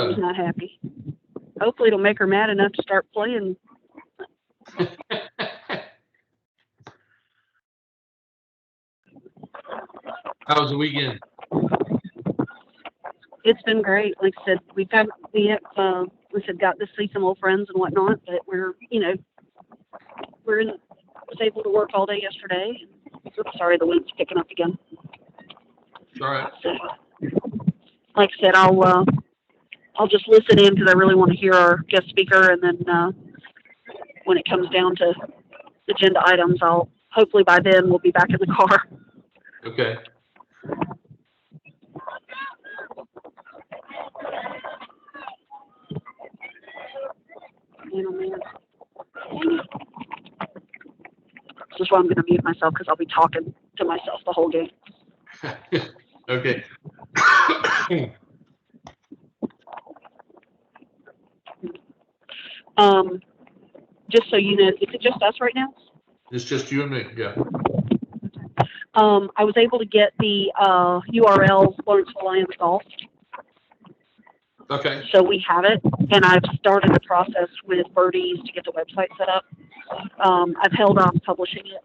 She's not happy. Hopefully it'll make her mad enough to start playing. How was the weekend? It's been great. Like I said, we have got to see some old friends and whatnot, but was able to work all day yesterday. Oops, sorry, the wind's picking up again. It's all right. So, like I said, I'll just listen in because I really want to hear our guest speaker, and then when it comes down to agenda items, hopefully by then we'll be back in the car. Okay. This is why I'm going to mute myself because I'll be talking to myself the whole game. Okay. Just so you know, is it just us right now? It's just you and me. Yeah. I was able to get the URL Lawrenceville Lions Golf. Okay. So we have it, and I've started the process with Birdies to get the website set up. I've held off publishing it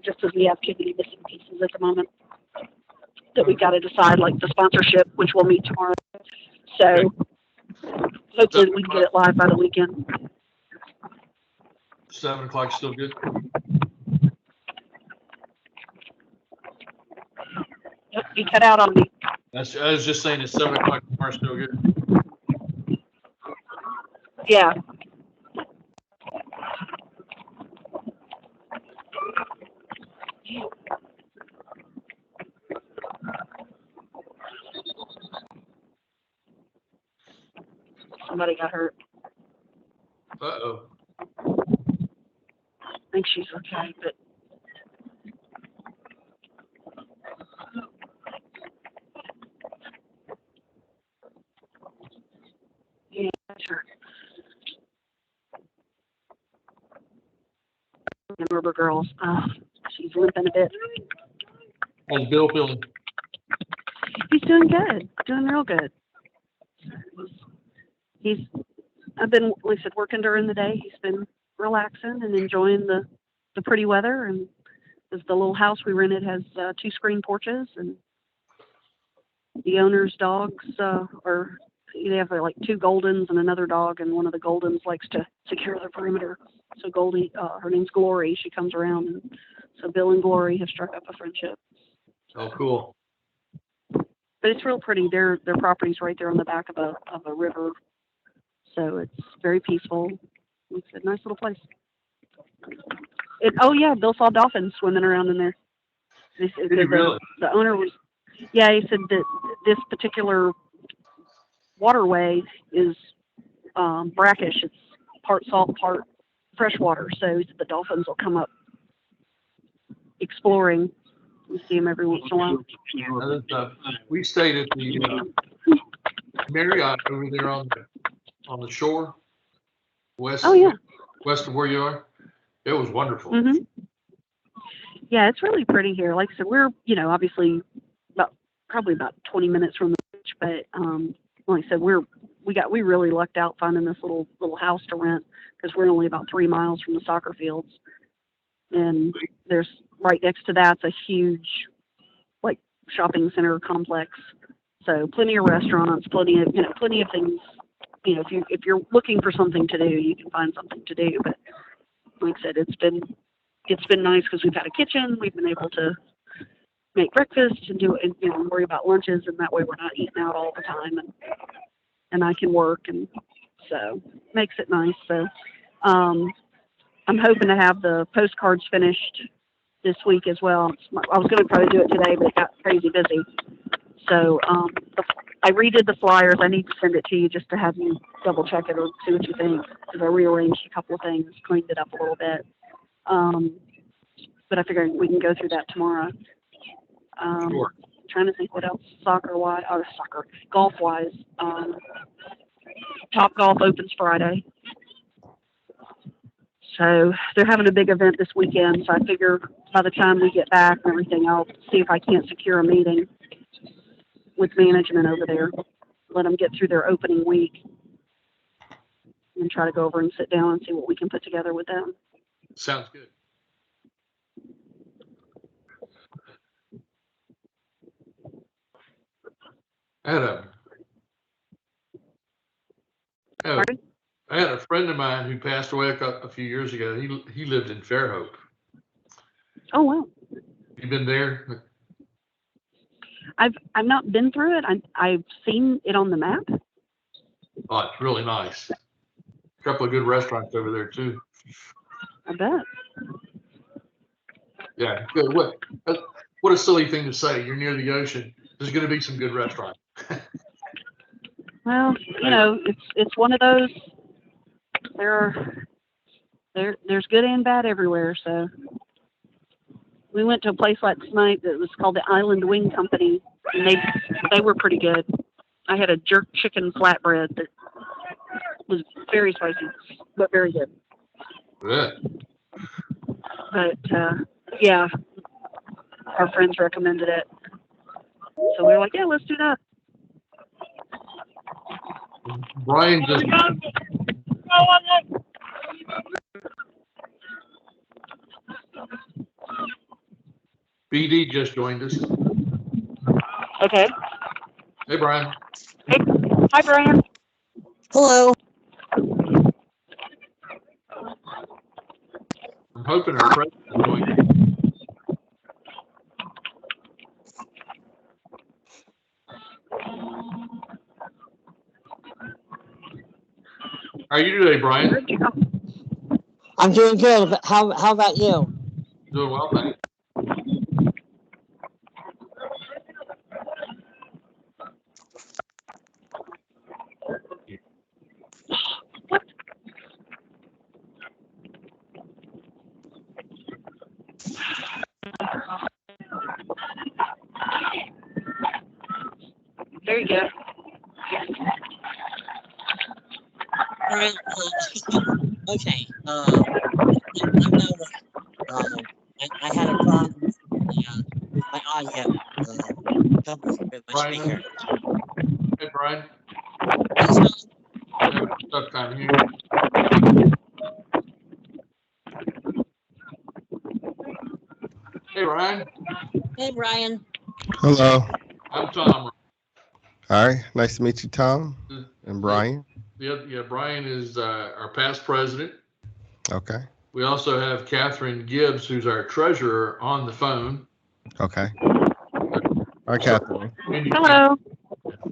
just because we have too many missing pieces at the moment that we've got to decide, like the sponsorship, which we'll meet tomorrow. So hopefully we can get it live by the weekend. 7 o'clock still good? Yep, you cut out on me. I was just saying it's 7 o'clock tomorrow still good. Yeah. Somebody got hurt. Uh-oh. I think she's okay, but yeah, sure. The Rubber girls. She's limping a bit. How's Bill feeling? He's doing good. Doing real good. I've been, like I said, working during the day. He's been relaxing and enjoying the pretty weather. And the little house we rented has 2 screen porches, and the owner's dogs they have like 2 Goldens and another dog, and one of the Goldens likes to secure the perimeter. So Goldie, her name's Glory. She comes around, and so Bill and Glory have struck up a friendship. Oh, cool. But it's real pretty. Their property's right there on the back of a river, so it's very peaceful. It's a nice little place. Oh yeah, Bill saw dolphins swimming around in there. Did he really? The owner was, yeah, he said that this particular waterway is brackish. It's part salt, part freshwater. So he said the dolphins will come up exploring. We see them every once in a while. We stayed at the Marriott over there on the shore, west of where you are. It was wonderful. Mm-hmm. Yeah, it's really pretty here. Like I said, we're obviously probably about 20 minutes from the beach, but like I said, we really lucked out finding this little house to rent because we're only about 3 miles from the soccer fields, and there's right next to that's a huge like shopping center complex. So plenty of restaurants, plenty of things. If you're looking for something to do, you can find something to do. But like I said, it's been nice because we've had a kitchen. We've been able to make breakfast and do it, and worry about lunches, and that way we're not eating out all the time, and I can work, and so makes it nice. So I'm hoping to have the postcards finished this week as well. I was going to probably do it today, but it got crazy busy. So I redid the flyers. I need to send it to you just to have you double check it or see what you think, because I rearranged a couple of things, cleaned it up a little bit. But I figured we can go through that tomorrow. Sure. Trying to think what else golf-wise. Top Golf opens Friday. So they're having a big event this weekend, so I figure by the time we get back and everything, I'll see if I can't secure a meeting with management over there let them get through their opening week and try to go over and sit down and see what we can put together with them. Sounds good. I had a friend of mine who passed away a few years ago. He lived in Fairhope. Oh wow! You been there? I've not been through it. I've seen it on the map. Oh, it's really nice. A couple of good restaurants over there too. I bet. Yeah. Good. What a silly thing to say. You're near the ocean. There's going to be some good restaurants. Well, you know, it's one of those. There's good and bad everywhere. So we went to a place last night that was called the Island Wing Company, and they were pretty good. I had a jerk chicken flatbread that was very spicy, but very good. Yeah. But yeah, our friends recommended it, so we were like, yeah, let's do that. Brian just. BD just joined us. Okay. Hey, Brian. Hey, hi, Brian. Hello. I'm hoping our president will join us. How are you today, Brian? I'm doing good. How about you? Doing well, thanks. There you go. All right. Okay. I had a problem with my audio. Trouble with my Brian. speaker. Hey, Brian. Yes, I have a tough time here. Hey, Ryan. hey, Brian. Hello. I'm Tom. All right. Nice to meet you, Tom and Brian. Yeah, Brian is our past president. Okay. We also have Catherine Gibbs, who's our treasurer, on the phone. Okay. Hi, Catherine. Hello.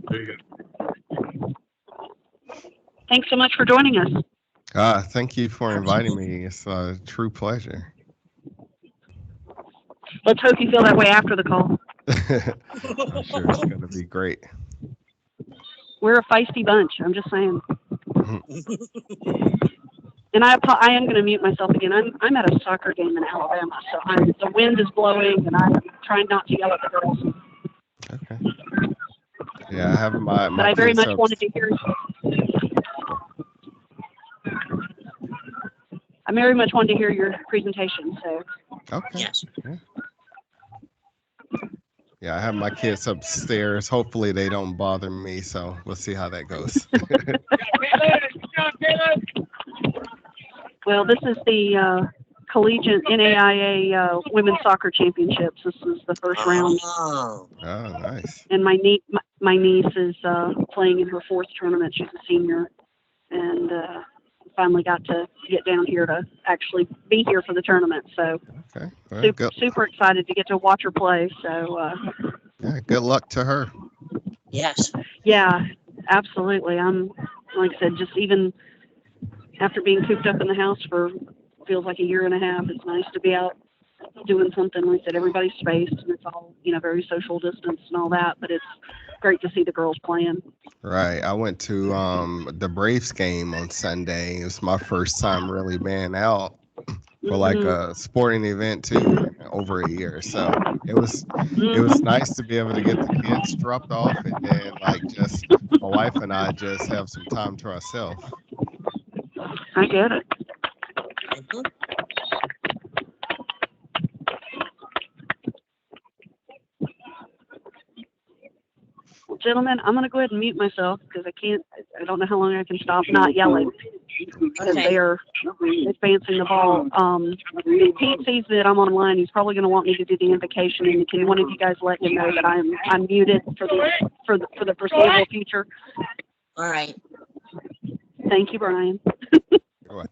There you go. Thanks so much for joining us. Thank you for inviting me. It's a true pleasure. Let's hope you feel that way after the call. I'm sure it's going to be great. We're a feisty bunch. I'm just saying. And I am going to mute myself again. I'm at a soccer game in Alabama, so the wind is blowing, and I'm trying not to yell at the girls. Okay. Yeah, I have my but I very much wanted to hear. I very much wanted to hear your presentation. So. Okay. Yes. Yeah, I have my kids upstairs. Hopefully they don't bother me, so we'll see how that goes. Well, this is the collegiate NAIA women's soccer championships. This is the first round. Oh, nice. And my niece is playing in her fourth tournament. She's a senior, and finally got to get down here to actually be here for the tournament. So okay. Well, super excited to get to watch her play. So yeah, good luck to her. yes. Yeah, absolutely. I'm, like I said, just even after being cooped up in the house for feels like a year and a half, it's nice to be out doing something. Like I said, everybody's spaced and it's all, very social distance and all that, but it's great to see the girls playing. Right. I went to the Braves game on Sunday. It was my first time really being out for like a sporting event too in over a year. So it was nice to be able to get the kids dropped off and then like just my wife and I just have some time to ourselves. I get it. Mm-hmm. gentlemen, I'm going to go ahead and mute myself because I don't know how long I can stop not yelling because Okay. they are advancing the ball. If Pete sees that I'm online, he's probably going to want me to do the invocation. And can one of you guys let him know that I'm muted for the foreseeable future? All right. Thank you, Brian. All right.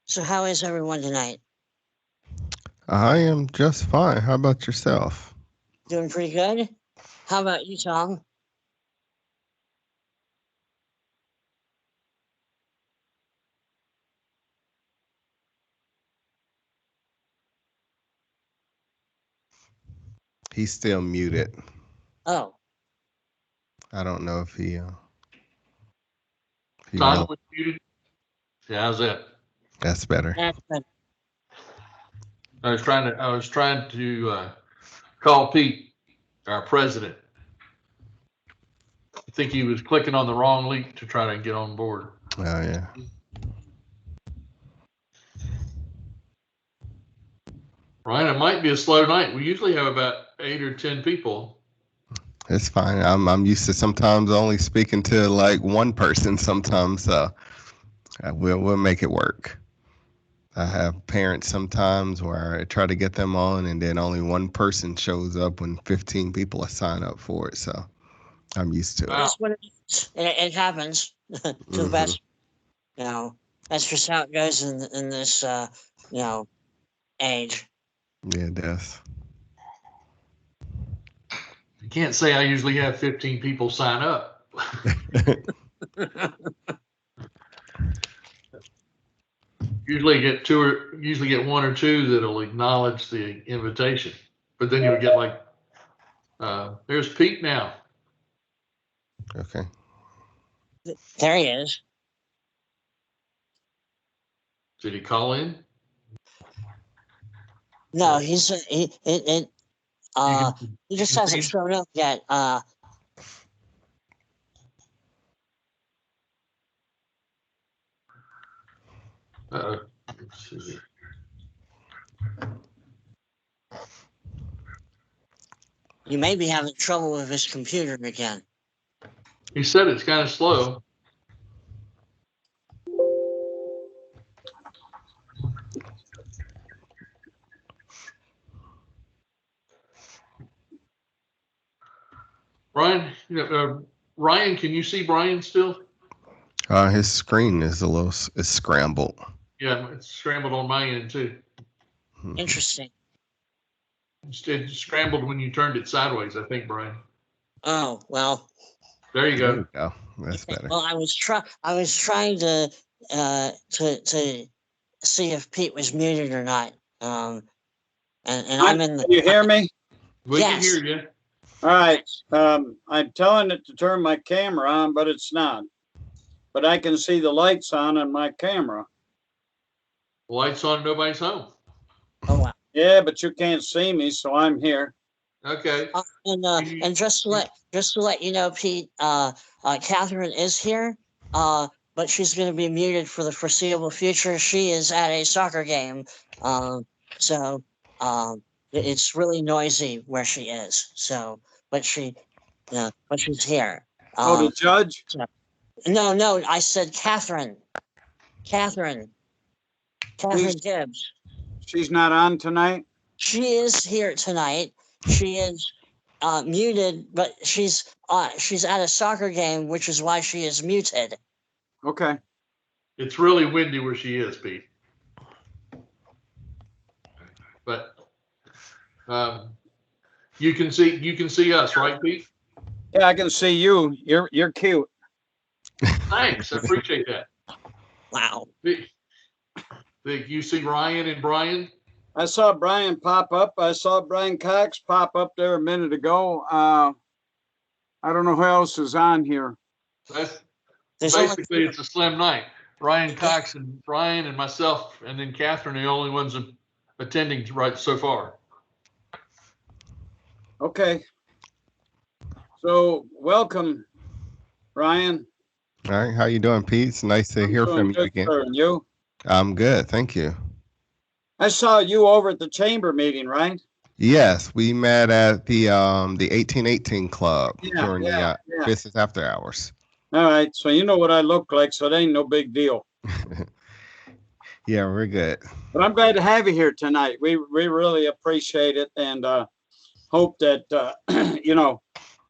So how is everyone tonight? I am just fine. How about yourself? Doing pretty good? How about you, Tom? He's still muted. Oh, I don't know if he Tom really, was muted. Yeah, how's that? that's better. that's good. I was trying to call Pete, our president. I think he was clicking on the wrong link to try to get on board. Oh yeah. Ryan, it might be a slow night. We usually have about 8 or 10 people. It's fine. I'm used to sometimes only speaking to like one person sometimes, so we'll make it work. I have parents sometimes where I try to get them on, and then only one person shows up when 15 people are signed up for it. So I'm used to it. Wow. That's what it is. It happens to the best. You know, that's just how it goes in this age. Yeah, it does. You can't say I usually have 15 people sign up. Usually get one or two that'll acknowledge the invitation. But then you'll get like, there's Pete now. Okay. There he is. Did he call in? No, he just hasn't shown up yet. Let's see here. You may be having trouble with his computer again. He said it's kind of slow. Brian, Ryan, can you see Brian still? His screen is it's scrambled. Yeah, it's scrambled on my end too. Interesting. It scrambled when you turned it sideways, I think, Brian. Oh well. There you There go. you go. That's better. Well, I was trying to see if Pete was muted or not. And I'm in the. Can you hear me? We can Yes. hear you. All right. I'm telling it to turn my camera on, but it's not. But I can see the lights on my camera. Lights on, nobody's home. Oh wow. Yeah, but you can't see me, so I'm here. Okay. And just to let you know, Pete, Catherine is here, but she's going to be muted for the foreseeable future. She is at a soccer game, so It's really noisy where she is. So, but she's here. Oh, the judge? No, I said Catherine. Catherine Gibbs. She's not on tonight? She is here tonight. She is muted, but she's at a soccer game, which is why she is muted. Okay. It's really windy where she is, Pete. But you can see us, right, Pete? Yeah, I can see you. You're cute. Thanks, I appreciate that. Wow. You see Ryan and Brian? I saw Brian pop up. I saw Brian Cox pop up there a minute ago. I don't know who else is on here. That's There's basically it's a slim night. Ryan Cox and Brian and myself, and then Catherine are the only ones attending right so far. Okay. So welcome, Ryan. All right, how you doing, Pete? It's nice to hear from you again. Sir. And you? I'm good, thank you. I saw you over at the chamber meeting, right? Yes, we met at the 1818 Club during the yeah. business after hours. All right, so you know what I look like, so it ain't no big deal. Yeah, we're good. But I'm glad to have you here tonight. We really appreciate it, and hope that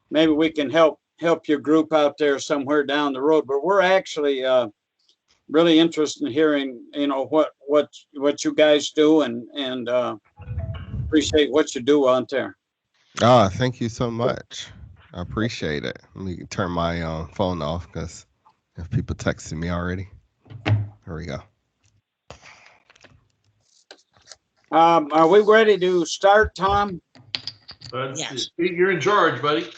maybe we can help your group out there somewhere down the road. But we're actually really interested in hearing, what you guys do, and appreciate what you do out there. Thank you so much. I appreciate it. Let me turn my phone off because if people texting me already. Here we go. Are we ready to start, Tom? Yes. Pete, you're in charge, buddy.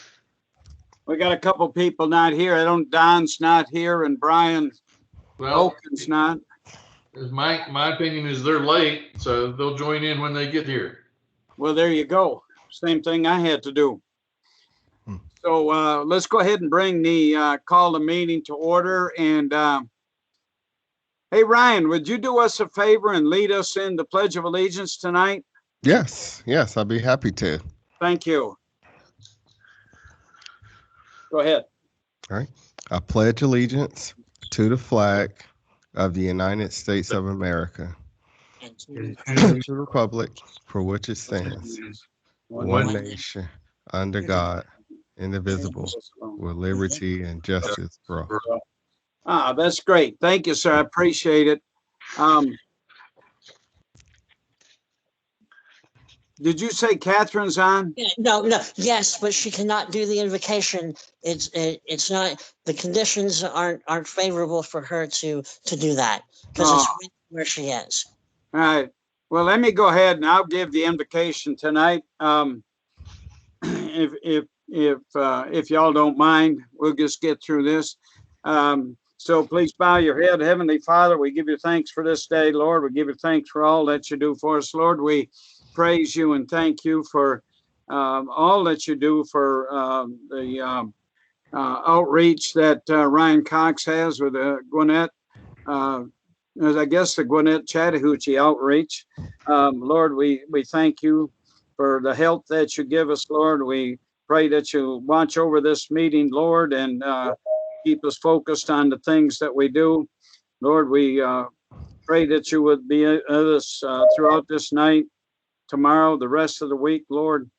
We got a couple people not here. Don's not here, and Brian Oaken's not. My opinion is they're late, so they'll join in when they get here. Well, there you go. Same thing I had to do. So let's go ahead and bring call the meeting to order. And hey, Ryan, would you do us a favor and lead us in the Pledge of Allegiance tonight? Yes, I'd be happy to. Thank you. Go ahead. All right. I pledge allegiance to the flag of the United States of America and to the republic for which it stands, one nation, under God, indivisible, with liberty and justice for all. That's great. Thank you, sir. I appreciate it. Did you say Catherine's on? No. Yes, but she cannot do the invocation. It's not, the conditions aren't favorable for her to do that because it's where she is. All right. Well, let me go ahead and I'll give the invocation tonight. If y'all don't mind, we'll just get through this. So please bow your head. Heavenly Father, we give you thanks for this day, Lord. We give you thanks for all that you do for us, Lord. We praise you and thank you for all that you do for the outreach that Ryan Cox has with Gwinnett. I guess the Gwinnett Chattahoochee outreach. Lord, we thank you for the help that you give us, Lord. We pray that you watch over this meeting, Lord, and keep us focused on the things that we do. Lord, we pray that you would be with us throughout this night, tomorrow, the rest of the week, Lord.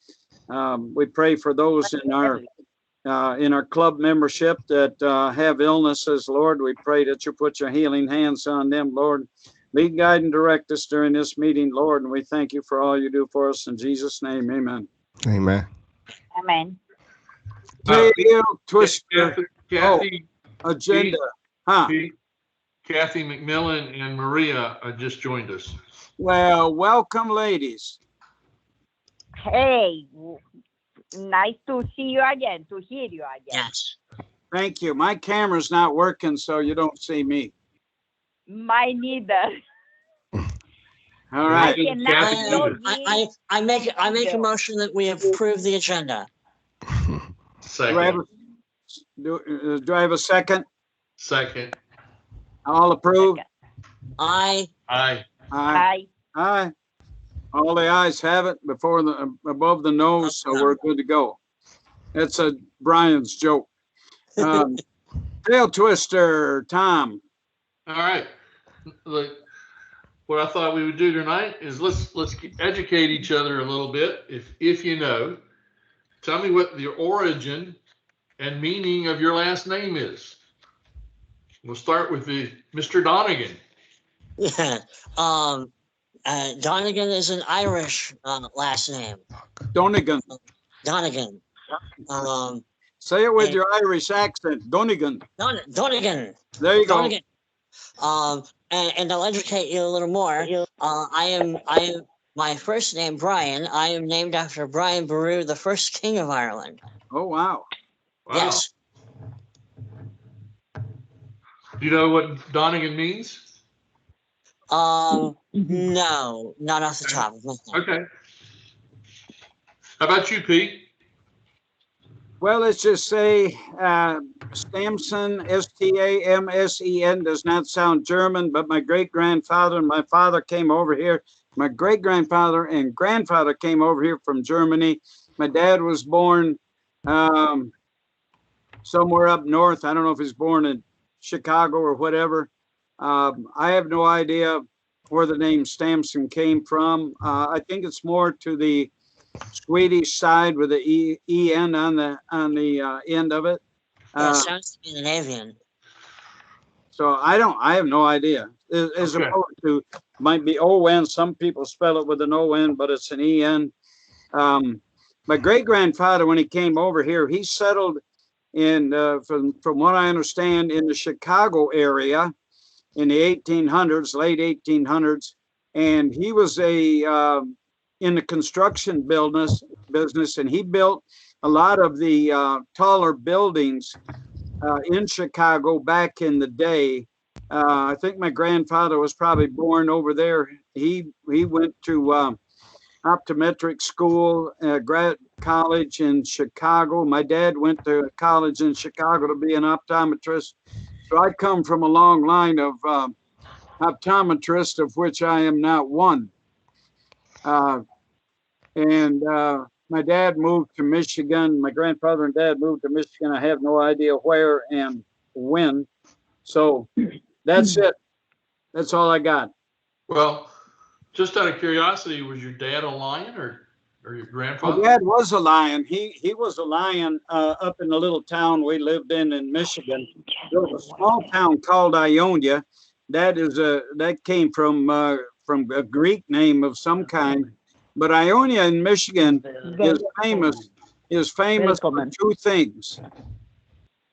We pray for those in our club membership that have illnesses, Lord. We pray that you put your healing hands on them, Lord. Lead, guide, and direct us during this meeting, Lord. And we thank you for all you do for us. In Jesus' name, amen. Amen. Amen. Twister. Kathy, Agenda. Pete, Kathy McMillan and Maria just joined us. Well, welcome, ladies. Hey, nice to see you again, to hear you again. Yes. Thank you. My camera's not working, so you don't see me. Mine neither. All right. I make a motion that we approve the agenda. Second. Do I have a second? Second. All approved? Aye. Aye. Aye. Aye. All the eyes have it above the nose, so we're good to go. That's a Brian's joke. Tail twister, Tom. All right. Look, what I thought we would do tonight is let's educate each other a little bit. If you know, tell me what the origin and meaning of your last name is. We'll start with Mr. Donegan. Yeah. Donegan is an Irish last name. Donegan. Donegan. Say it with your Irish accent. Donegan. Donegan. There you Donegan. And I'll educate you a little more. I am my first name, Brian. I am named after Brian Boru, the first king of Ireland. go. Oh, wow. Yes. Do you know what Donegan means? No, not off the top of my head. Okay. How about you, Pete? Well, let's just say Stamsen, Stamsen, does not sound German, but my great-grandfather and my father came over here. My great-grandfather and grandfather came over here from Germany. My dad was born somewhere up north. I don't know if he's born in Chicago or whatever. I have no idea where the name Stamsen came from. I think it's more to the Swedish side with the en on the end of it. Sounds Scandinavian. So I have no idea. As Okay. opposed to might be O-N. Some people spell it with an O-N, but it's an E-N. My great grandfather, when he came over here, he settled in from what I understand in the Chicago area in the 1800s, late 1800s, and he was in the construction business, and he built a lot of the taller buildings in Chicago back in the day. I think my grandfather was probably born over there. He went to optometric school, grad college in Chicago. My dad went to college in Chicago to be an optometrist. So I come from a long line of optometrists, of which I am not one. My dad moved to Michigan. My grandfather and dad moved to Michigan. I have no idea where and when. So that's it. That's all I got. Well, just out of curiosity, was your dad a lion or your grandfather? My dad was a lion. He was a lion up in the little town we lived in Michigan. There was a small town called Ionia. That came from a Greek name of some kind. But Ionia in Michigan is famous for two things.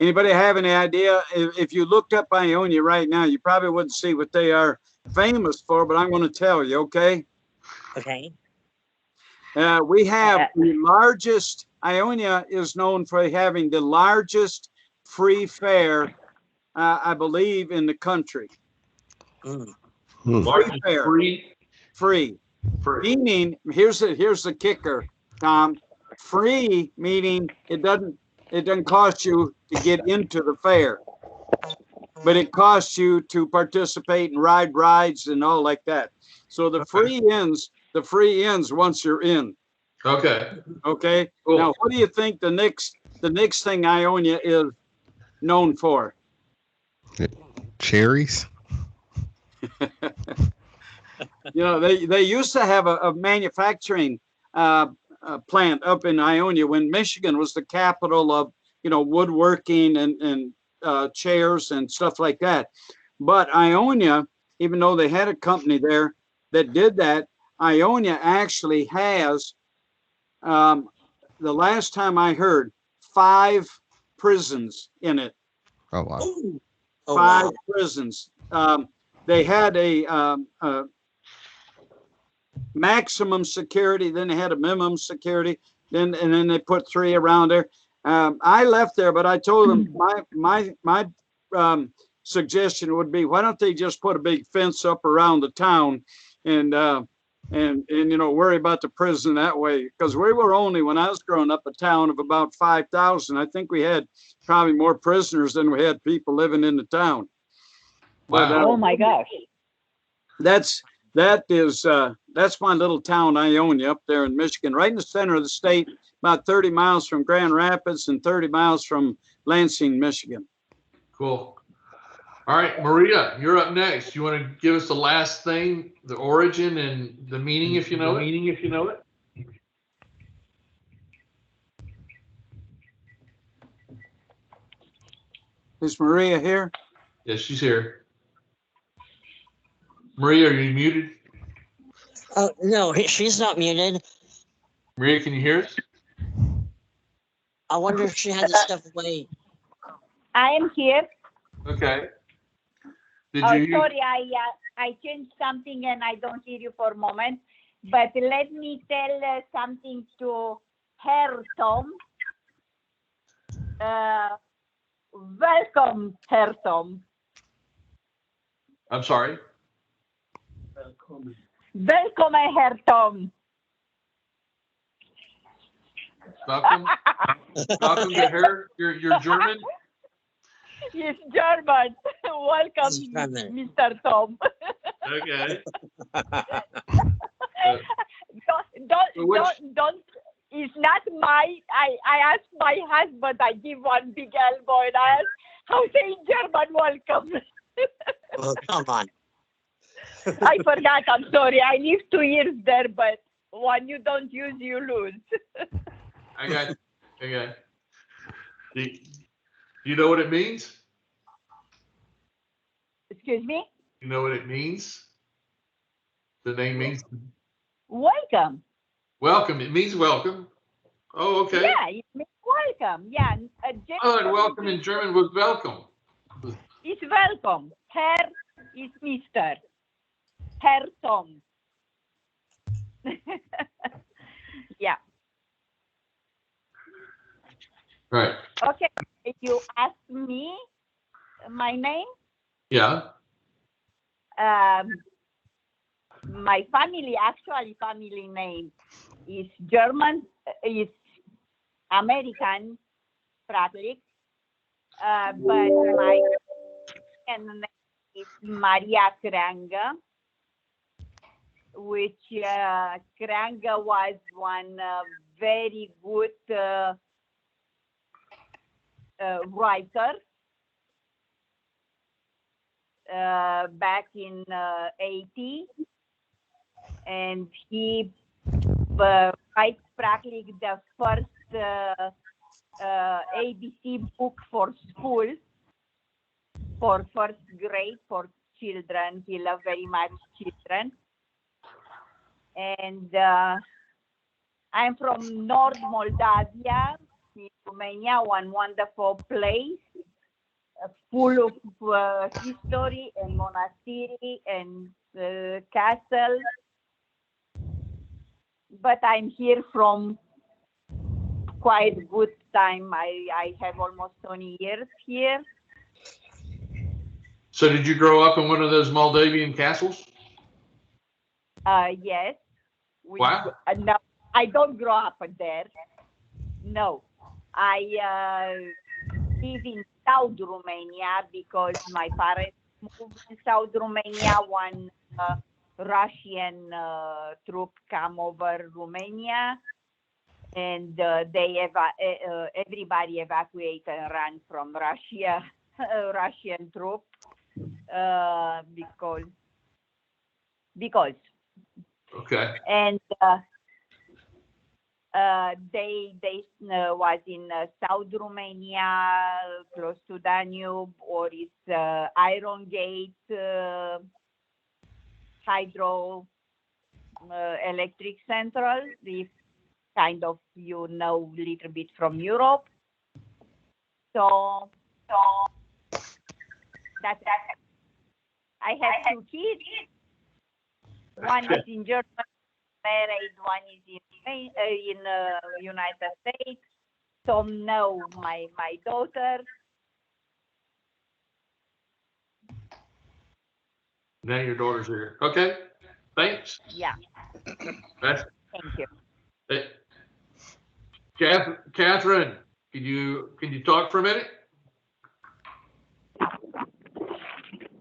Anybody have any idea? If you looked up Ionia right now, you probably wouldn't see what they are famous for, but I'm going to tell you, okay? Okay. We have the largest, Ionia is known for having the largest free fair, I believe, in the country. Largest fair. Free. Meaning, here's the kicker, Tom. Free meaning it doesn't cost you to get into the fair, but it costs you to participate and ride rides and all like that. So the free ends once you're in. Okay. Okay. Cool. Now, what do you think the next thing Ionia is known for? Cherries. You know, they used to have a manufacturing plant up in Ionia when Michigan was the capital of, woodworking and chairs and stuff like that. But Ionia, even though they had a company there that did that, Ionia actually has, the last time I heard, 5 prisons in it. Oh, wow. Oh, 5 wow. prisons. They had a maximum security, then they had a minimum security, and then they put 3 around there. I left there, but I told them my suggestion would be, why don't they just put a big fence up around the town and worry about the prison that way? Because we were only, when I was growing up, a town of about 5,000. I think we had probably more prisoners than we had people living in the town. Wow. But, Oh my gosh. that's That's my little town, Ionia, up there in Michigan, right in the center of the state, about 30 miles from Grand Rapids and 30 miles from Lansing, Michigan. Cool. All right, Maria, you're up next. You want to give us the last thing, the origin and the meaning, if you know it? Is Maria here? Yes, she's here. Maria, are you muted? Oh, no, she's not muted. Maria, can you hear us? I wonder if she had to step away. I am here. Okay. Did Oh, you hear? sorry, I changed something and I don't hear you for a moment. But let me tell something to Herr Tom. Welcome, Herr Tom. I'm sorry. Welcome, Herr Tom. Welcome. Welcome to her. You're German. He's German. Welcome, He's German. Mr. Tom. Okay. Don't. It's not my. I asked my husband. I give one big elbow and I ask, how say in German, welcome. Oh, come on. I forgot. I'm sorry. I lived 2 years there, but when you don't use, you lose. I got you. You know what it means? Excuse me? You know what it means? The name means Welcome. welcome. It means welcome. Oh, okay. Yeah, it means welcome. Yeah. Oh, and welcome in German was welcome. It's welcome. Herr is Mr. Herr Tom. Yeah. Right. Okay. If you ask me my name, Yeah. my family name is German, is American Catholic, but my name is Maria Kranga, which Kranga was one very good writer back in 80, and he writes practically the first ABC book for school, for first grade, for children. He loved very much children. And I'm from North Moldavia, in Romania, one wonderful place, full of history and monastery and castles. But I'm here from quite good time. I have almost 20 years here. So did you grow up in one of those Moldavian castles? Yes. Wow. No, I don't grow up there. No. I live in South Romania because my parents moved in South Romania when Russian troop come over Romania, and everybody evacuated and ran from Russia, Russian troop, because. Okay. And they was in South Romania, close to Danube, or it's Iron Gate hydro electric central. If kind of you know a little bit from Europe. So that's I have 2 kids. One is in Germany, married. One is in United States. Tom know my daughter. Now your daughter's here. Okay. Thanks. Yeah. That's, Thank you. Catherine, can you talk for a minute?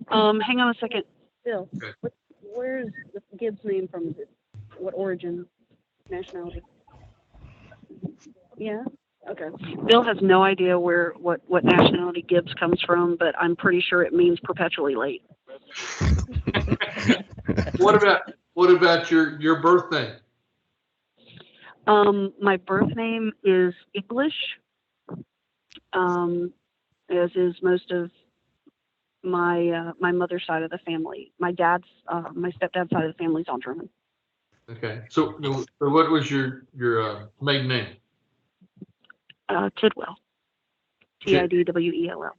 Hang on a second. Bill, Okay. where's the kid's name from? Is it What origin? Nationality? Yeah. Okay. Bill has no idea what nationality Gibbs comes from, but I'm pretty sure it means perpetually late. What about your birth name? My birth name is English, as is most of my mother's side of the family. My stepdad's side of the family's all German. Okay. So what was your maiden name? Tidwell. Tidwell.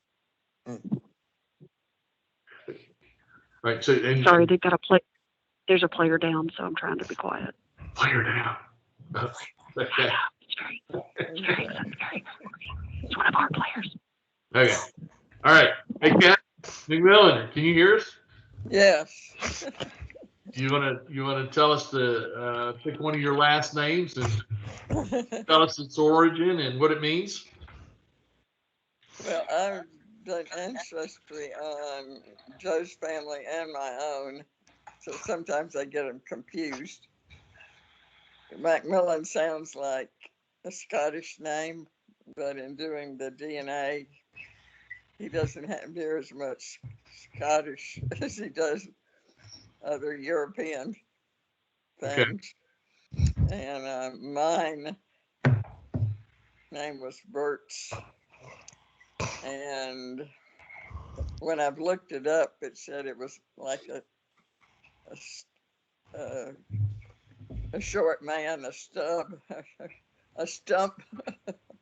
Right. So Sorry, they've got there's a player down, so I'm trying to be quiet. Player down. Okay. It's one of our players. Okay. All right. Hey, Kat McMillan, can you hear us? Yes. You wanna tell us to pick one of your last names and tell us its origin and what it means? Well, I've done ancestry on Joe's family and my own, so sometimes I get them confused. Macmillan sounds like a Scottish name, but in doing the DNA, he doesn't have near as much Scottish as he does other European things. Okay. And mine name was Bertz. And when I've looked it up, it said it was like a short man, a stub, a stump.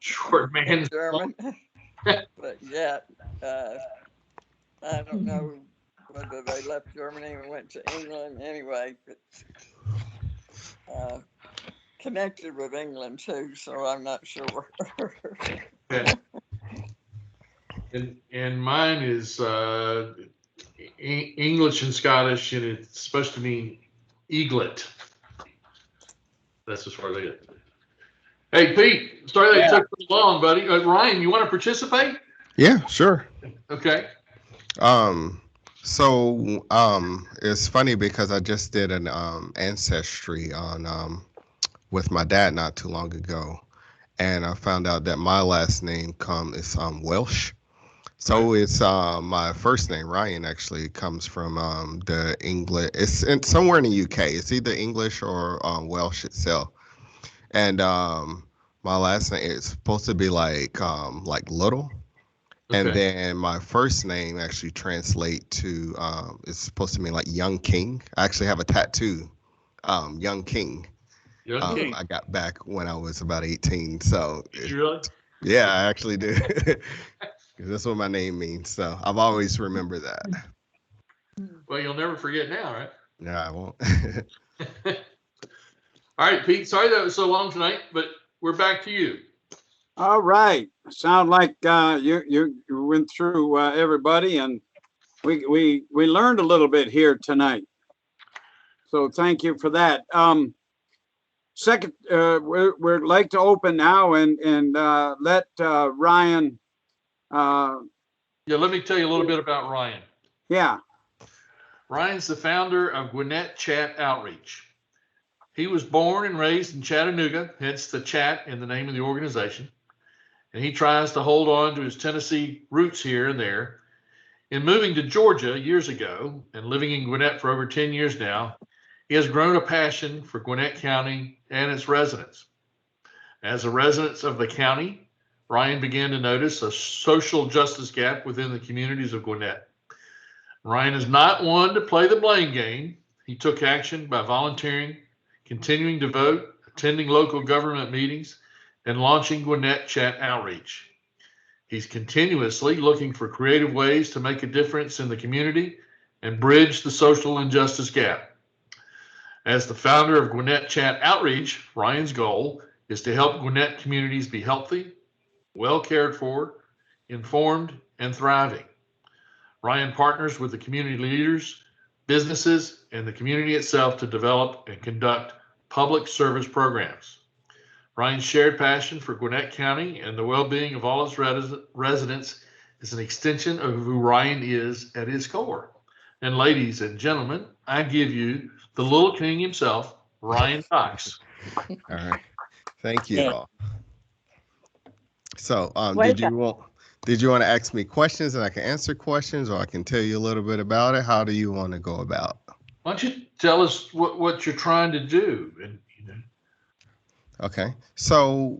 Short man. In German. But yet, I don't know whether they left Germany and went to England. Anyway, but connected with England too, so I'm not sure. Okay. And mine is English and Scottish, and it's supposed to mean eaglet. That's as far as I get. Hey, Pete, sorry that took so long, buddy. Ryan, you want to participate? Yeah, sure. Okay. So it's funny because I just did an ancestry on with my dad not too long ago, and I found out that my last name is Welsh. So it's my first name, Ryan, actually comes from the English. It's somewhere in the UK. It's either English or Welsh itself. And my last name is supposed to be like little. Okay. And then my first name actually translate to it's supposed to mean like young king. I actually have a tattoo, young king. Young king. I got back when I was about 18. So Did you really? Yeah, I actually do. That's what my name means. So I've always remembered that. Well, you'll never forget now, right? No, I won't. All right, Pete. Sorry that was so long tonight, but we're back to you. All right. Sound like you went through everybody, and we learned a little bit here tonight. So thank you for that. Second, we'd like to open now and let Ryan. Yeah, let me tell you a little bit about Ryan. Yeah. Ryan's the founder of Gwinnett Chat Outreach. He was born and raised in Chattanooga, hence the Chat in the name of the organization. And he tries to hold on to his Tennessee roots here and there. In moving to Georgia years ago and living in Gwinnett for over 10 years now, he has grown a passion for Gwinnett County and its residents. As a resident of the county, Ryan began to notice a social justice gap within the communities of Gwinnett. Ryan is not one to play the blame game. He took action by volunteering, continuing to vote, attending local government meetings, and launching Gwinnett Chat Outreach. He's continuously looking for creative ways to make a difference in the community and bridge the social injustice gap. As the founder of Gwinnett Chat Outreach, Ryan's goal is to help Gwinnett communities be healthy, well cared for, informed, and thriving. Ryan partners with the community leaders, businesses, and the community itself to develop and conduct public service programs. Ryan's shared passion for Gwinnett County and the well-being of all its residents is an extension of who Ryan is at his core. And ladies and gentlemen, I give you the little king himself, Ryan Knox. All right. Thank you Yeah. all. So, Welcome. did you want to ask me questions and I can answer questions, or I can tell you a little bit about it? How do you want to go about? Why don't you tell us what you're trying to do? And Okay. So,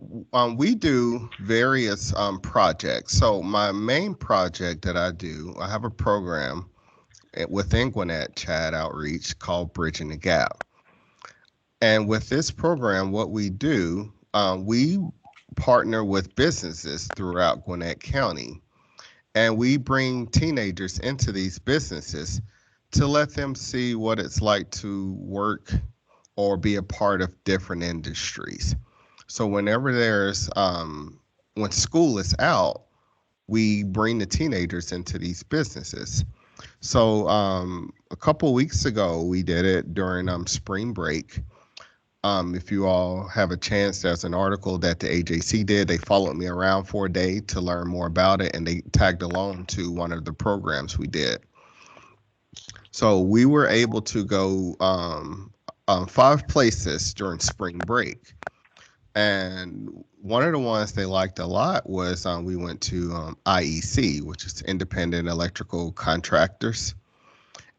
we do various projects. So, my main project that I do, I have a program within Gwinnett Chad Outreach called Bridging the Gap. And with this program, what we do, we partner with businesses throughout Gwinnett County, and we bring teenagers into these businesses to let them see what it's like to work or be a part of different industries. So whenever when school is out, we bring the teenagers into these businesses. So a couple weeks ago, we did it during spring break. If you all have a chance, there's an article that the AJC did. They followed me around for a day to learn more about it, and they tagged along to one of the programs we did. So we were able to go 5 places during spring break. And one of the ones they liked a lot was we went to IEC, which is Independent Electrical Contractors.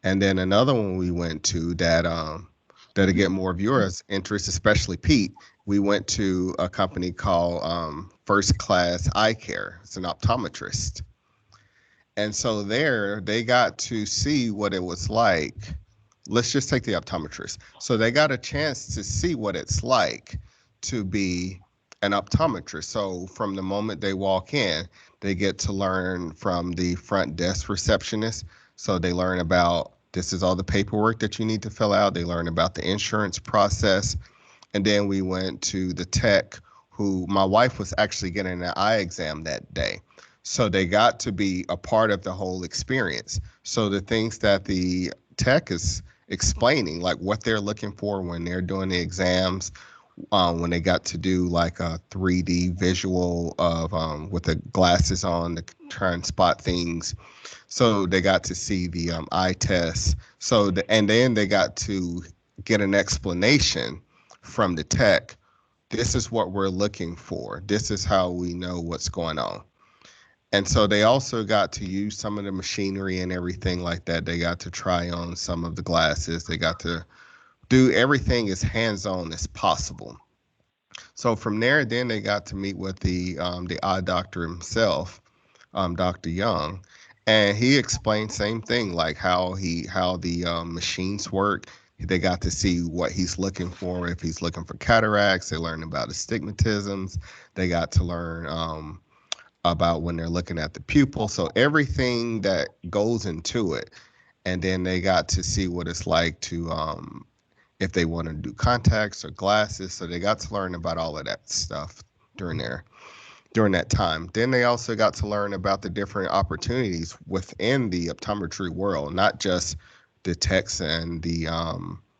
And then another one we went to that'll get more viewers' interest, especially Pete. We went to a company called First Class Eye Care. It's an optometrist. And so there they got to see what it was like. Let's just take the optometrist. So they got a chance to see what it's like to be an optometrist. So from the moment they walk in, they get to learn from the front desk receptionist. So they learn about this is all the paperwork that you need to fill out. They learn about the insurance process. And then we went to the tech, who my wife was actually getting an eye exam that day. So they got to be a part of the whole experience. So the things that the tech is explaining, like what they're looking for when they're doing the exams, when they got to do like a 3D visual of with the glasses on to try and spot things. So they got to see the eye test. And then they got to get an explanation from the tech. This is what we're looking for. This is how we know what's going on. And so they also got to use some of the machinery and everything like that. They got to try on some of the glasses. They got to do everything as hands-on as possible. So from there, then they got to meet with the eye doctor himself, Dr. Young, and he explained same thing, like how the machines work. They got to see what he's looking for. If he's looking for cataracts, they learned about astigmatisms. They got to learn about when they're looking at the pupil. So everything that goes into it. And then they got to see what it's like to if they want to do contacts or glasses. So they got to learn about all of that stuff during that time. Then they also got to learn about the different opportunities within the optometry world, not just the techs and the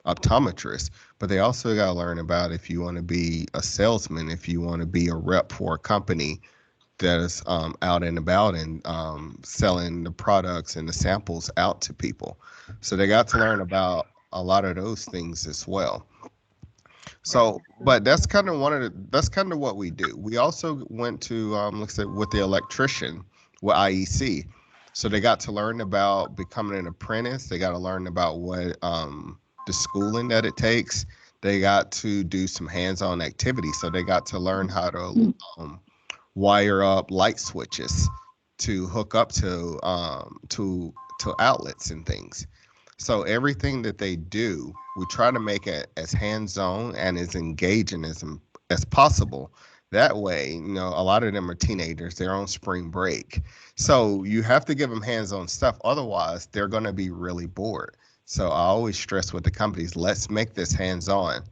optometrists, but they also got to learn about if you want to be a salesman, if you want to be a rep for a company that is out and about and selling the products and the samples out to people. So they got to learn about a lot of those things as well. So, but that's kind of what we do. We also went to, let's say, with the electrician with IEC. So they got to learn about becoming an apprentice. They got to learn about what the schooling that it takes. They got to do some hands-on activities. So they got to learn how to wire up light switches to hook up to outlets and things. So everything that they do, we try to make it as hands-on and as engaging as possible. That way, a lot of them are teenagers. They're on spring break. So you have to give them hands-on stuff. Otherwise, they're going to be really bored. So I always stress with the companies, let's make this hands-on.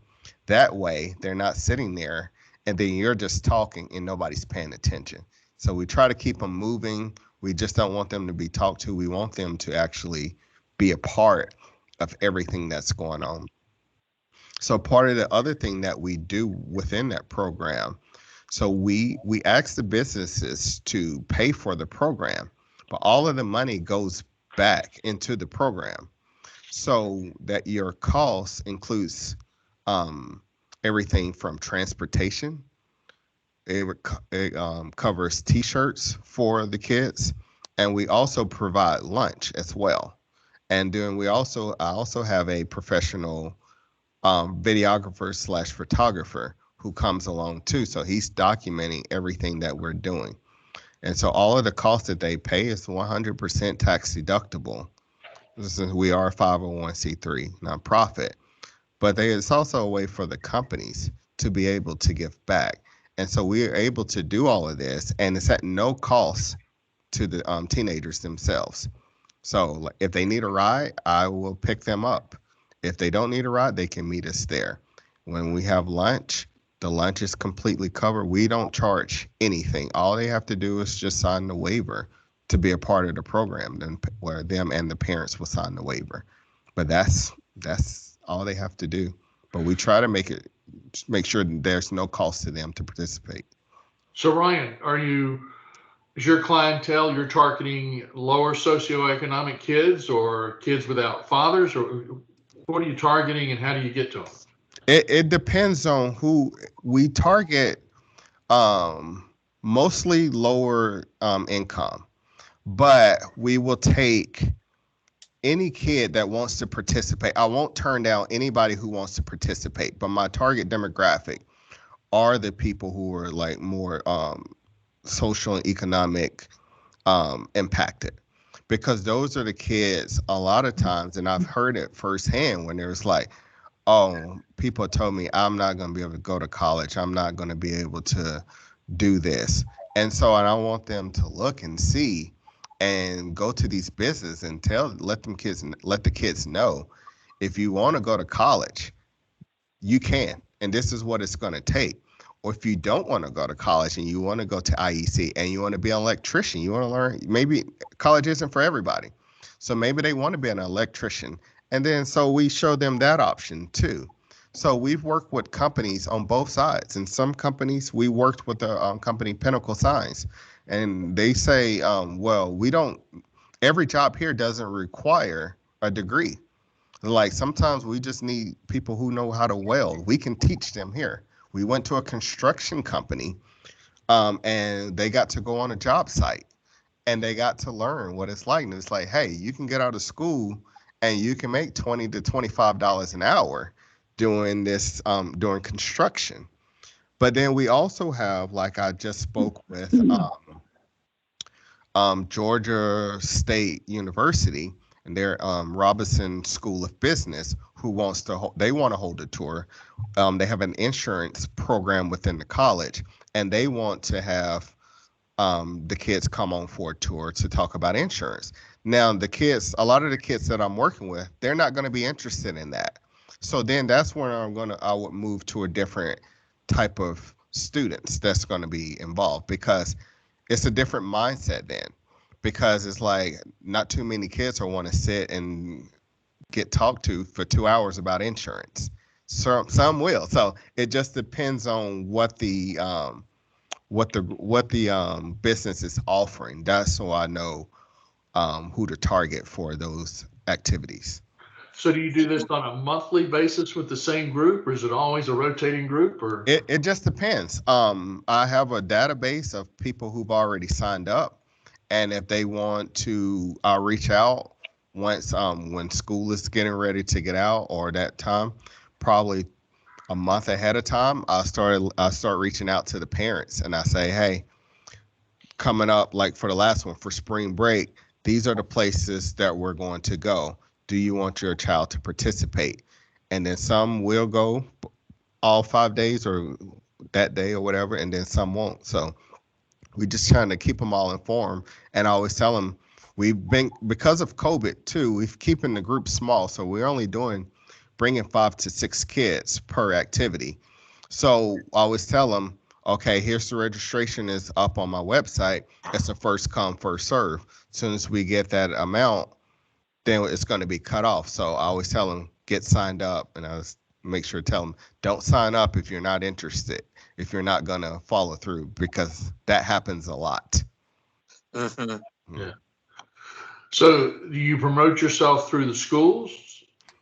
That way, they're not sitting there and then you're just talking and nobody's paying attention. So we try to keep them moving. We just don't want them to be talked to. We want them to actually be a part of everything that's going on. So part of the other thing that we do within that program, so we ask the businesses to pay for the program, but all of the money goes back into the program so that your cost includes everything from transportation. It covers T-shirts for the kids, and we also provide lunch as well. And then I also have a professional videographer slash photographer who comes along too. So he's documenting everything that we're doing. And so all of the costs that they pay is 100% tax deductible. Since we are a 501c3 nonprofit, but it's also a way for the companies to be able to give back. And so we are able to do all of this, and it's at no cost to the teenagers themselves. So like, if they need a ride, I will pick them up. If they don't need a ride, they can meet us there. When we have lunch, the lunch is completely covered. We don't charge anything. All they have to do is just sign the waiver to be a part of the program, then where them and the parents will sign the waiver. But that's all they have to do. But we try to make sure there's no cost to them to participate. So Ryan, is your clientele, you're targeting lower socioeconomic kids or kids without fathers, or what are you targeting and how do you get to them? It depends on who we target. Mostly lower income, but we will take any kid that wants to participate. I won't turn down anybody who wants to participate, but my target demographic are the people who are like more social and economic impacted, because those are the kids a lot of times, and I've heard it firsthand when there's like, oh, people told me I'm not going to be able to go to college. I'm not going to be able to do this. And so I want them to look and see and go to these businesses and let the kids know, if you want to go to college, you can. And this is what it's going to take. Or if you don't want to go to college and you want to go to IEC and you want to be an electrician, you want to learn, maybe college isn't for everybody. So maybe they want to be an electrician. And then so we show them that option too. So we've worked with companies on both sides. And some companies, we worked with the company Pinnacle Signs, and they say, well, every job here doesn't require a degree. Like sometimes we just need people who know how to weld. We can teach them here. We went to a construction company, and they got to go on a job site and they got to learn what it's like. And it's like, hey, you can get out of school and you can make $20 to $25 an hour doing this, doing construction. But then we also have, like I just spoke with Georgia State University and their Robinson School of Business, who they want to hold a tour. They have an insurance program within the college, and they want to have the kids come on for a tour to talk about insurance. Now, a lot of the kids that I'm working with, they're not going to be interested in that. So then that's when I would move to a different type of students that's going to be involved, because it's a different mindset then, because it's like not too many kids will want to sit and get talked to for 2 hours about insurance. Some will. So it just depends on what the business is offering. That's so I know who to target for those activities. So do you do this on a monthly basis with the same group, or is it always a rotating group? Or it just depends. I have a database of people who've already signed up, and if they want to, I'll reach out once when school is getting ready to get out, or that time, probably a month ahead of time. I start reaching out to the parents, and I say, hey, coming up, like for the last one, for spring break, these are the places that we're going to go. Do you want your child to participate? And then some will go all 5 days or that day or whatever, and then some won't. So we just trying to keep them all informed. And I always tell them, because of COVID too, we've keeping the group small. So we're only bringing 5 to 6 kids per activity. So I always tell them, okay, here's the registration is up on my website. It's a first come, first serve. As soon as we get that amount, then it's going to be cut off. So I always tell them, get signed up. And I make sure to tell them, don't sign up if you're not interested, if you're not going to follow through, because that happens a lot. Mm-hmm. Yeah. So do you promote yourself through the schools?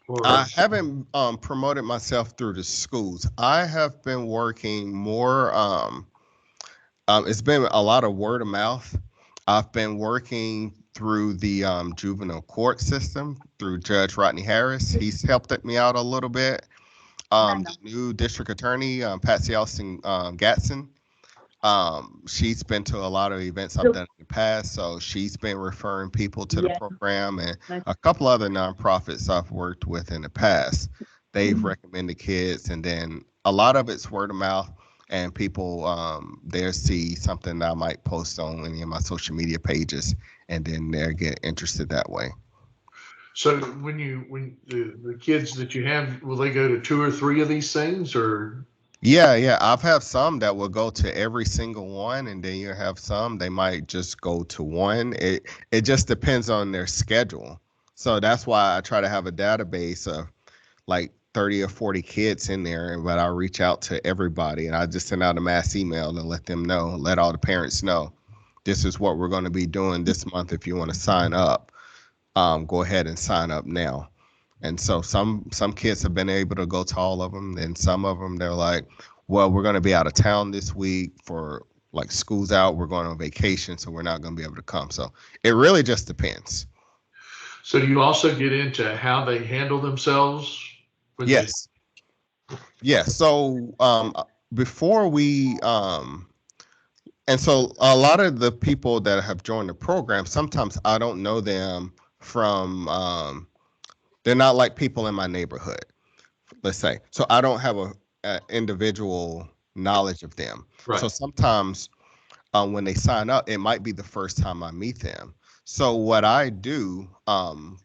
Or I haven't promoted myself through the schools. I have been working more. It's been a lot of word of mouth. I've been working through the juvenile court system through Judge Rodney Harris. He's helped me out a little bit. The new district attorney, Patsy Austin Gatson. She's been to a lot of events I've done in the past, so she's been referring people to the Yeah. program, and a couple other nonprofits I've worked with in the past. They've recommended kids, and then a lot of it's word of mouth, and people there see something that I might post on any of my social media pages, and then they get interested that way. so when the kids that you have, will they go to 2 or 3 of these things, or? Yeah. I've had some that will go to every single one, and then you have some they might just go to one. It just depends on their schedule. So that's why I try to have a database of like 30 or 40 kids in there, and but I reach out to everybody, and I just send out a mass email and let them know, let all the parents know, this is what we're going to be doing this month. If you want to sign up, go ahead and sign up now. And so some kids have been able to go to all of them, and some of them they're like, well, we're going to be out of town this week for like school's out, we're going on vacation, so we're not going to be able to come. So it really just depends. So do you also get into how they handle themselves? When they- Yes. So before we and so a lot of the people that have joined the program, sometimes I don't know them from they're not like people in my neighborhood, let's say. So I don't have a individual knowledge of them. Right. So sometimes when they sign up, it might be the first time I meet them. So what I do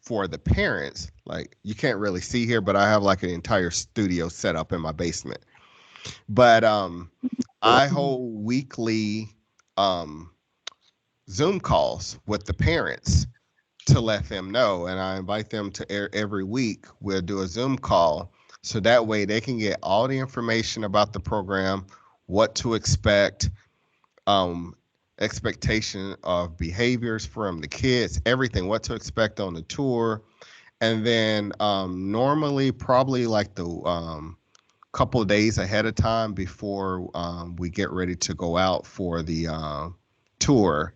for the parents, like you can't really see here, but I have like an entire studio set up in my basement. But I hold weekly um, Zoom calls with the parents to let them know, and I invite them to every week. We'll do a Zoom call so that way they can get all the information about the program, what to expect, um, expectation of behaviors from the kids, everything, what to expect on the tour. And then normally, probably like the couple of days ahead of time before we get ready to go out for the tour,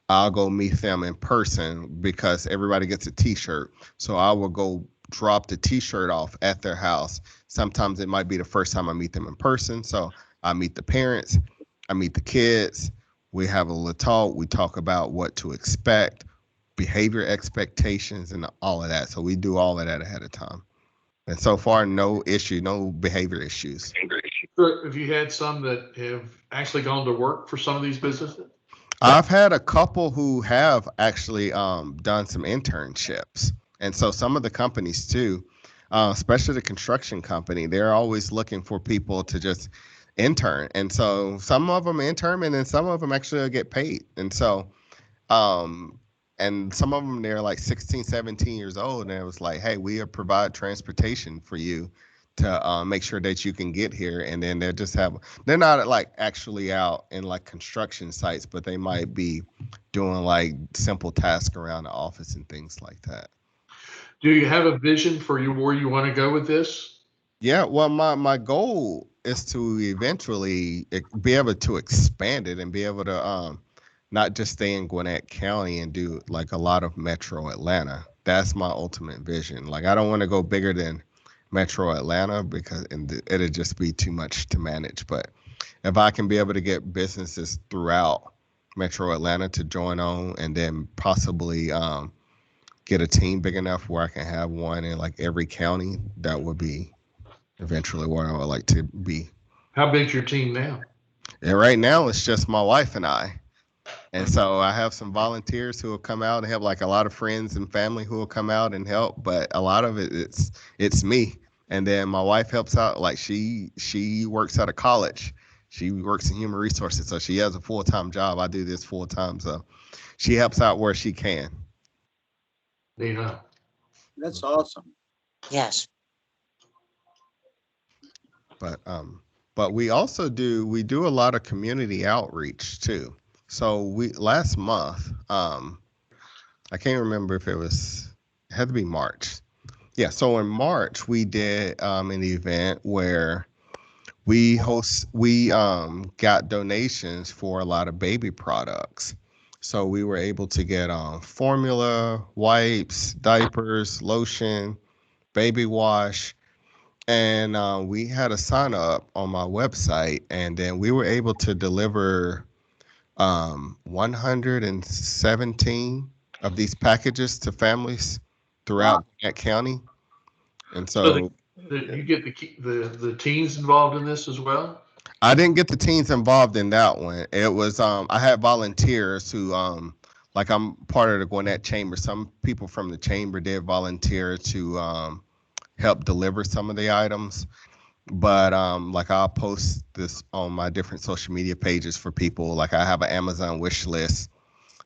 I'll go meet them in person because everybody gets a t-shirt. So I will go drop the t-shirt off at their house. Sometimes it might be the first time I meet them in person. So I meet the parents, I meet the kids. We have a little talk. We talk about what to expect, behavior expectations, and all of that. So we do all of that ahead of time. And so far, no issue, no behavior issues. So have you had some that have actually gone to work for some of these businesses? I've had a couple who have actually done some internships. And so some of the companies too, especially the construction company, they're always looking for people to just intern. And so some of them intern and then some of them actually get paid. And so, um, and some of them, they're like 16, 17 years old. And it was like, hey, we provide transportation for you to make sure that you can get here. And then they're not like actually out in like construction sites, but they might be doing like simple tasks around the office and things like that. Do you have a vision for where you want to go with this? Yeah, well, my goal is to eventually be able to expand it and be able to not just stay in Gwinnett County and do like a lot of Metro Atlanta. That's my ultimate vision. Like I don't want to go bigger than Metro Atlanta because it'll just be too much to manage. But if I can be able to get businesses throughout Metro Atlanta to join on, and then possibly get a team big enough where I can have one in like every county, that would be eventually where I would like to be. How big's your team now? And right now it's just my wife and I. And so I have some volunteers who will come out and have like a lot of friends and family who will come out and help, but a lot of it's me. And then my wife helps out, like she works out of college. She works in human resources, so she has a full-time job. I do this full-time, so she helps out where she can. Nina. That's awesome. Yes. But we also do a lot of community outreach too. So we last month, I can't remember if it had to be March. Yeah, so in March we did an event where we got donations for a lot of baby products. So we were able to get formula, wipes, diapers, lotion, baby wash, and we had a sign up on my website, and then we were able to deliver 117 of these packages to families throughout that county. And So so you get the teens involved in this as well? I didn't get the teens involved in that one. It was I had volunteers who like I'm part of the Gwinnett Chamber. Some people from the chamber did volunteer to help deliver some of the items. But like I'll post this on my different social media pages for people. Like I have an Amazon wish list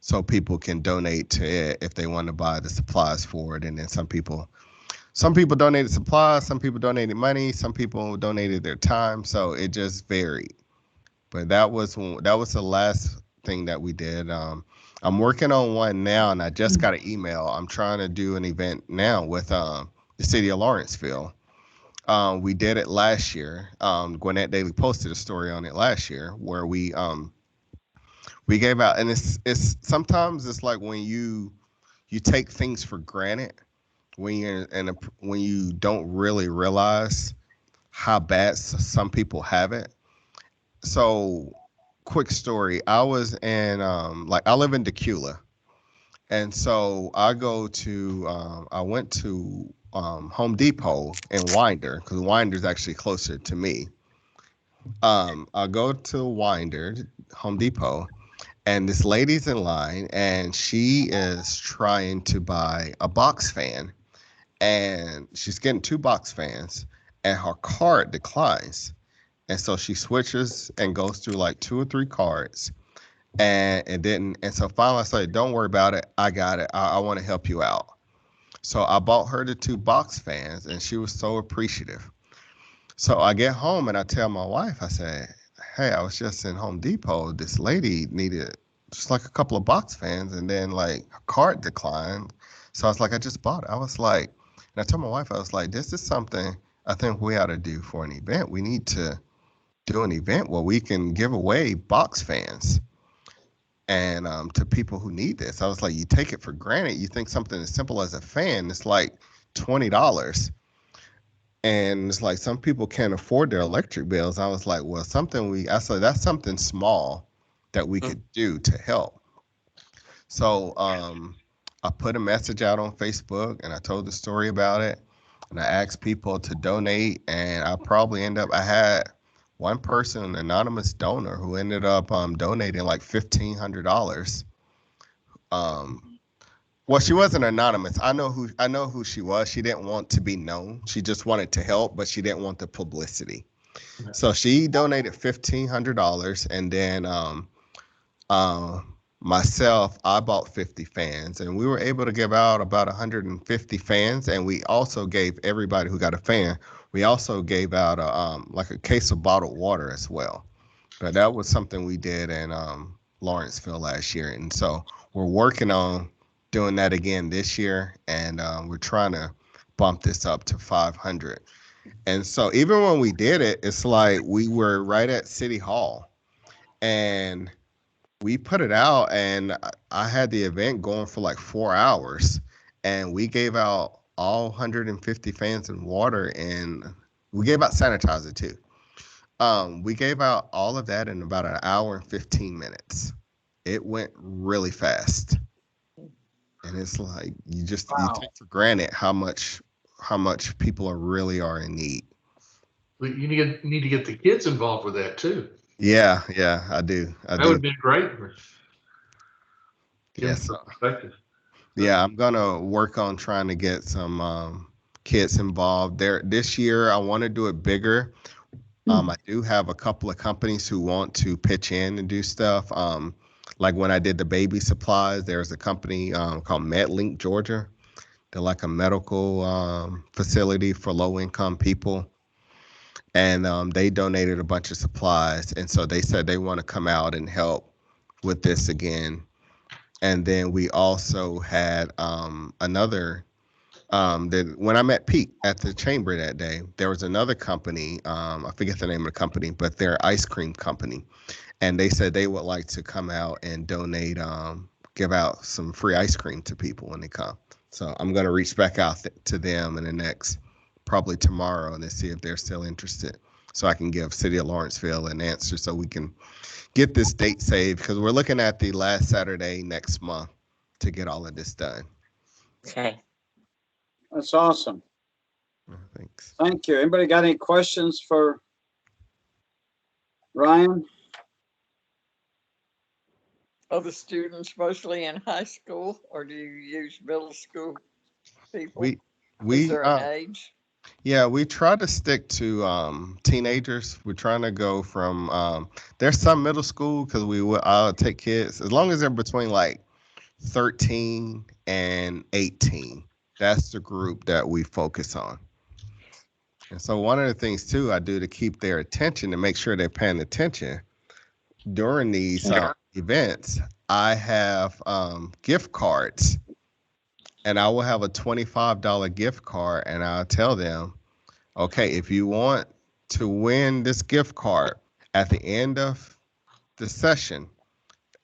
so people can donate to it if they want to buy the supplies for it. And then some people donated supplies, some people donated money, some people donated their time. So it just varied. But that was the last thing that we did. I'm working on one now, and I just got an email. I'm trying to do an event now with the city of Lawrenceville. We did it last year. Gwinnett Daily posted a story on it last year where we gave out, and it's sometimes it's like when you take things for granted when you're when you don't really realize how bad some people have it. So, quick story. I was in like I live in Decula, and so I went to Home Depot in Winder because Winder's actually closer to me. I go to Winder, Home Depot, and this lady's in line, and she is trying to buy a box fan, and she's getting two box fans, and her card declines. And so she switches and goes through like two or three cards, and it didn't. And so finally I said, "Don't worry about it. I got it. I want to help you out." So I bought her the two box fans, and she was so appreciative. So I get home and I tell my wife, I said, "Hey, I was just in Home Depot. This lady needed just like a couple of box fans, and then like her card declined. So I was like, I just bought it." I was like, and I told my wife, I was like, "This is something I think we ought to do for an event. We need to do an event where we can give away box fans and to people who need this." I was like, you take it for granted. You think something as simple as a fan is like $20. And it's like some people can't afford their electric bills. I was like, well, I said, that's something small that we could do to help. So I put a message out on Facebook and I told the story about it. And I asked people to donate. And I had one person, an anonymous donor, who ended up donating like $1,500. Well, she wasn't anonymous. I know who she was. She didn't want to be known. She just wanted to help, but she didn't want the publicity. So she donated $1,500, and then uh, myself, I bought 50 fans, and we were able to give out about 150 fans. And we also gave everybody who got a fan. We also gave out like a case of bottled water as well. But that was something we did in Lawrenceville last year, and so we're working on doing that again this year, and we're trying to bump this up to 500. And so even when we did it, it's like we were right at City Hall, and we put it out, and I had the event going for like 4 hours, and we gave out all 150 fans and water, and we gave out sanitizer too. We gave out all of that in about an hour and 15 minutes. It went really fast. And it's like you take for granted how much people are in need. But you need to get the kids involved with that too. Yeah, I do. That would have been great. Yes. Perspective. Yeah, I'm gonna work on trying to get some kids involved there this year. I want to do it bigger. I do have a couple of companies who want to pitch in and do stuff. Like when I did the baby supplies, there's a company called MedLink Georgia. They're like a medical facility for low-income people. And they donated a bunch of supplies. And so they said they want to come out and help with this again. And then we also had another When I met Pete at the chamber that day, there was another company. I forget the name of the company, but they're an ice cream company, and they said they would like to come out and donate, give out some free ice cream to people when they come. So I'm going to reach back out to them in the next, probably tomorrow, and then see if they're still interested, so I can give City of Lawrenceville an answer so we can get this date saved, because we're looking at the last Saturday next month to get all of this done. Okay. That's awesome. Thanks. Thank you. Anybody got any questions for Ryan? Are the students mostly in high school, or do you use middle school people? Is We there an age? Yeah, we try to stick to teenagers. We're trying to go from there's some middle school, because I'll take kids as long as they're between like 13 and 18. That's the group that we focus on. And so one of the things too I do to keep their attention, to make sure they're paying attention during these events, I have gift cards, and I will have a $25 gift card, and I'll tell them, okay, if you want to win this gift card at the end of the session,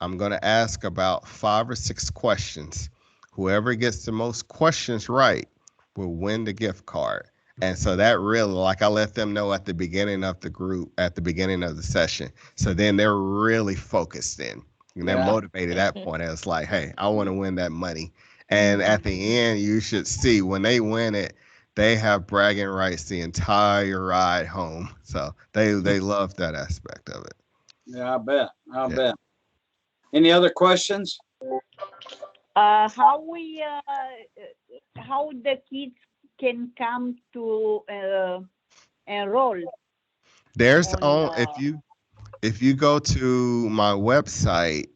I'm going to ask about 5 or 6 questions. Whoever gets the most questions right will win the gift card. And so that really, like, I let them know at the beginning of the group, at the beginning of the session. So then they're really focused in. And they're motivated at that point. It's like, hey, I want to win that money. And at the end, you should see when they win it, they have bragging rights the entire ride home. So they love that aspect of it. Yeah, I'll bet. Any other questions? How the kids can come to enroll? There's if you go to my website,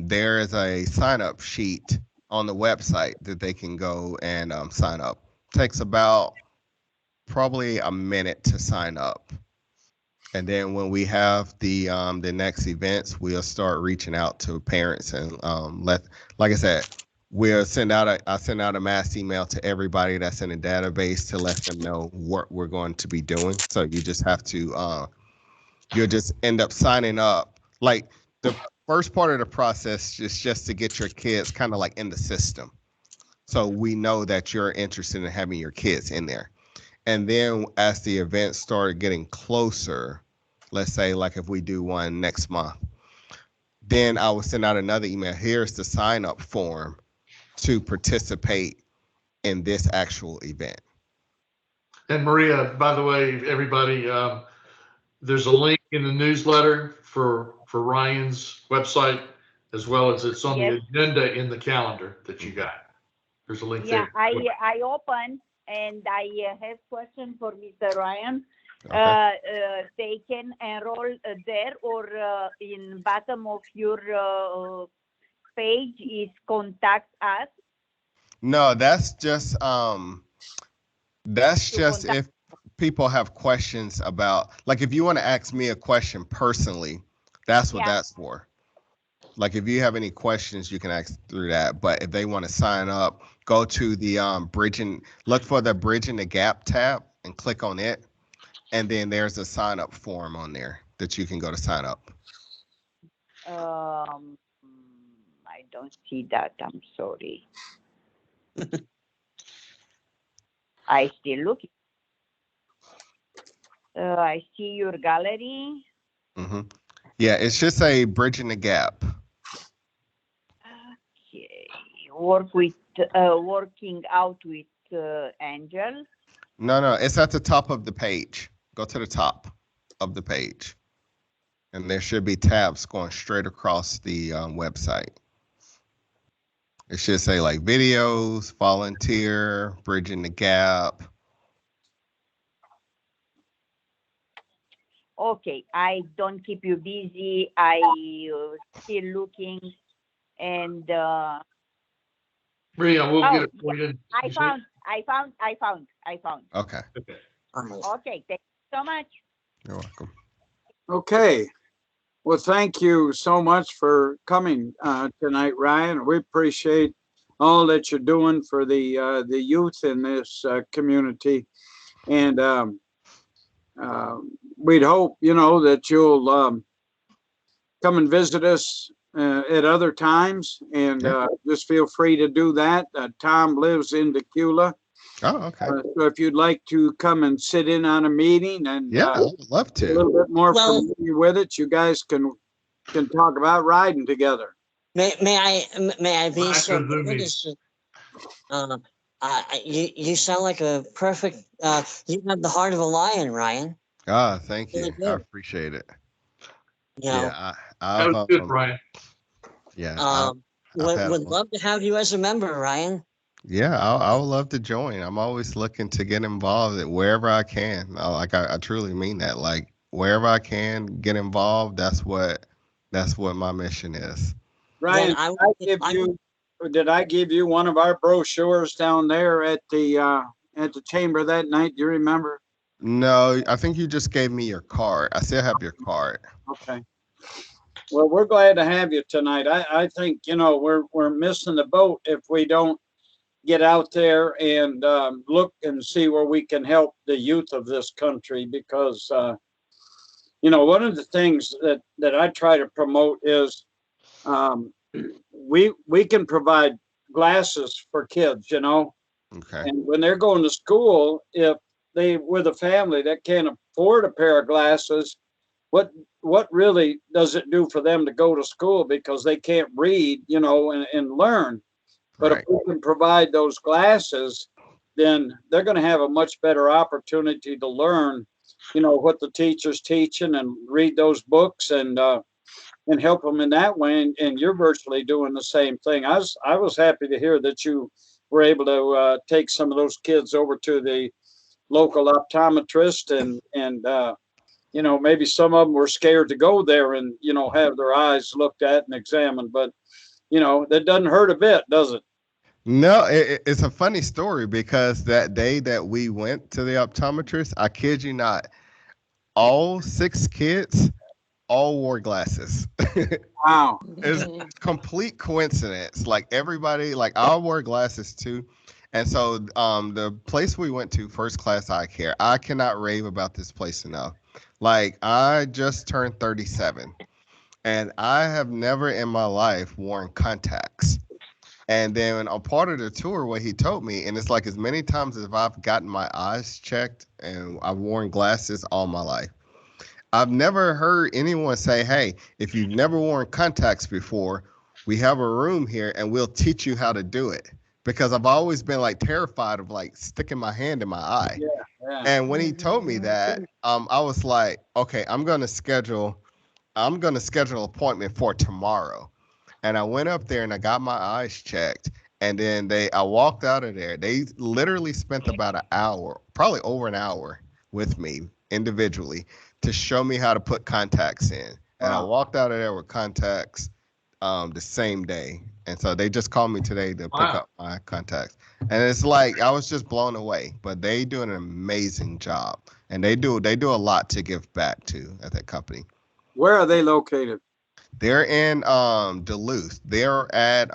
there is a sign up sheet on the website that they can go and sign up. Takes about probably a minute to sign up. And then when we have the next events, we'll start reaching out to parents and like I said, I send out a mass email to everybody that's in the database to let them know what we're going to be doing. So you just have to you'll just end up signing up. Like, the first part of the process is just to get your kids kind of like in the system, so we know that you're interested in having your kids in there. And then as the events start getting closer, let's say like if we do one next month, then I will send out another email. Here's the sign up form to participate in this actual event. And Maria, by the way, everybody, there's a link in the newsletter for Ryan's website, as well as it's on the agenda in the calendar that you got. There's a link there. I opened, and I have question for Mr. Ryan. Okay. They can enroll there, or in bottom of your page is contact us. No, that's just if people have questions about, like, if you want to ask me a question personally, that's what that's for. Like, if you have any questions, you can ask through that. But if they want to sign up, go to the look for the Bridging the Gap tab and click on it. And then there's a sign up form on there that you can go to sign up. I don't see that. I'm sorry. I still looking. I see your gallery. Mm-hmm. Yeah, it's just a Bridging the Gap. Okay. Working out with Angel. No, it's at the top of the page. Go to the top of the page. And there should be tabs going straight across the website. It should say like videos, volunteer, Bridging the Gap. Okay, I don't keep you busy. I still looking, and Maria, we'll get it for you. I found. Okay. Okay, thank you so much. You're welcome. Okay. Well, thank you so much for coming tonight, Ryan. We appreciate all that you're doing for the youth in this community. And we'd hope, that you'll come and visit us at other times, and just feel free to do that. Tom lives in Decula. Oh, okay. So if you'd like to come and sit in on a meeting and I would love a little to. bit more Well- familiar with it, you guys can talk about riding together. May I be Well, so after the good meeting. as you sound like a perfect you have the heart of a lion, Ryan. Thank you. Really I good. appreciate it. You know, Yeah, That I've was good, Brian. yeah, would had would a- love to have you as a member, Ryan. yeah, I would love to join. I'm always looking to get involved wherever I can. I truly mean that. Like wherever I can get involved, that's what my mission is. Ryan, I did I give you one of our brochures down there at the chamber that night? Do you remember? No, I think you just gave me your card. I still have your card. Okay. Well, we're glad to have you tonight. I think, we're missing the boat if we don't get out there and look and see where we can help the youth of this country, because one of the things that I try to promote is we can provide glasses for kids, Okay. and when they're going to school, if they with a family that can't afford a pair of glasses, what really does it do for them to go to school, because they can't read, and learn? But Right. if we can provide those glasses, then they're going to have a much better opportunity to learn, what the teacher's teaching, and read those books, and help them in that way. And you're virtually doing the same thing. I was happy to hear that you were able to take some of those kids over to the local optometrist, and maybe some of them were scared to go there and have their eyes looked at and examined. But that doesn't hurt a bit, does it? No, it's a funny story because that day that we went to the optometrist, I kid you not, all 6 kids all wore glasses. Wow. It's complete coincidence. Like everybody, like I wore glasses too. And so the place we went to, First Class Eye Care, I cannot rave about this place enough. Like I just turned 37 and I have never in my life worn contacts. And then a part of the tour, what he told me, and it's like as many times as I've gotten my eyes checked and I've worn glasses all my life. I've never heard anyone say, hey, if you've never worn contacts before, we have a room here and we'll teach you how to do it. Because I've always been like terrified of like sticking my hand in my eye. Yeah. And when he told me that, I was like, okay, I'm gonna schedule an appointment for tomorrow. And I went up there and I got my eyes checked. And then I walked out of there. They literally spent about an hour, probably over an hour with me individually to show me how to put contacts in. And I Wow. walked out of there with contacts the same day. And so they just called me today to pick Wow. up my contacts. And it's like I was just blown away. But they do an amazing job. And they do a lot to give back to at that company. Where are they located? They're in Duluth. They're at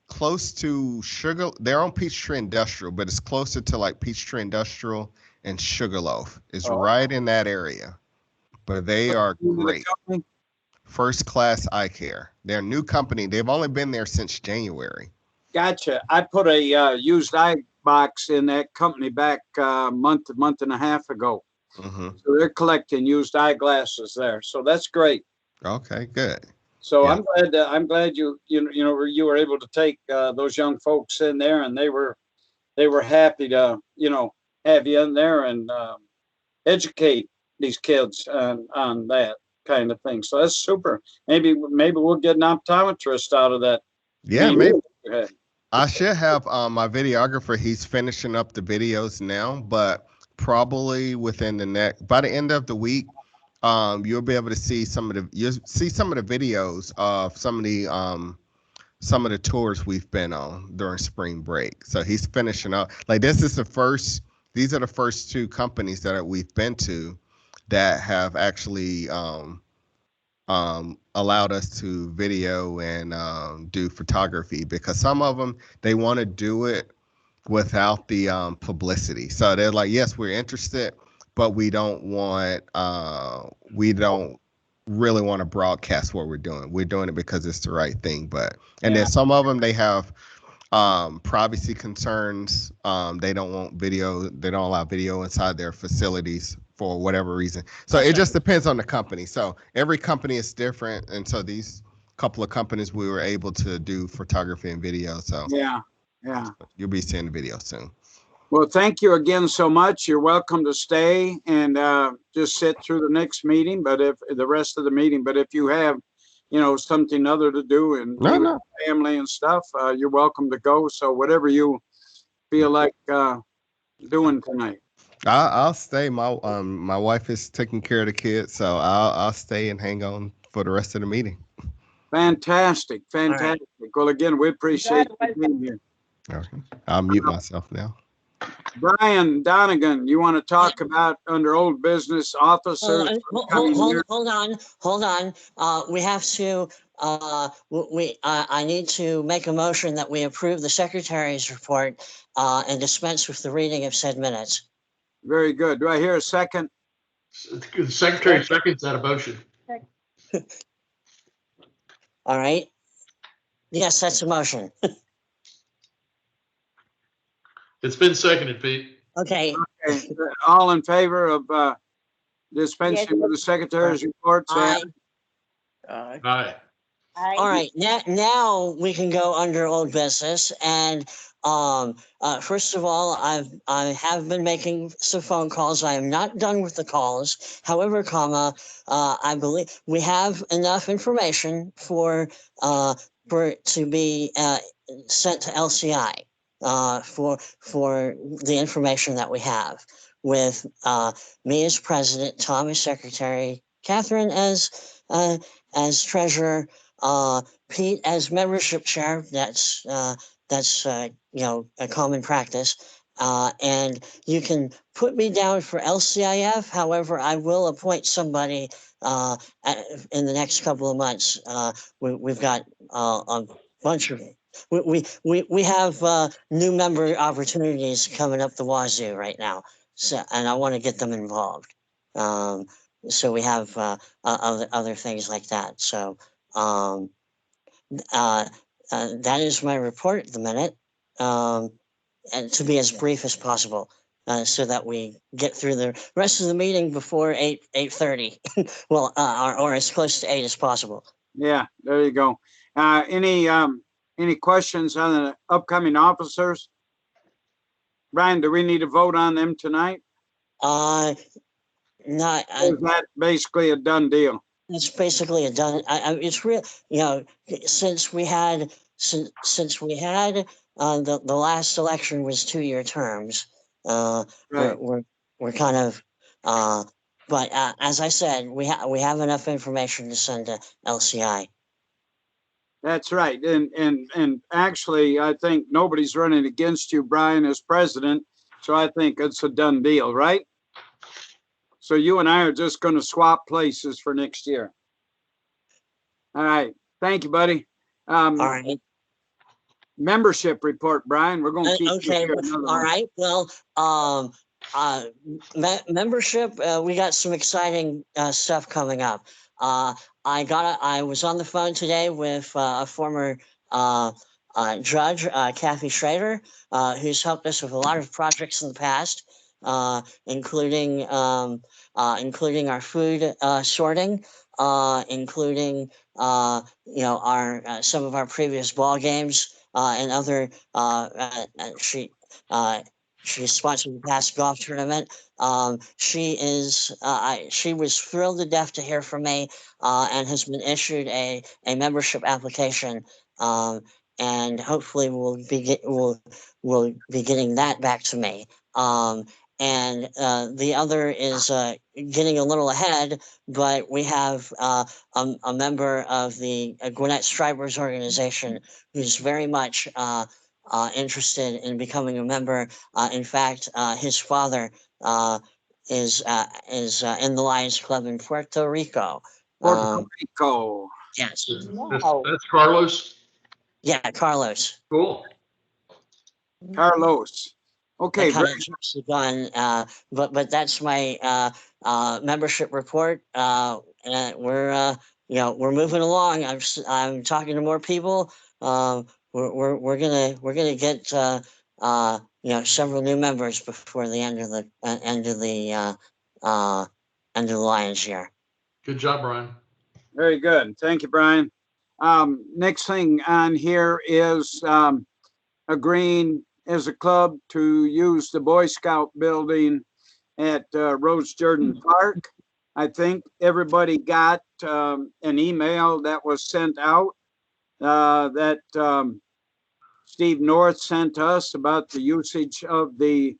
close to Sugar. They're on Peachtree Industrial, but it's closer to like Peachtree Industrial and Sugarloaf. It's Oh. right in that area. But they are great. Company? First Class Eye Care. They're a new company. They've only been there since January. Gotcha. I put a used eye box in that company back a month and a half ago. Hmm. So they're collecting used eyeglasses there. So that's great. Okay, good. So Yeah. I'm glad you were able to take those young folks in there, and they were happy to have you in there and educate these kids on that kind of thing. So that's super. Maybe we'll get an optometrist out of that. Yeah, meeting. maybe. I should have my videographer. He's finishing up the videos now, but probably within by the end of the week, you'll be able to see some of the videos of some of the tours we've been on during spring break. So he's finishing up. Like these are the first 2 companies that we've been to that have actually allowed us to video and do photography, because some of them, they want to do it without the publicity. So they're like, yes, we're interested, but we don't really want to broadcast what we're doing. We're doing it because it's the right thing. But and then some of them, they have privacy concerns. They don't want video. They don't allow video inside their facilities for whatever reason. So it just depends on the company. So every company is different. And so these couple of companies, we were able to do photography and video. So Yeah. you'll be seeing the video soon. Well, thank you again so much. You're welcome to stay and just sit through the next meeting, but if the rest of the meeting, but if you have, something other to do and be with family and stuff, you're welcome to go. So whatever you feel like doing tonight. I'll stay. My wife is taking care of the kids, so I'll stay and hang on for the rest of the meeting. Fantastic. Well, again, we appreciate you being here. Okay. I'll mute myself now. Brian Donegan, you want to talk about under old business officers? Hold on. We have to. I need to make a motion that we approve the secretary's report and dispense with the reading of said minutes. Very good. Do I hear a second? The secretary seconds that motion. All right. Yes, that's a motion. It's been seconded, Pete. Okay. All in favor of dispensing with the secretary's report? Say Aye. Aye. All right, now we can go under old business, and first of all, I have been making some phone calls. I am not done with the calls. However, I believe we have enough information for it to be sent to LCI for the information that we have, with me as president, Tom as secretary, Catherine as treasurer, Pete as membership chair. That's a common practice. And you can put me down for LCIF. However, I will appoint somebody in the next couple of months. We've got a bunch of we have new member opportunities coming up the wazoo right now. So, and I want to get them involved. So we have other things like that. So that is my report at the minute, and to be as brief as possible, so that we get through the rest of the meeting before 8:30. Well, or as close to 8 as possible. Yeah, there you go. Any questions on the upcoming officers? Brian, do we need to vote on them tonight? Not. Is that basically a done deal? It's basically a done. It's real. Since we had the last election was 2-year terms. Right. We're kind of. But as I said, we have enough information to send to LCI. That's right. And actually, I think nobody's running against you, Brian, as president. So I think it's a done deal, right? So you and I are just going to swap places for next year. All right. Thank you, buddy. All right. Membership report, Brian. We're going to keep okay. All right. Well, membership. We got some exciting stuff coming up. I was on the phone today with a former judge, Kathy Schrader, who's helped us with a lot of projects in the past, including our food sorting, including our some of our previous ball games, and other. She sponsored the past golf tournament. She was thrilled to death to hear from me, and has been issued a membership application. And hopefully we'll be getting that back to me. And the other is getting a little ahead, but we have a member of the Gwinnett Stribers organization who's very much interested in becoming a member. In fact, his father is in the Lions Club in Puerto Rico, Um, Rico. yes. That's Carlos. Yeah, Carlos. Cool. Carlos. Okay, That kind very of jumps the gun. But that's my membership report. We're we're moving along. I'm talking to more people. We're gonna get several new members before the end of the end of the Lions year. Good job, Brian. very good. Thank you, Brian. Next thing on here is agreeing as a club to use the Boy Scout building at Rose Jordan Park. I think everybody got an email that was sent out that Steve North sent us about the usage of the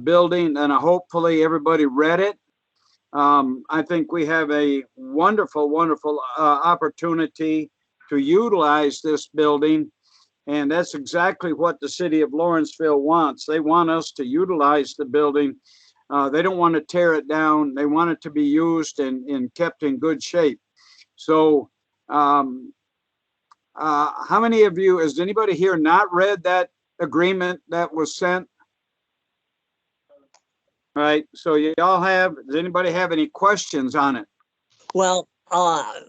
building, and hopefully everybody read it. I think we have a wonderful, wonderful opportunity to utilize this building. And that's exactly what the city of Lawrenceville wants. They want us to utilize the building. They don't want to tear it down. They want it to be used and kept in good shape. So how many of you, has anybody here not read that agreement that was sent? All right, so y'all have, does anybody have any questions on it? Well, I'd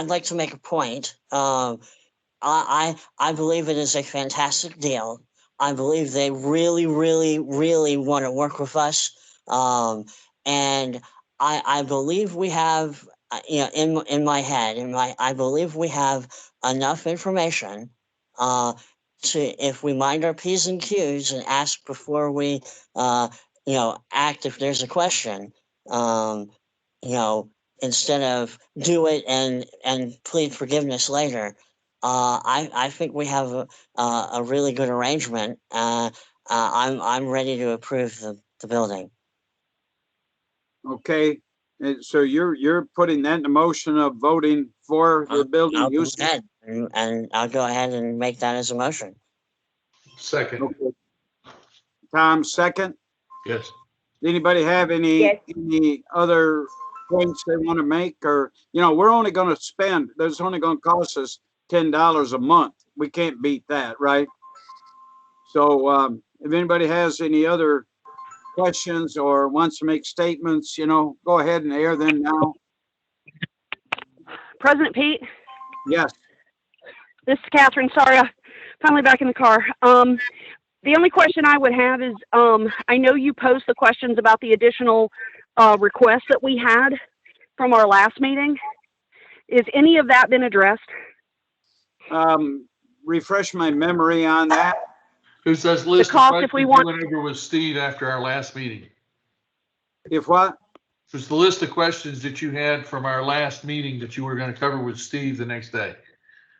like to make a point. I believe it is a fantastic deal. I believe they really, really, really want to work with us. And I believe we have, in my head, I believe we have enough information to, if we mind our P's and Q's and ask before we, act if there's a question, instead of do it and plead forgiveness later. I think we have a really good arrangement. I'm ready to approve the building. Okay, and so you're putting that in the motion of voting for the building I'll go use. ahead and I'll go ahead and make that as a motion. Second. Okay. Tom, second. Yes. Anybody have Yes. any other points they want to make? Or, we're only going to spend, that's only going to cost us $10 a month. We can't beat that, right? So if anybody has any other questions or wants to make statements, go ahead and air them now. President Pete, Yes. this is Catherine. Sorry, I'm finally back in the car. The only question I would have is, I know you posed the questions about the additional requests that we had from our last meeting. Is any of that been addressed? Refresh my memory on that. Who says list of cost questions if we you want- went over with Steve after our last meeting? If what? There's the list of questions that you had from our last meeting that you were going to cover with Steve the next day.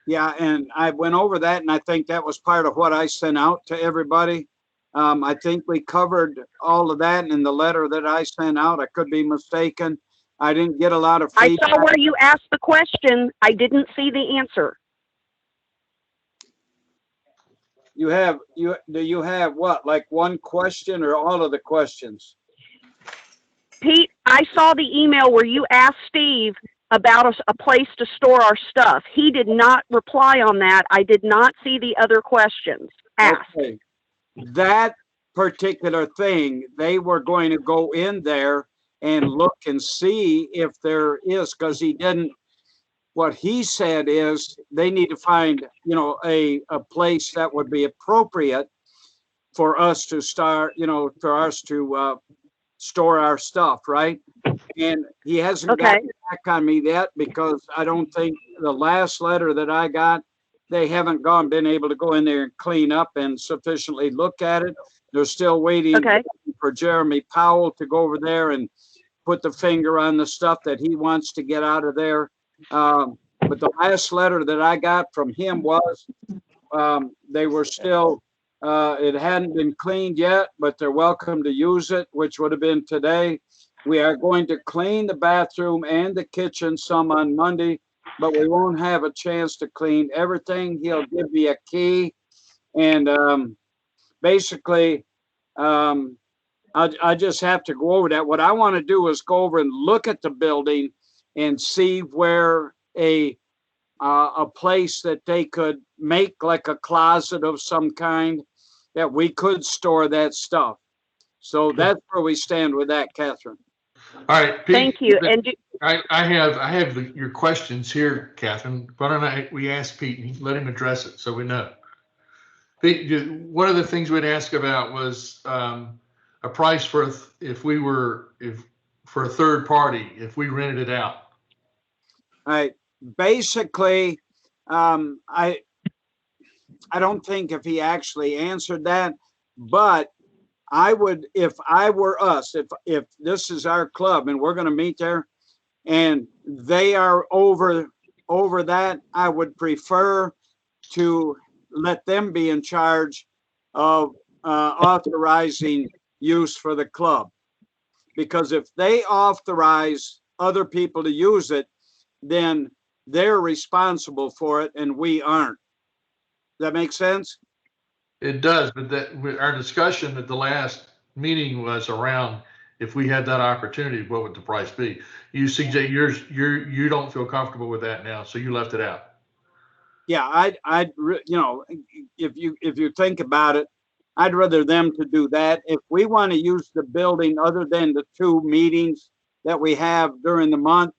Yeah, and I went over that, and I think that was part of what I sent out to everybody. I think we covered all of that in the letter that I sent out. I could be mistaken. I didn't get a lot of I feedback. saw where you asked the question. I didn't see the answer. Do you have what, like one question or all of the questions? Pete, I saw the email where you asked Steve about a place to store our stuff. He did not reply on that. I did not see the other questions asked. Okay. That particular thing, they were going to go in there and look and see if there is, because he didn't. What he said is they need to find, a place that would be appropriate for us to start, for us to store our stuff, right? And he hasn't Okay. gotten back on me yet, because I don't think the last letter that I got, they haven't been able to go in there and clean up and sufficiently look at it. They're still waiting for Jeremy Powell to go over there and put the finger on the stuff that he wants to get out of there. But the last letter that I got from him was they were still, it hadn't been cleaned yet, but they're welcome to use it, which would have been today. We are going to clean the bathroom and the kitchen some on Monday, but we won't have a chance to clean everything. He'll give me a key. And basically, I just have to go over that. What I want to do is go over and look at the building and see where a place that they could make like a closet of some kind that we could store that stuff. So that's where we stand with that, Catherine. All right, Pete. Thank you. And I have your questions here, Catherine. Why don't we ask Pete and let him address it so we know. Pete, one of the things we'd ask about was a price for for a third party if we rented it out. All right. Basically, I don't think if he actually answered that, but I would, if I were us, if this is our club and we're going to meet there and they are over that, I would prefer to let them be in charge of authorizing use for the club. Because if they authorize other people to use it, then they're responsible for it and we aren't. Does that make sense? It does, but our discussion at the last meeting was around if we had that opportunity, what would the price be? You, CJ, you don't feel comfortable with that now, so you left it out. Yeah, if you think about it, I'd rather them to do that. If we want to use the building other than the 2 meetings that we have during the month,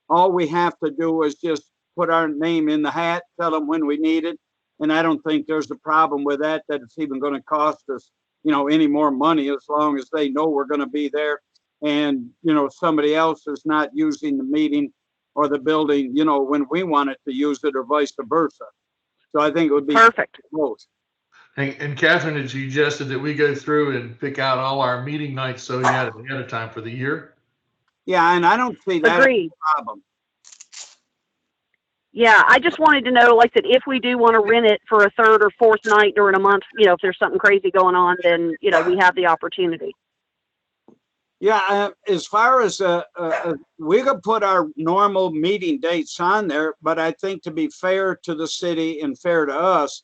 all we have to do is just put our name in the hat, tell them when we need it. And I don't think there's a problem with that it's even going to cost us, any more money as long as they know we're going to be there. And, somebody else is not using the meeting or the building, when we want it to use it or vice versa. So I think it would be perfect. Both. And Catherine had suggested that we go through and pick out all our meeting nights so we had it ahead of time for the year. Yeah, and I don't see that as a problem. Yeah, I just wanted to know, like, that if we do want to rent it for a third or fourth night during a month, if there's something crazy going on, then, we have the opportunity. Yeah, as far as we could put our normal meeting dates on there, but I think to be fair to the city and fair to us,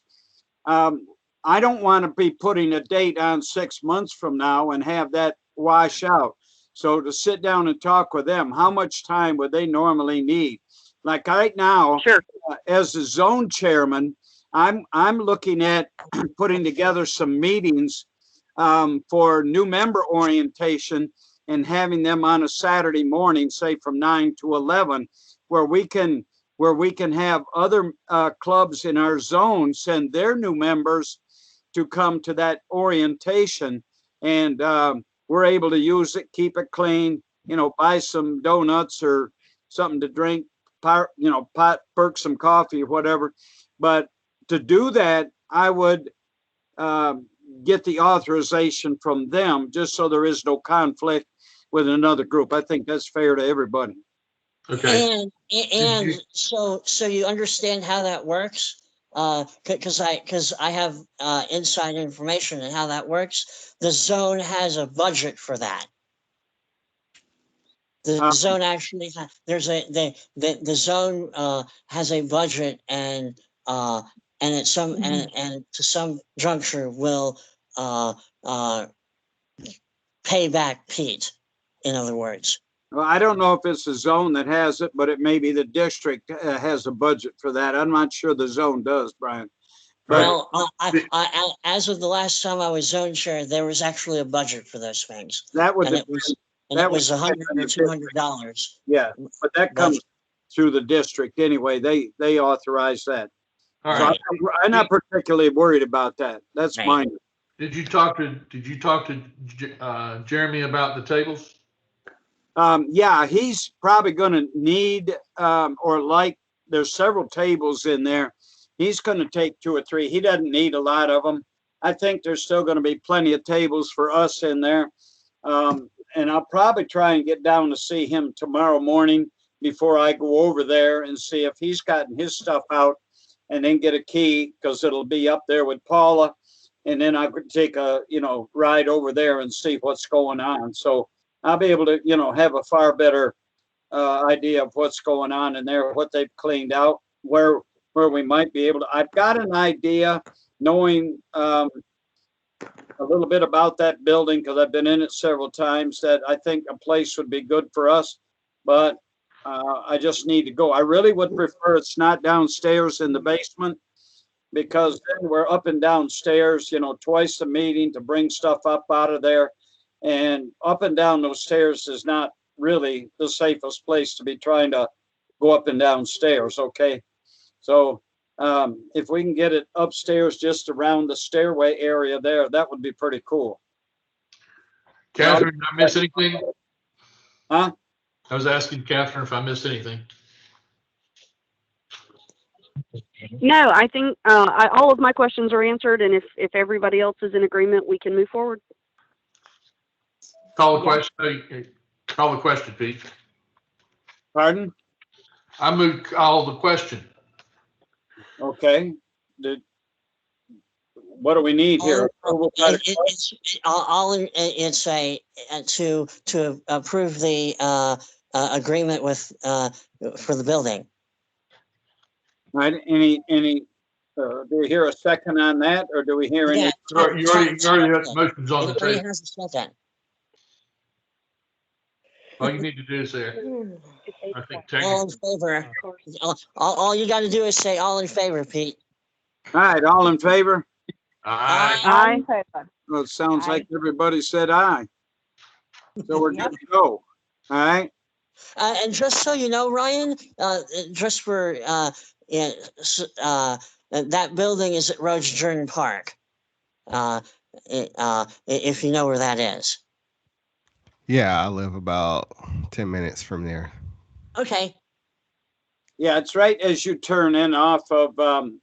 I don't want to be putting a date on 6 months from now and have that wash out. So to sit down and talk with them, how much time would they normally need? Like right now, sure. As the zone chairman, I'm looking at putting together some meetings for new member orientation and having them on a Saturday morning, say from 9 to 11, where we can have other clubs in our zone send their new members to come to that orientation, and we're able to use it, keep it clean, buy some donuts or something to drink, perk some coffee or whatever. But to do that, I would get the authorization from them just so there is no conflict with another group. I think that's fair to everybody. Okay. And so you understand how that works? Because I have inside information on how that works. The zone has a budget for that. The zone actually the zone has a budget and at some and to some juncture will pay back Pete, in other words. Well, I don't know if it's the zone that has it, but it may be the district has a budget for that. I'm not sure the zone does, Brian. Well, I as of the last time I was zone chair, there was actually a budget for those things. That was it was $100 or $200. Yeah, but that comes through the district anyway. They authorize that. All so right. I'm not particularly worried about that. That's Right. mine. Did you talk to Jeremy about the tables? Yeah, he's probably going to need there's several tables in there. He's going to take 2 or 3. He doesn't need a lot of them. I think there's still going to be plenty of tables for us in there. And I'll probably try and get down to see him tomorrow morning before I go over there and see if he's gotten his stuff out, and then get a key, because it'll be up there with Paula. And then I could take a, ride over there and see what's going on. So I'll be able to, have a far better idea of what's going on in there, what they've cleaned out, where we might be able to. I've got an idea, knowing a little bit about that building, because I've been in it several times, that I think a place would be good for us. But I just need to go. I really would prefer it's not downstairs in the basement, because then we're up and downstairs, twice a meeting to bring stuff up out of there. And up and down those stairs is not really the safest place to be trying to go up and down stairs, okay? So if we can get it upstairs just around the stairway area there, that would be pretty cool. Catherine, did I miss anything? Huh? I was asking Catherine if I missed anything. No, I think all of my questions are answered, and if everybody else is in agreement, we can move forward. Call the question. Call the question, Pete. Pardon? I moved call the question. Okay. What do we need here? It's to approve the agreement with for the building. Right? Do we hear a second on that, or do we hear any? Yeah, You already have motions on the Anybody table. has a second? All you need to do is say, I think All in technically. favor? All you got to do is say all in favor, Pete. All right, all in favor? Aye. Aye. Well, it sounds Aye. like everybody said aye. So we're good to go. All right. And just so you know, Ryan, just for that building is at Rhodes Jordan Park. If you know where that is. Yeah, I live about 10 minutes from there. Okay. Yeah, it's right as you turn in off of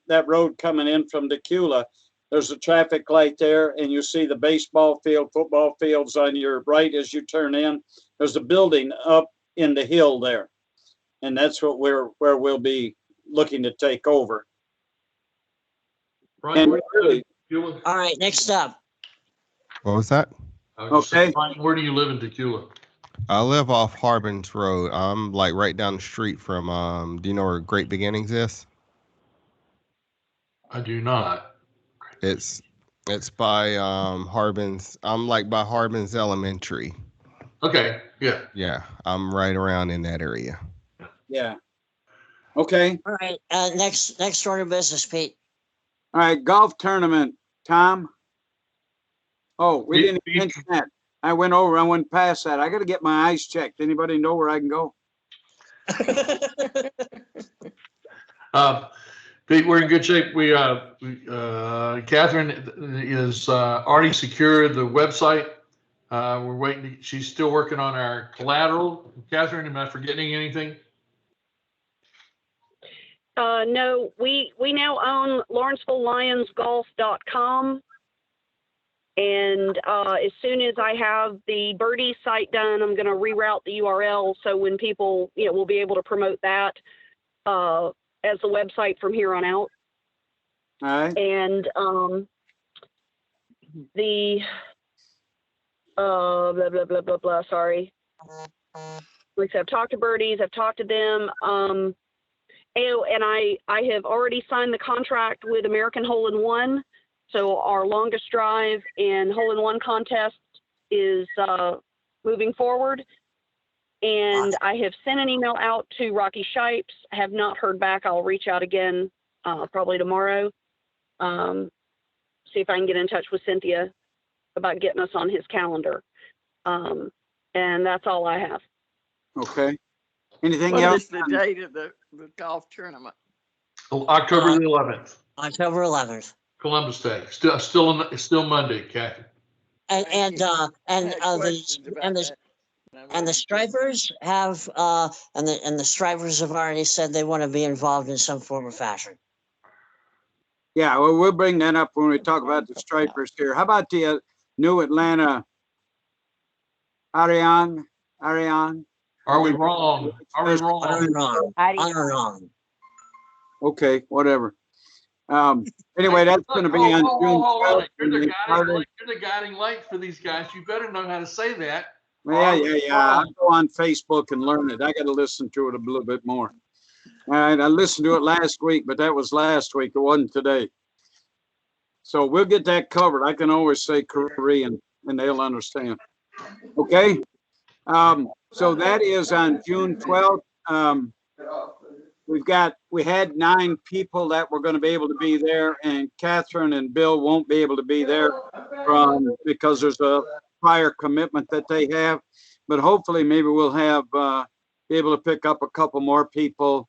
that road coming in from Decula. There's a traffic light there, and you see the baseball field, football fields on your right as you turn in. There's a building up in the hill there, and that's where we'll be looking to take over. Brian, And where do really, you live? All right. Next up. What was that? I was just saying, Okay. Brian, where do you live in Tequila? I live off Harbin's Road. I'm like right down the street from, do you know where Great Beginnings is? I do not. It's by Harbin's. I'm like by Harbin's Elementary. Okay, yeah. Yeah, I'm right around in that area. yeah. Okay. All right. Next order of business, Pete. All right. Golf tournament, Tom. Oh, we didn't Pete. mention that. I went past that. I got to get my eyes checked. Anybody know where I can go? Pete, we're in good shape. Catherine is already secured the website. We're waiting. She's still working on our collateral. Catherine, am I forgetting anything? No, we now own LawrencevilleLionsGolf.com. And as soon as I have the birdie site done, I'm going to reroute the URL so when people, we'll be able to promote that as the website from here on out. All right. And the blah blah blah blah blah. Sorry. Like I said, I've talked to birdies. I've talked to them. And I have already signed the contract with American Hole in One. So our longest drive and hole-in-one contest is moving forward. And I have sent an email out to Rocky Shipes. I have not heard back. I'll reach out again probably tomorrow. See if I can get in touch with Cynthia about getting us on his calendar. And that's all I have. Okay. Anything What else? is the date of the golf tournament? October the 11th, October 11th. Columbus Day. Still Monday, Catherine. And I had questions about the that. and the stripers have and the stripers have already said they want to be involved in some form or fashion. Yeah, well, we'll bring that up when we talk about the stripers here. How about the new Atlanta Ariane? Are we wrong? Are we wrong? Wrong. Okay, whatever. Anyway, that's going to be on June 12th. You're the guiding light for these guys. You better know how to say that. Yeah. I'll go on Facebook and learn it. I got to listen to it a little bit more. All right, I listened to it last week, but that was last week. It wasn't today. So we'll get that covered. I can always say Korean and they'll understand. Okay. So that is on June 12th. we had 9 people that were going to be able to be there, and Catherine and Bill won't be able to be there because there's a prior commitment that they have. But hopefully, maybe we'll have be able to pick up a couple more people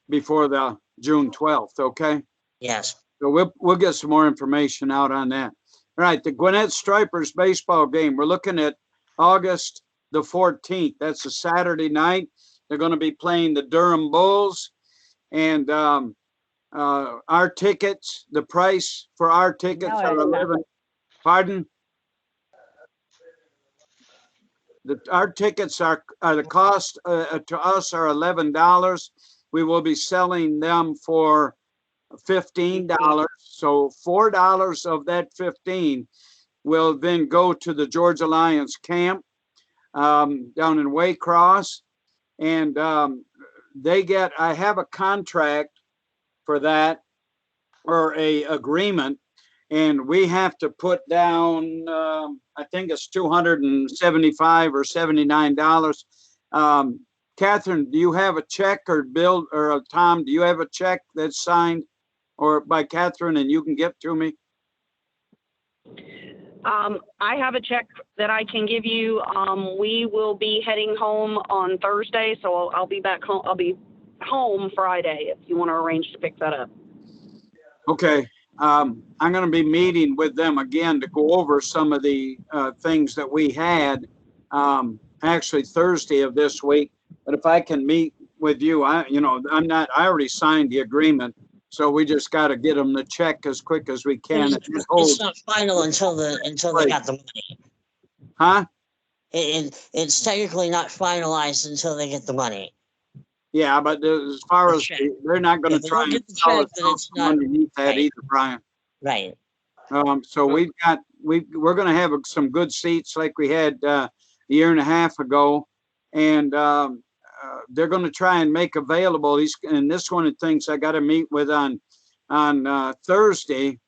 before the June 12th. Okay. Yes. So we'll get some more information out on that. All right, the Gwinnett Stripers baseball game. We're looking at August the 14th. That's a Saturday night. They're going to be playing the Durham Bulls, and our tickets. The price for our tickets are 11. Pardon? Our tickets are the cost to us are $11. We will be selling them for $15. So $4 of that 15 will then go to the Georgia Lions camp down in Waycross, and I have a contract for that, or a agreement, and we have to put down I think it's $275 or $79. Catherine, do you have a check, or Bill or Tom, do you have a check that's signed or by Catherine and you can get to me? I have a check that I can give you. We will be heading home on Thursday, so I'll be back home. I'll be home Friday if you want to arrange to pick that up. Okay. I'm going to be meeting with them again to go over some of the things that we had actually Thursday of this week. But if I can meet with you, I already signed the agreement. So we just got to get them the check as quick as we can. It's not final until they got the money. Huh? It's technically not finalized until they get the money. Yeah, but as far as they're not going to try and sell it underneath that either, Brian. Right. So we're going to have some good seats like we had a year and a half ago, and they're going to try and make available and this one of the things I got to meet with on Thursday,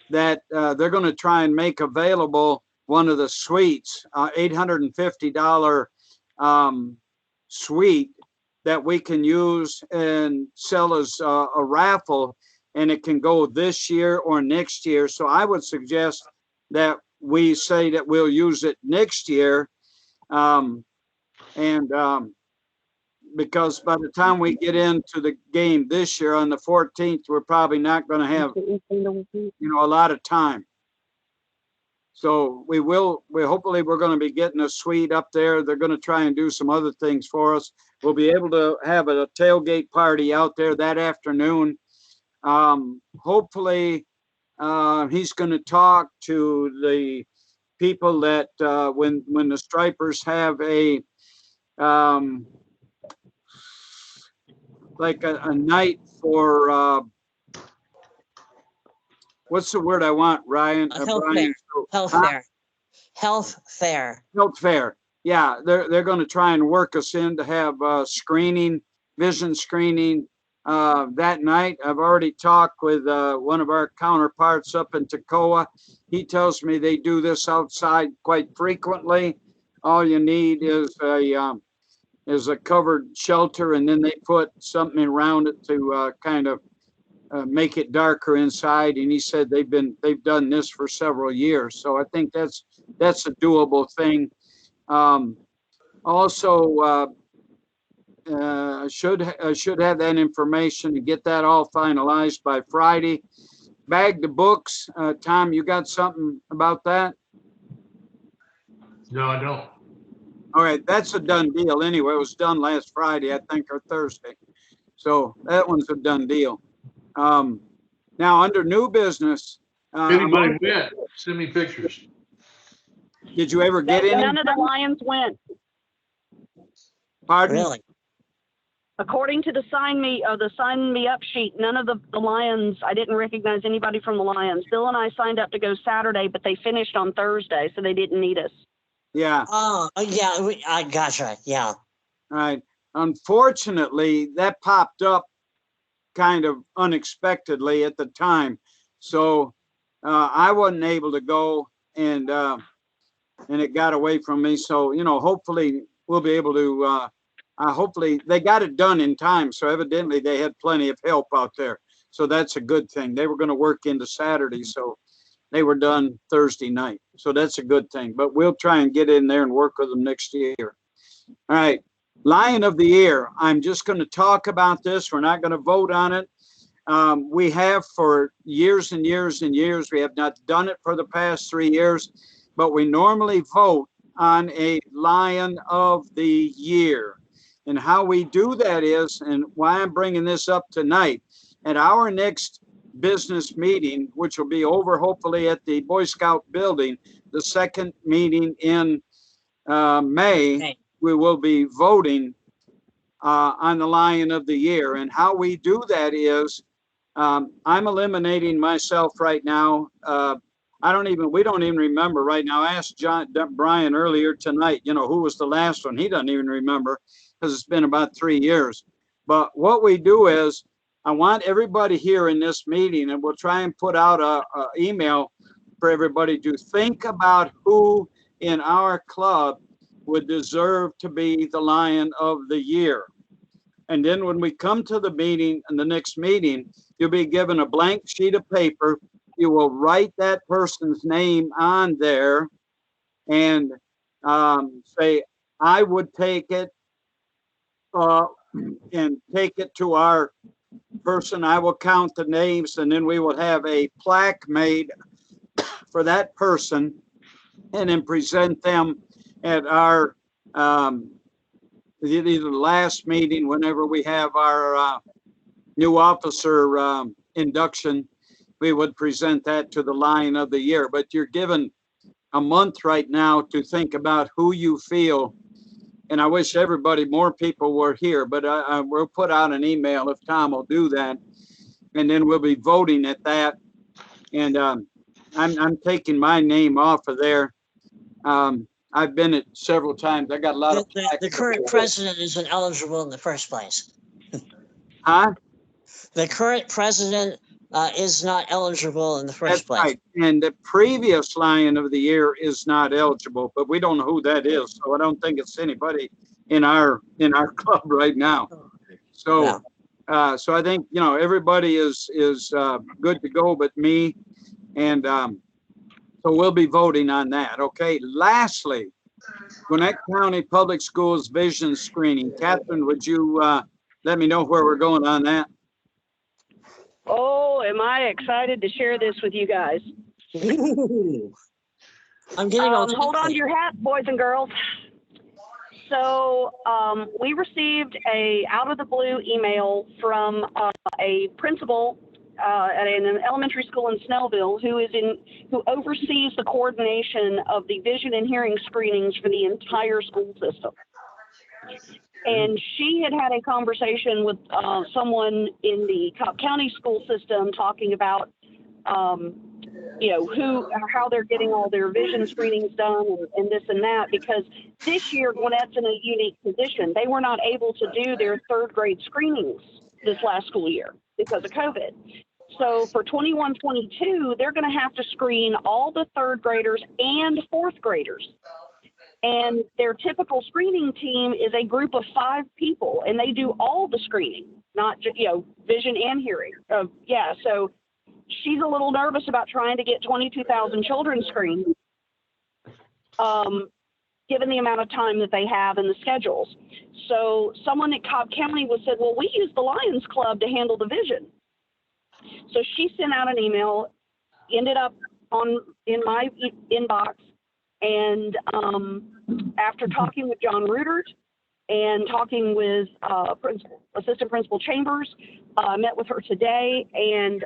that they're going to try and make available one of the suites, $850 suite that we can use and sell as a raffle, and it can go this year or next year. So I would suggest that we say that we'll use it next year, because by the time we get into the game this year on the 14th, we're probably not going to have a lot of time. So hopefully we're going to be getting a suite up there. They're going to try and do some other things for us. We'll be able to have a tailgate party out there that afternoon. Hopefully he's going to talk to the people that when the Stripers have a like a night for what's the word I want, Ryan? Health Brian? fair. Health fair. Health fair. Yeah, they're going to try and work us in to have vision screening that night. I've already talked with one of our counterparts up in Toccoa. He tells me they do this outside quite frequently. All you need is a covered shelter, and then they put something around it to kind of make it darker inside. And he said they've done this for several years. So I think that's a doable thing. Also, I should have that information to get that all finalized by Friday. Bag the books. Tom, you got something about that? No, I don't. All right, that's a done deal anyway. It was done last Friday, I think, or Thursday. So that one's a done deal. Now, under new business. Anybody went? Send me pictures. Did you ever get any? None of the Lions went. Pardon? Really? According to the sign me up sheet, none of the Lions, I didn't recognize anybody from the Lions. Bill and I signed up to go Saturday, but they finished on Thursday, so they didn't need us. Yeah. Oh, yeah, I gotcha. Yeah. All right. Unfortunately, that popped up kind of unexpectedly at the time. So I wasn't able to go, and it got away from me. So, hopefully we'll be able to hopefully they got it done in time. So evidently they had plenty of help out there. So that's a good thing. They were going to work into Saturday, so they were done Thursday night. So that's a good thing. But we'll try and get in there and work with them next year. All right. Lion of the Year. I'm just going to talk about this. We're not going to vote on it. We have for years and years and years. We have not done it for the past 3 years, but we normally vote on a Lion of the Year. And how we do that is, and why I'm bringing this up tonight, at our next business meeting, which will be over hopefully at the Boy Scout building, the second meeting in May, we will be voting on the Lion of the Year. And how we do that is, I'm eliminating myself right now. We don't even remember right now. I asked Brian earlier tonight, who was the last one? He doesn't even remember because it's been about 3 years. But what we do is, I want everybody here in this meeting, and we'll try and put out a email for everybody to think about who in our club would deserve to be the Lion of the Year. And then when we come to the meeting, and the next meeting, you'll be given a blank sheet of paper. You will write that person's name on there and say, I would take it and take it to our person. I will count the names, and then we will have a plaque made for that person and then present them at our either the last meeting, whenever we have our new officer induction. We would present that to the Lion of the Year. But you're given a month right now to think about who you feel. And I wish more people were here, but we'll put out an email if Tom will do that. And then we'll be voting at that. And I'm taking my name off of there. I've been it several times. I got a lot of. The current president isn't eligible in the first place. Huh? The current president is not eligible in the first place. Right. And the previous Lion of the Year is not eligible, but we don't know who that is. So I don't think it's anybody in our club right now. So so I think everybody is good to go but me. And so we'll be voting on that. Okay. Lastly, Gwinnett County Public Schools vision screening. Catherine, would you let me know where we're going on that? Oh, am I excited to share this with you guys. I'm getting hold on to your hats, boys and girls. So we received a out of the blue email from a principal at an elementary school in Snellville who oversees the coordination of the vision and hearing screenings for the entire school system. And she had a conversation with someone in the Cobb County school system talking about, how they're getting all their vision screenings done and this and that, because this year Gwinnett's in a unique position. They were not able to do their third grade screenings this last school year because of COVID. So for 21-22, they're going to have to screen all the third graders and fourth graders. And their typical screening team is a group of 5 people, and they do all the screening, not just, vision and hearing. So she's a little nervous about trying to get 22,000 children screened, given the amount of time that they have in the schedules. So someone at Cobb County said, well, we use the Lions Club to handle the vision. So she sent out an email, ended up in my inbox. And after talking with John Rudert and talking with Assistant Principal Chambers, I met with her today, and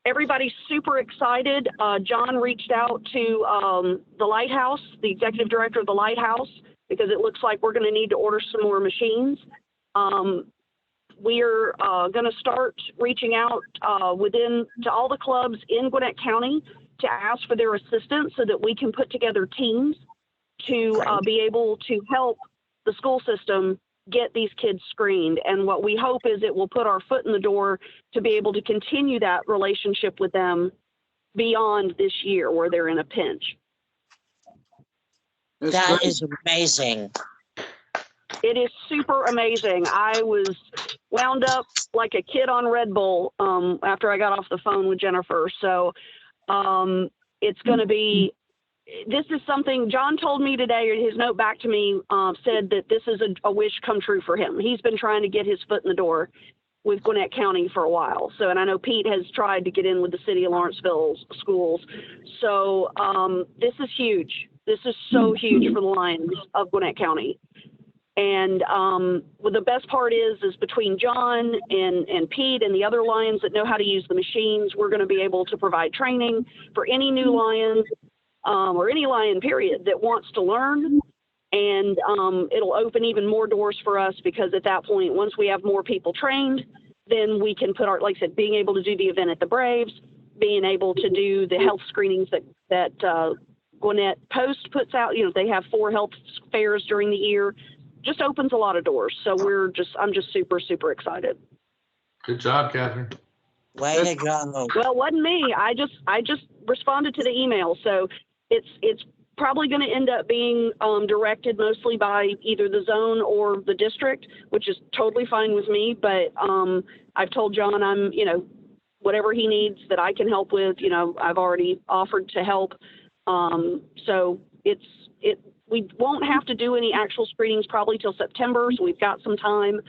everybody's super excited. John reached out to the Lighthouse, the executive director of the Lighthouse, because it looks like we're going to need to order some more machines. We're going to start reaching out to all the clubs in Gwinnett County to ask for their assistance so that we can put together teams to be able to help the school system get these kids screened. And what we hope is it will put our foot in the door to be able to continue that relationship with them beyond this year where they're in a pinch. That is amazing. It is super amazing. I was wound up like a kid on Red Bull after I got off the phone with Jennifer. So it's going to be, this is something John told me today, his note back to me said that this is a wish come true for him. He's been trying to get his foot in the door with Gwinnett County for a while. So, and I know Pete has tried to get in with the city of Lawrenceville schools. So this is huge. This is so huge for the Lions of Gwinnett County. And well, the best part is between John and Pete and the other Lions that know how to use the machines, we're going to be able to provide training for any new Lion or any Lion period that wants to learn. And it'll open even more doors for us because at that point, once we have more people trained, then we can put our, like I said, being able to do the event at the Braves, being able to do the health screenings that Gwinnett Post puts out. You know, they have 4 health fairs during the year. Just opens a lot of doors. So I'm just super, super excited. Good job, Catherine. Way to go. Well, it wasn't me. I just responded to the email. So it's probably going to end up being directed mostly by either the zone or the district, which is totally fine with me. But I've told John I'm, you know, whatever he needs that I can help with, you know, I've already offered to help. So we won't have to do any actual screenings probably till September. So we've got some time.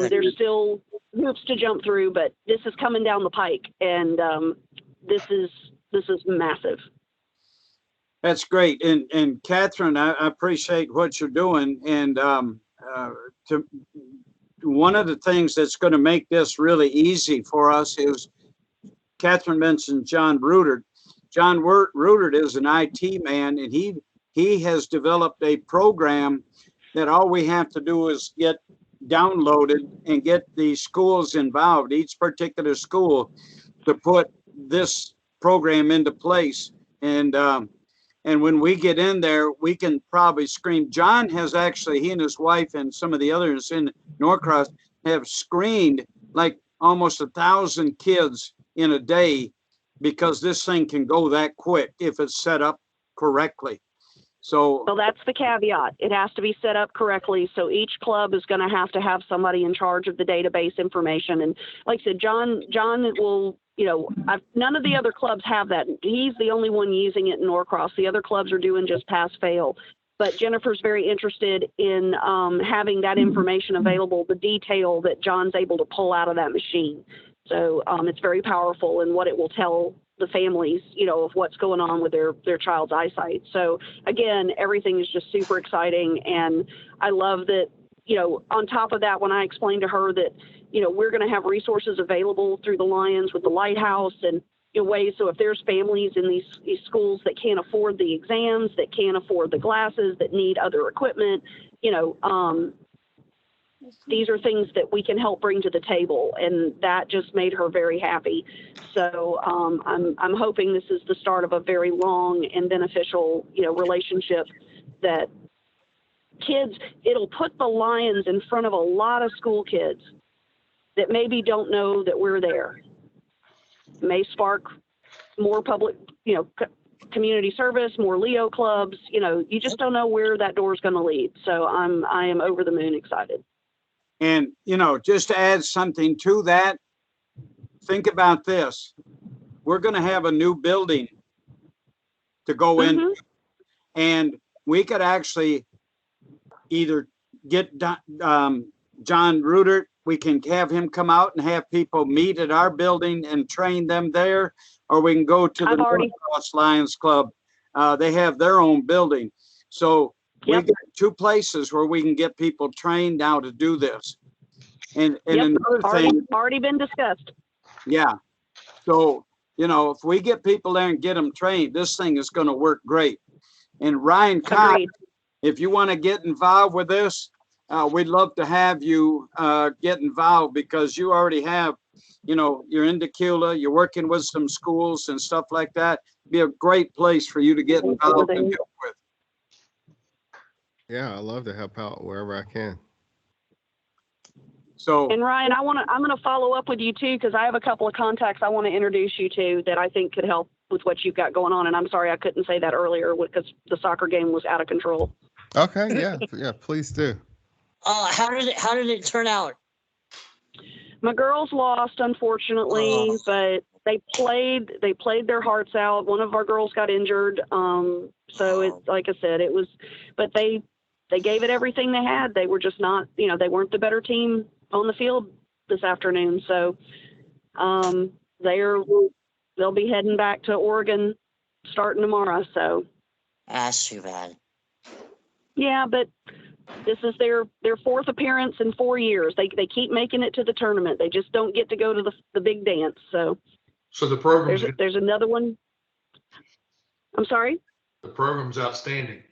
There's still hoops to jump through, but this is coming down the pike, and this is massive. That's great. And Catherine, I appreciate what you're doing. And one of the things that's going to make this really easy for us is Catherine mentioned John Rudert. John Rudert is an IT man, and he has developed a program that all we have to do is get downloaded and get the schools involved, each particular school, to put this program into place. And when we get in there, we can probably screen. John has actually, he and his wife and some of the others in Norcross have screened like almost 1,000 kids in a day because this thing can go that quick if it's set up correctly. So that's the caveat. It has to be set up correctly. So each club is going to have somebody in charge of the database information. And like I said, John will, you know, none of the other clubs have that. He's the only one using it in Norcross. The other clubs are doing just pass fail. But Jennifer's very interested in having that information available, the detail that John's able to pull out of that machine. So it's very powerful in what it will tell the families, you know, of what's going on with their child's eyesight. So again, everything is just super exciting. And I love that, you know, on top of that, when I explained to her that, you know, we're going to have resources available through the Lions with the Lighthouse and ways. So if there's families in these schools that can't afford the exams, that can't afford the glasses, that need other equipment, you know, these are things that we can help bring to the table, and that just made her very happy. So I'm hoping this is the start of a very long and beneficial, you know, relationship that kids. It'll put the Lions in front of a lot of school kids that maybe don't know that we're there. It may spark more public, you know, community service, more Leo clubs. You know, you just don't know where that door is going to lead. So I am over the moon excited. And, you know, just to add something to that, think about this. We're going to have a new building to go in, and we could actually either get John Rudert, we can have him come out and have people meet at our building and train them there, or we can go to the Norcross Lions Club. They have their own building. So we got 2 places where we can get people trained now to do this. And another thing, already been discussed. Yeah. So, you know, if we get people there and get them trained, this thing is going to work great. And Ryan Cox, if you want to get involved with this, we'd love to have you get involved, because you already have, you know, you're in Tequila, you're working with some schools and stuff like that. It'd be a great place for you to get involved and help with. Yeah, I love to help out wherever I can. So, and Ryan, I'm going to follow up with you too, because I have a couple of contacts I want to introduce you to that I think could help with what you've got going on. And I'm sorry I couldn't say that earlier because the soccer game was out of control. Okay, yeah, please do. How did it turn out? My girls lost, unfortunately, Oh. but they played their hearts out. One of our girls got injured. So it's like I said, it was, but they gave it everything they had. They were just not, they weren't the better team on the field this afternoon. So they'll be heading back to Oregon starting tomorrow. So That's too bad. yeah, but this is their fourth appearance in 4 years. They keep making it to the tournament. They just don't get to go to the big dance. So the program, there's another one. I'm sorry? the program's outstanding.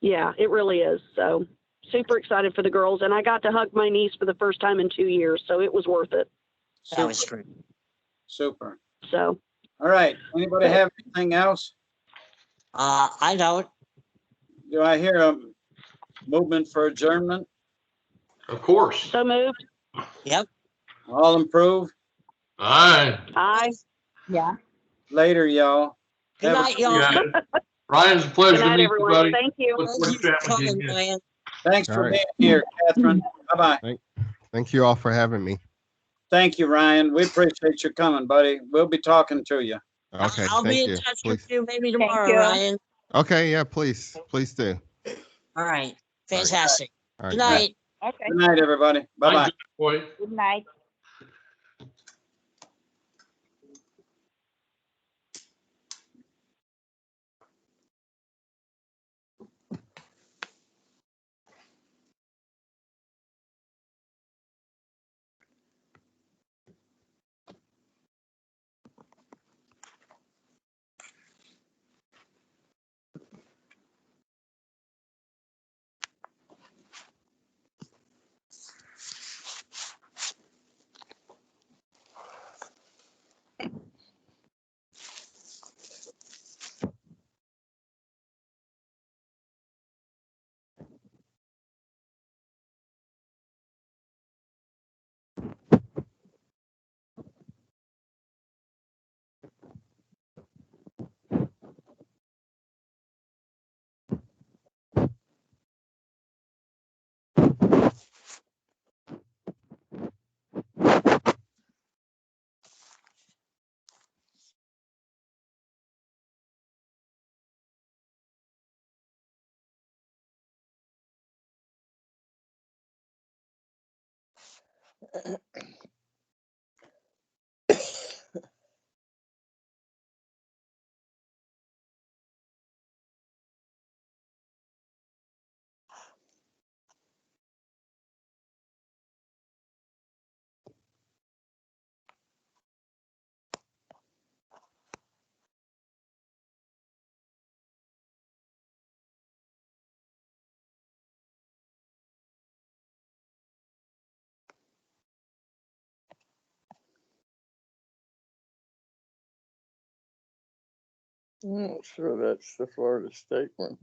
Yeah, it really is. So super excited for the girls. And I got to hug my niece for the first time in 2 years. So it was worth it. That was great. Super. So. All right. Anybody have anything else? I don't. Do I hear a movement for adjournment? Of course. So moved. Yep. All improved? Aye. Aye. Yeah. Later, y'all. Good night, y'all. Yeah. Ryan, it's a pleasure Good to night, meet everyone. you, buddy. Thank you. Look forward to Thank you for chatting with you coming, again. Ryan. Thanks All for right. being here, Catherine. Bye-bye. Thank you all for having me. Thank you, Ryan. We appreciate you coming, buddy. We'll be talking to you. Okay, I'll be thank in you. touch Please. with you maybe Thank tomorrow, you. Ryan. Okay, yeah, please do. All right. Fantastic. All right, Good bye. night. Okay. Good night, everybody. Bye-bye. Thank you, boy. Good night. I'm not sure that's the Florida State one.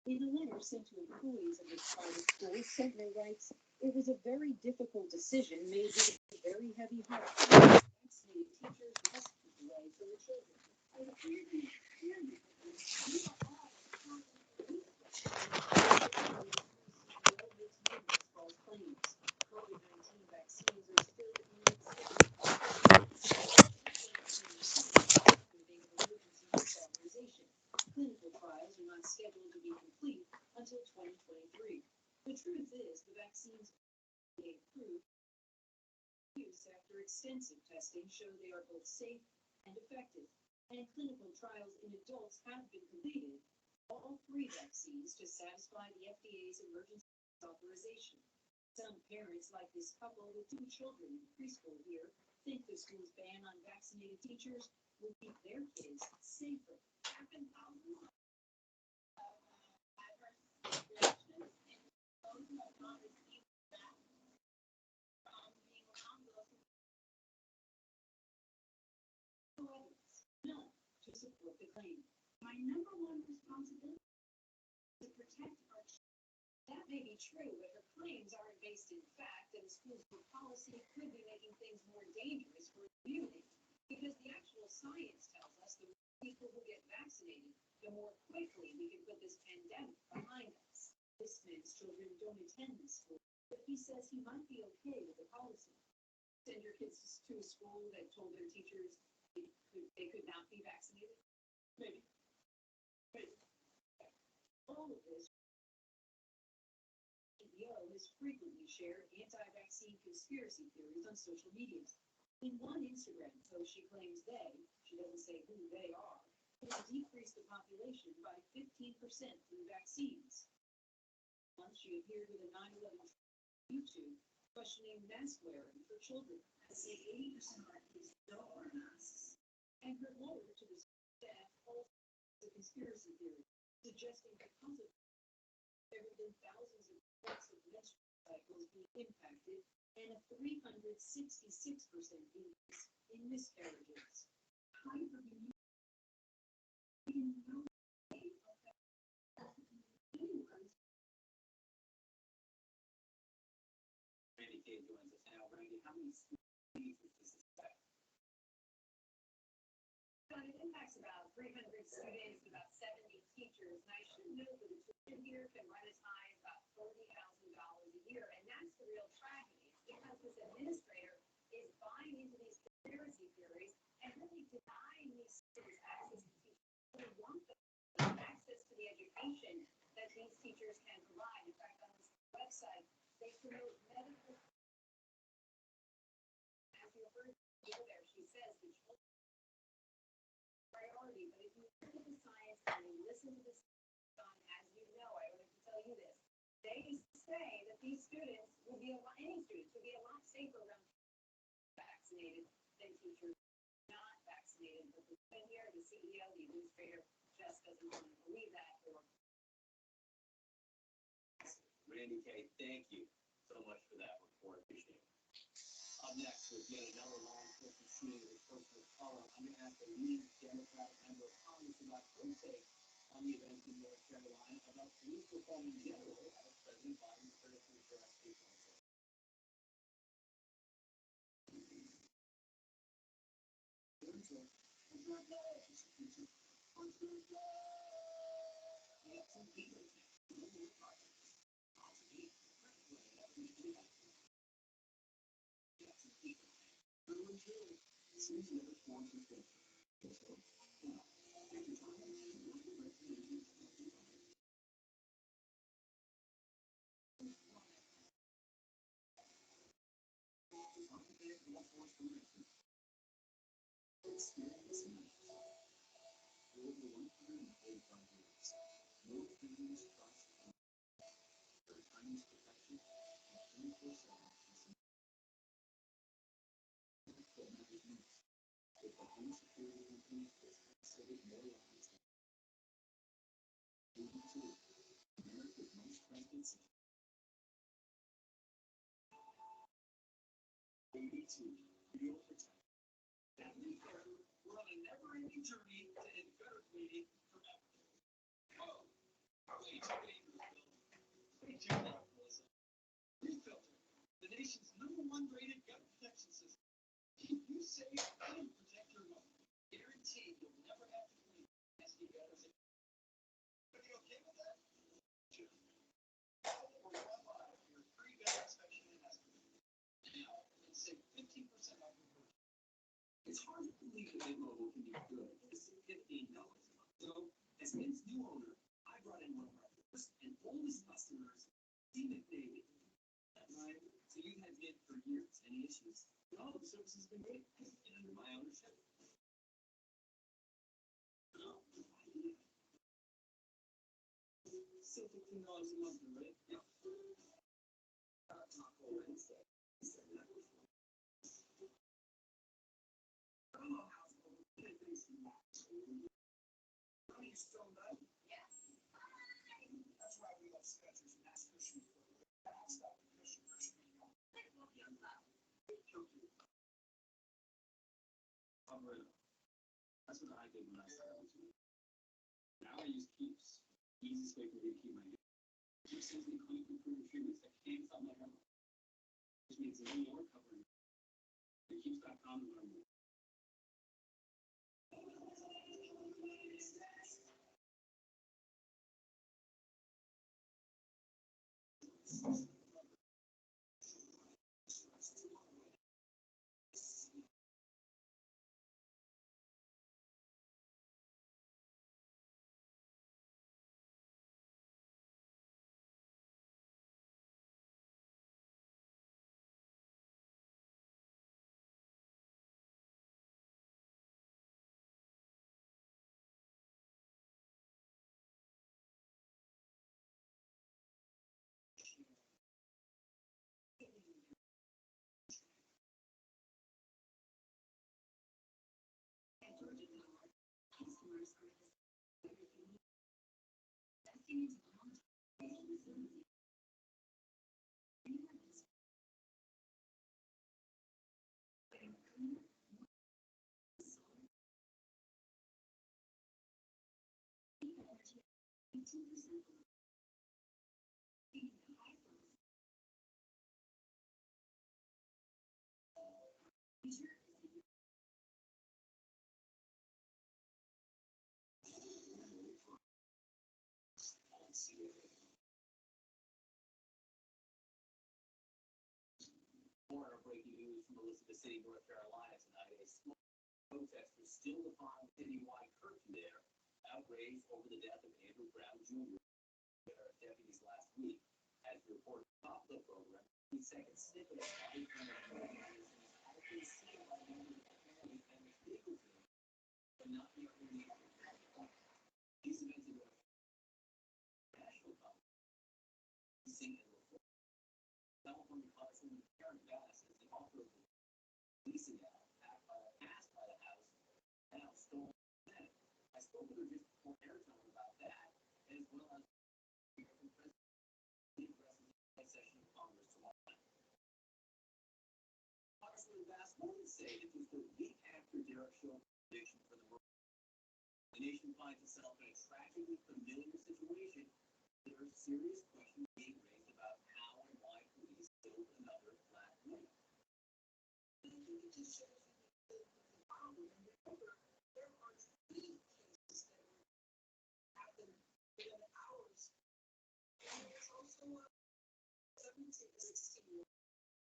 In a letter sent to employees of the private school, Centner writes, "It was a very difficult decision made with a very heavy heart. Vaccinated teachers must keep away from the children." False claims. COVID-19 vaccines are still in its emergency use authorization. Clinical trials are not scheduled to be complete until 2023. The truth is, the vaccines are approved use after extensive testing show they are both safe and effective, and clinical trials in adults have been completed, all three vaccines, to satisfy the FDA's emergency authorization. Some parents, like this couple with 2 children in preschool here, think the school's ban on vaccinated teachers will keep their kids safer. None to support the claim. My number one responsibility is to protect our children. That may be true, but her claims aren't based in fact, and the school's new policy could be making things more dangerous for the community. Because the actual science tells us the more people who get vaccinated, the more quickly we can put this pandemic behind us. This man's children don't attend this school, but he says he might be okay with the policy. Send your kids to a school that told their teachers they could not be vaccinated? Maybe. All of this, CEO has frequently shared anti-vaccine conspiracy theories on social media. In one Instagram post, she claims she doesn't say who they are, will decrease the population by 15% through vaccines. Once she appeared with a 9/11 YouTube questioning mask wearing for children. I say 80% of our kids don't wear masks. And her letter to the staff also a conspiracy theory, suggesting because of there have been thousands of deaths of menstrual cycles being impacted and a 366% increase in miscarriages. However, Randy K joins us now. Randy, how many students does this affect? It impacts about 300 students, about 70 teachers. And I should note that the tuition here can run as high as about $40,000 a year. And that's the real tragedy. It's because this administrator is buying into these conspiracy theories and really denying these students access to teachers. They want them access to the education that these teachers can provide. In fact, on this website, they promote medical. As you heard there, she says the children priority, but if you look at the science and you listen to this, as you know, I don't have to tell you this, they say that these students will be any students will be a lot safer around vaccinated than teachers not vaccinated. But the here, the CEO, the administrator just doesn't want to believe that. Or Randy K, thank you so much for that report. Appreciate it. Up next with yet another law enforcement shooting of a person of color, I'm going to ask the lead Democratic member of Congress about her take on the events in North Carolina, about police reform in general, as President Biden started to address people.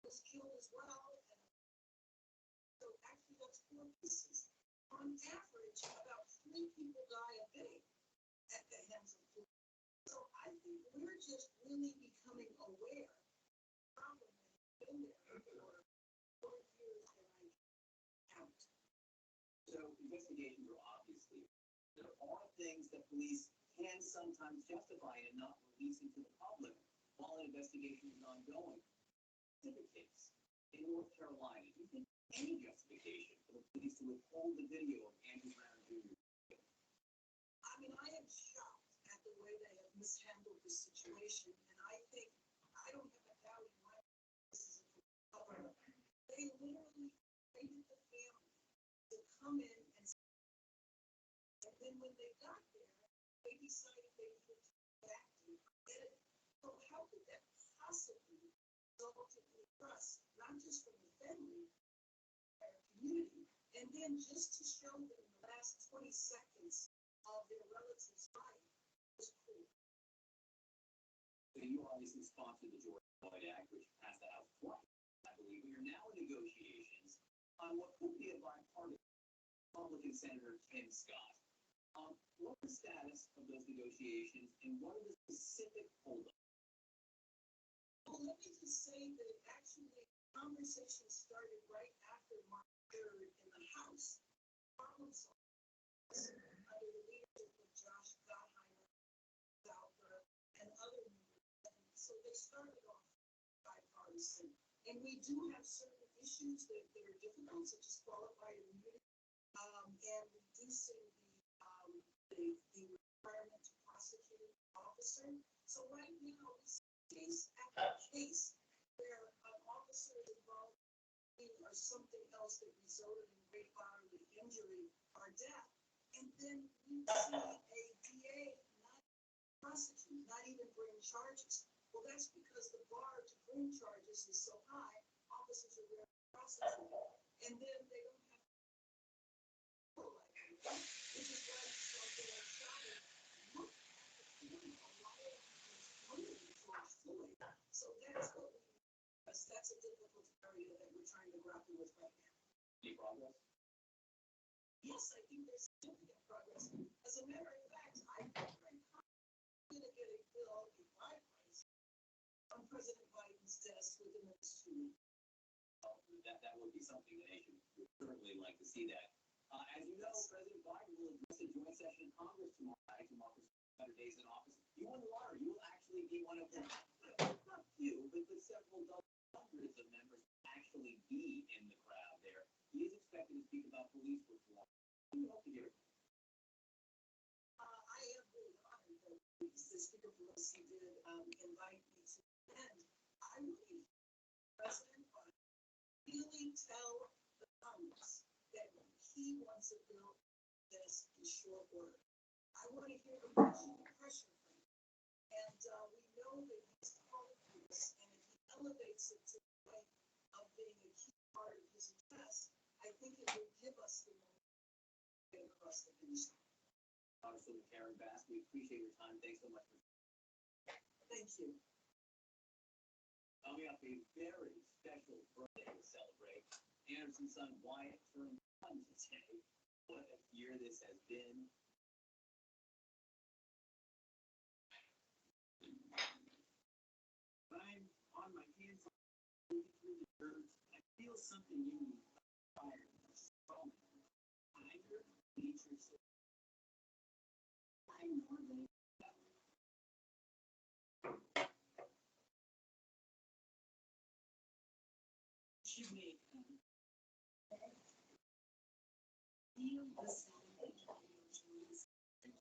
Was killed as well. And so actually that's 4 just really becoming aware. Problem has been there for 4 years and I count. So investigations are obviously, there are things that police can sometimes justify in not releasing to the public while an investigation is ongoing. Specific case in North Carolina, do you think any justification for the police to withhold the video of Andrew Brown Jr.? I mean, I am shocked at the way they have mishandled the situation, and I think, I don't have a doubt in my mind this is a cover. They literally created the family to come in and then when they got there, they decided they needed to go back and get it. So how could that possibly result in trust, not just from the family, but the community, and then just to show them the last 20 seconds of their relative's life was cool. So you obviously sponsored the George Floyd Act, which passed the House twice, I believe. We are now in negotiations on what could be a bipartisan Republican Senator Tim Scott. What's the status of those negotiations and what are the specific holdups? Well, let me just say that actually conversation started right after March 3rd in the House. Problem solved under the leadership of Josh Gottheimer, Southborough, and other members. So they started off bipartisan. And we do have certain issues that are difficult, such as qualified immunity, and reducing the requirement to prosecute an officer. So right now, we see case after case where an officer is involved or something else that resulted in great bodily injury or death. And then we see a DA not prosecute, not even bring charges. Well, that's because the bar to bring charges is so high, officers are rarely prosecuted. And then they don't have to like that, which is why something like shouting, look at the point of why it was George Floyd. So that's what that's a difficult area that we're trying to grapple with right now. Any progress? Yes, I think there's significant progress. As a matter of fact, I think I'm going to get a bill in my place on President Biden's desk within the next 2 weeks. That would be something the nation would certainly like to see that. As you know, President Biden will address a joint session in Congress tomorrow night to mark his 100 days in office. You won the lottery. You will actually be one of them. Not few, but several hundreds of members actually be in the crowd there. He is expected to speak about police reform. We hope to hear it. I am really honored that the Speaker Pelosi did invite me to attend. I really, President Biden, really tell the Congress that he wants to build this in short order. I want to hear the pressure from him. And we know that he's called for this, and if he elevates it to the point of being a key part of his address, I think it will give us the moment to get across the finish line. Congresswoman Karen Bass, we appreciate your time. Thanks so much for. Thank you. Coming up, a very special birthday to celebrate. Anderson's son Wyatt turned 1 today. What a year this has been. I'm on my hands through the dirt. I feel something in me. Fire. Tiger, nature. I know they. Should make feel the sound of emotions and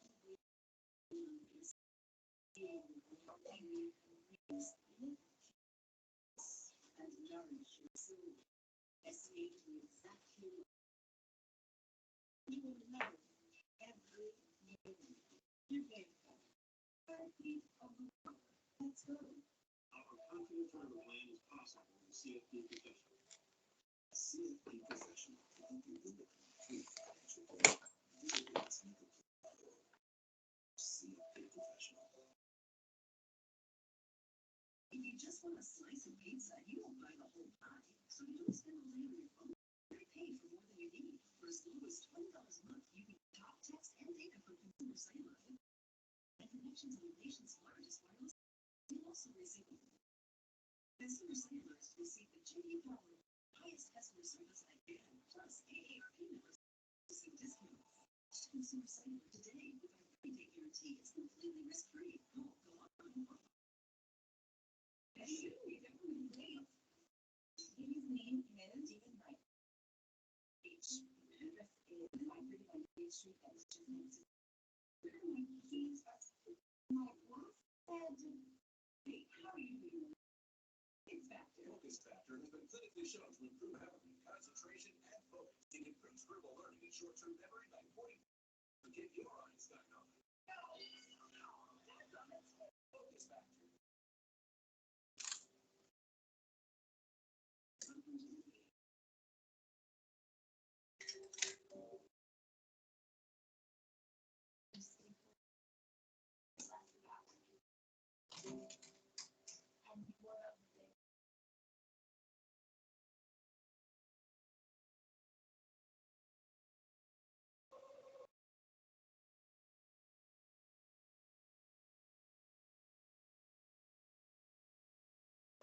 nourish your soul. Estimate the exact hero. You will know every moment. You're grateful. Heartbeat of the world. Let's go. Our confident turnaround plan is possible with CFP Professional. CFP Professional can help you build a complete financial plan. CFP Professional. If you just want a slice of pizza, you don't buy the whole pie. So you don't spend all day on your phone. You're paid for more than you need. For as low as $20 a month, you can talk, text, and data from consumer cellular and connections on the nation's largest wireless also receive customer sailors receive the JD Power highest customer service again, plus AARP members receive discounts. Consumer Sailor today with our 30-day guarantee. It's completely risk-free. Go on. His name is Stephen Wright. H. Address is 531 Main Street. That's just next to my boss said, hey, how are you doing? Focus Factor has been clinically shown to improve memory, concentration, and focus. It improves verbal learning and short-term memory by 40%. Get your Einstein on it. Focus Factor.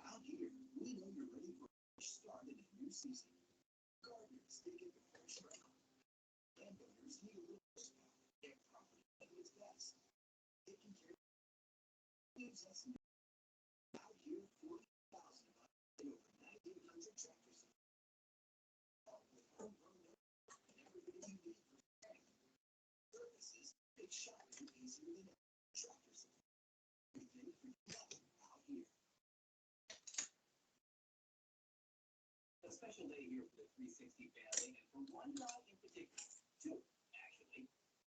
Out here, we know you're ready for a fresh start in a new season. Gardeners, they get the fresh ground. Landowners need a little horsepower. Their property at its best. Taking care gives us out here 40,000 of us and over 1,900 tractors. All with homegrown and everything you need for farming. Services make shopping easier than ever. Tractors. Everything for you out here. A special day here for the 360 family, and for one guy in particular, two, actually.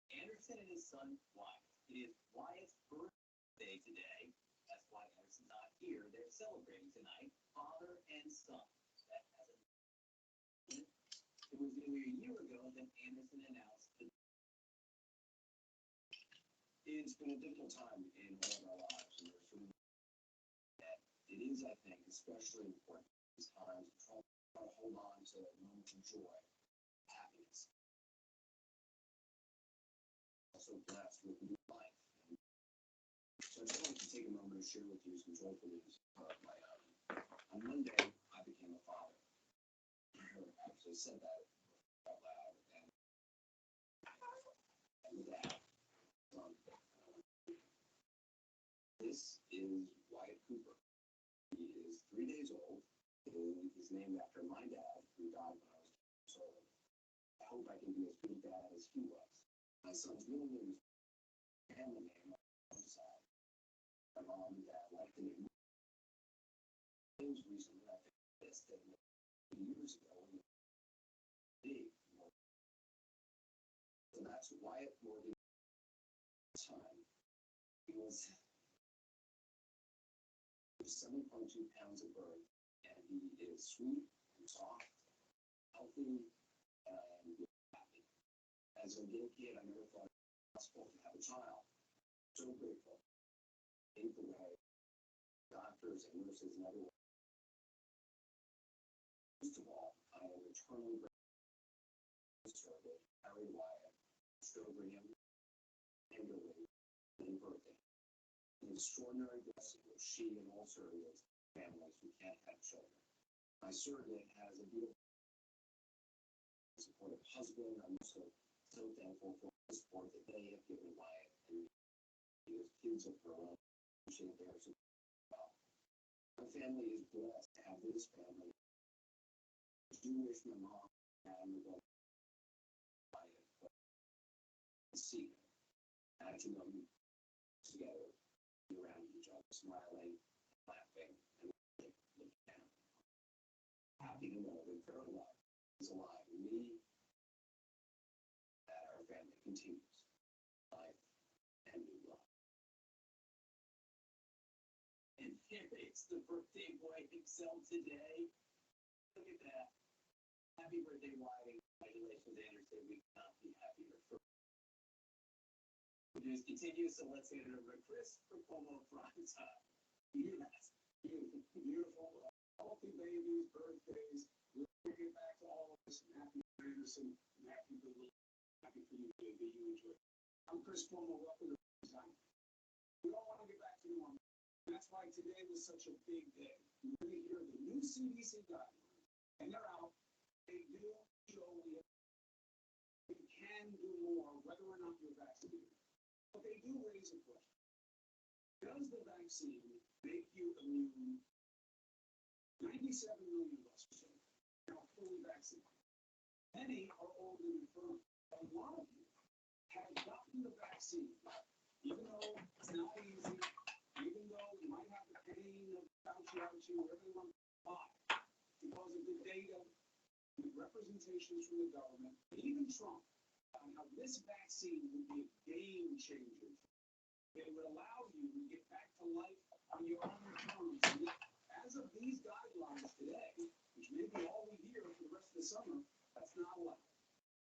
Anderson and his son, Wyatt. It is Wyatt's birthday today. That's why Anderson's not here. They're celebrating tonight, father and son. That hasn't. It was nearly a year ago that Anderson announced that it's been a difficult time in all of our lives, and we're sort of that it is, I think, especially important at these times to try to hold on to moments of joy, happiness. Also blessed with new life. So I just wanted to take a moment to share with you some joyful news of my own. On Monday, I became a father. I actually said that out loud, and with that, this is Wyatt Cooper. He is 3 days old. He's named after my dad, who died when I was 2 years old. I hope I can be as good a dad as he was. My son's middle name is family name on my side. My mom and dad like the name. Names recently, I think this that years ago when big. So that's Wyatt Morgan. Time. He was 7.2 pounds of birth, and he is sweet and soft, healthy, and happy. As a little kid, I never thought it was possible to have a child. So grateful. Paved the way. Doctors and nurses and everyone. Most of all, I am eternally grateful to Harry Wyatt, over him, tenderly, and birthday. An extraordinary blessing which she and all surrogates families who can't have children. My surrogate has a beautiful, supportive husband. I'm also so thankful for the support that they have given Wyatt and his kids of her own. Their support. Well, my family is blessed to have this family. I do wish my mom and my brother Wyatt, but see them. Imagine them together around each other, smiling, laughing, and looking down. Happy to know that their love is alive in me, that our family continues. Life and new love. And it's the birthday boy himself today. Look at that. Happy birthday, Wyatt. Congratulations, Anderson. We cannot be happier for news continues, so let's hand it over to Chris for Como Prime Time. Yes, beautiful, healthy babies, birthdays. We're going to get back to all of us. Happy Anderson, happy for you, baby. You enjoy it. I'm Chris Cuomo. Welcome to Prime Time. We don't want to get back to normal. That's why today was such a big day. You're going to hear the new CDC guidelines, and they're out. They do show we can do more, whether or not you're vaccinated. But they do raise a question. Does the vaccine make you immune? 97 million of us are now fully vaccinated. Many are old and infirm. A lot of you have gotten the vaccine, even though it's not easy, even though you might have the pain of ouchie, whatever you want to buy, because of the data, the representations from the government, even Trump, on how this vaccine would be a game changer. It would allow you to get back to life on your own terms. And yet, as of these guidelines today, which may be all we hear for the rest of the summer, that's not allowed.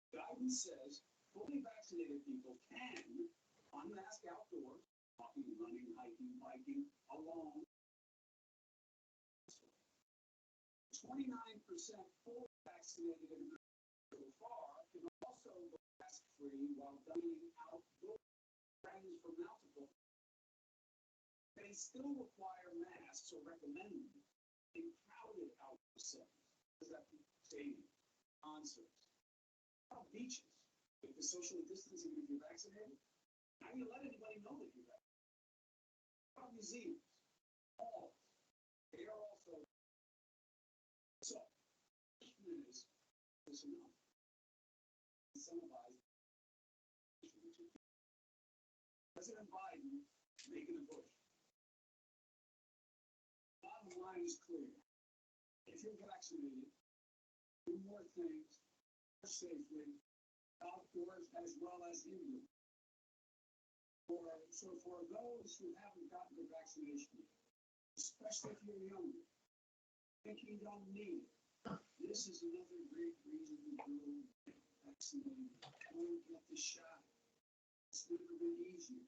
Guidance says fully vaccinated people can unmask outdoors, walking, running, hiking, biking, alone. 29% fully vaccinated so far can also go mask-free while dining outdoors. Friends from multiple. They still require masks or recommend them in crowded outdoor settings. Does that mean stadiums, concerts, beaches? If the social distancing, if you're vaccinated, how do you let anybody know that you're vaccinated? Museums, malls, they are also. So, the question is enough? Incentivize. President Biden making a push. Bottom line is clear. If you're vaccinated, do more things more safely, outdoors as well as indoors. So for those who haven't gotten the vaccination yet, especially if you're younger, think you don't need it, this is another great reason to go get vaccinated. Go get the shot. It's never been easier.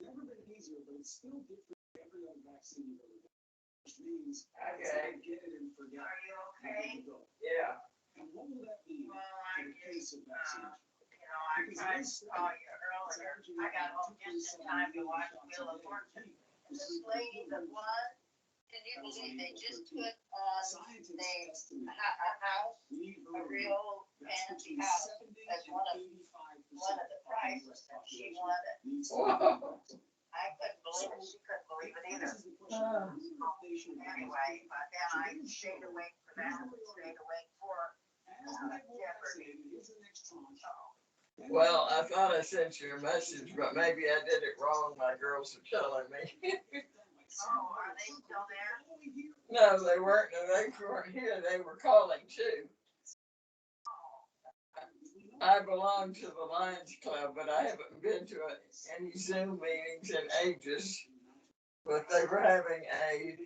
Never been easier, but it's still different than every other vaccine you've ever got. Which means it's not get it and forget. Are you okay? Yeah. And what will that mean for the case of vaccination? I tried to call you earlier. I got home just in time to watch Wheel of Fortune. This lady that won, can you believe they just put on a house, a real fancy house, as one of the prizes, and she won it. Whoa. I couldn't believe it. She couldn't believe it either. Anyway, but then I stayed awake for that. Stayed awake for Jeopardy. Well, I thought I sent you a message, but maybe I did it wrong. My girls are telling me. Oh, are they still there? No, they weren't. They weren't here. They were calling too. I belong to the Lions Club, but I haven't been to any Zoom meetings in ages. But they were having a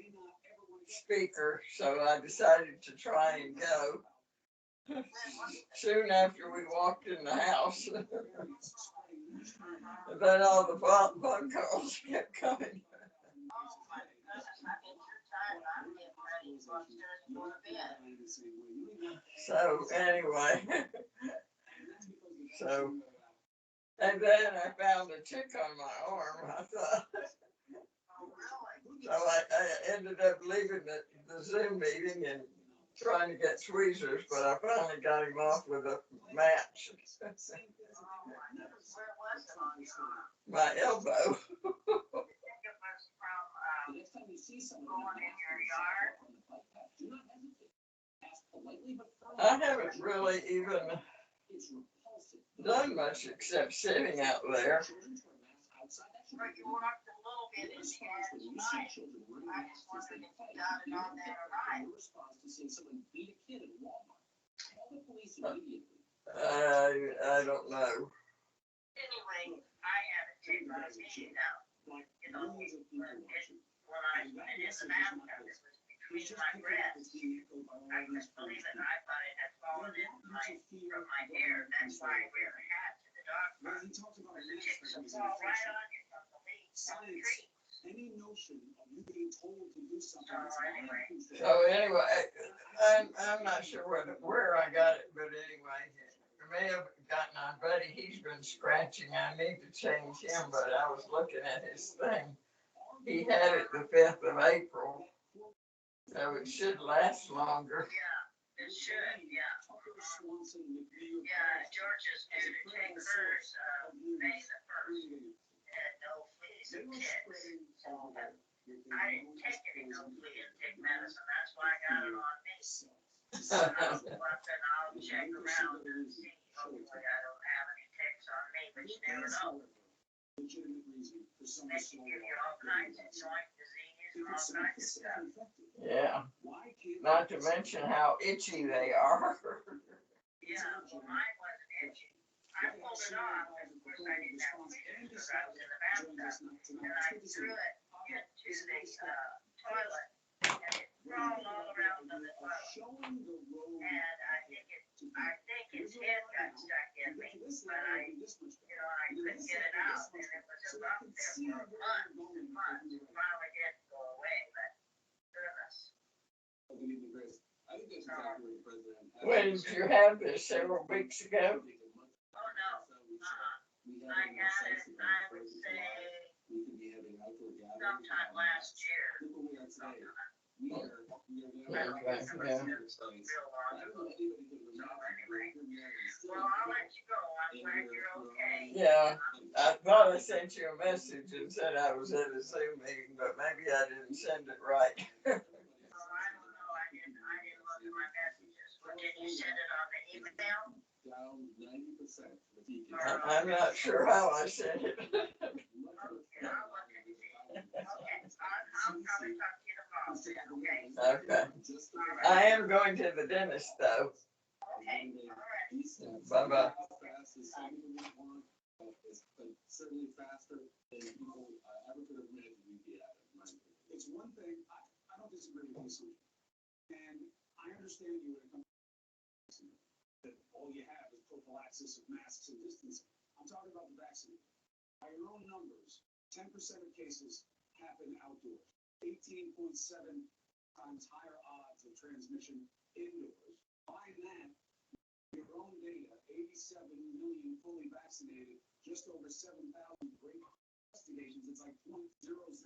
speaker, so I decided to try and go. Soon after we walked in the house, and then all the phone calls kept coming. Oh my goodness, I get your time. I'm getting ready to go upstairs and go to bed. So anyway, and then I found a tick on my arm. I thought, Oh, really? so I ended up leaving the Zoom meeting and trying to get tweezers, but I finally got him off with a match. Oh my goodness, where was it on your arm? My elbow. I think it was from going in your yard. I haven't really even done much except sitting out there. But you walked a little bit in the end tonight. I just wondered if you got it on there right. I don't know. Anyway, I had to take my hand out. You know, when I went in the bathtub, it was between my breasts. I couldn't believe it. I thought it had fallen in from my hair. That's why I wear a hat to the dog park. Because the chicks will fall right on you from the leaves of the tree. Any notion of you being told to do something. So anyway, I'm not sure where I got it, but anyway, I may have gotten on Buddy. He's been scratching. I need to change him, but I was looking at his thing. he had it the 5th of April, so it should last longer. Yeah, it should, yeah. Yeah, Georgia's due to take hers, May the 1st, and no fleas and ticks. So I didn't take any no flea and tick medicine, that's why I got it on me. So I'll check around and see, hopefully I don't have any ticks on me, but you never know. They can give you all kinds of joint disease and all kinds of stuff. Yeah, not to mention how itchy they are. Yeah, well, mine wasn't itchy. I pulled it off, and of course I didn't have fleas because I was in the bathtub, and I threw it into the toilet, and it crawled all around the toilet. And I think its head got stuck in me, but I couldn't get it out, and it was up there for months and months. It finally did go away, but goodness. When did you have this, several weeks ago? Oh, no. I had it, I would say, sometime last year. Okay, yeah. Real long ago. So anyway, well, I'll let you go. I'm glad you're okay. Yeah, I thought I sent you a message and said I was at a Zoom meeting, but maybe I didn't send it right. Oh, I don't know. I didn't look at my messages. Well, did you send it on the email? I'm not sure how I sent it. Okay, I'll look and see. Okay, I'll probably talk to you tomorrow then, okay? Okay. I am going to the dentist though. Okay, all right. Bye-bye. Certainly faster than people ever could have imagined we'd be at it. It's one thing, I don't disagree with you, and I understand you when it comes to that all you have is prophylaxis of masks and distancing. I'm talking about the vaccine. By your own numbers, 10% of cases happen outdoors. 18.7 times higher odds of transmission indoors. By that, your own data, 87 million fully vaccinated, just over 7,000 great investigations. It's like 0.005%.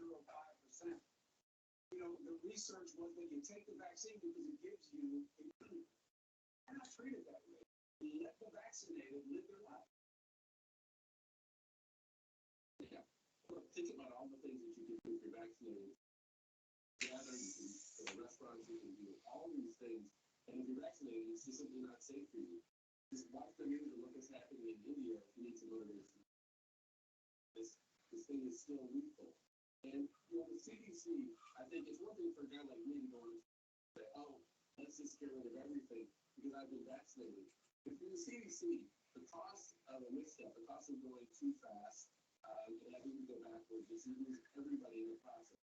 The research was that you take the vaccine because it gives you immunity. I'm not treated that way. Let the vaccinated live their life. Yeah. Well, think about all the things that you can do if you're vaccinated. Gather, you can go to restaurants, you can do all these things. And if you're vaccinated, it's just simply not safe for you. Just watch the news and look what's happening in India if you need to go to this thing is still lethal. And the CDC, I think it's one thing for a guy like me to go and say, oh, let's just get rid of everything because I've been vaccinated. But for the CDC, the cost of a misstep, the cost of going too fast, and having to go backwards, is you lose everybody in the process.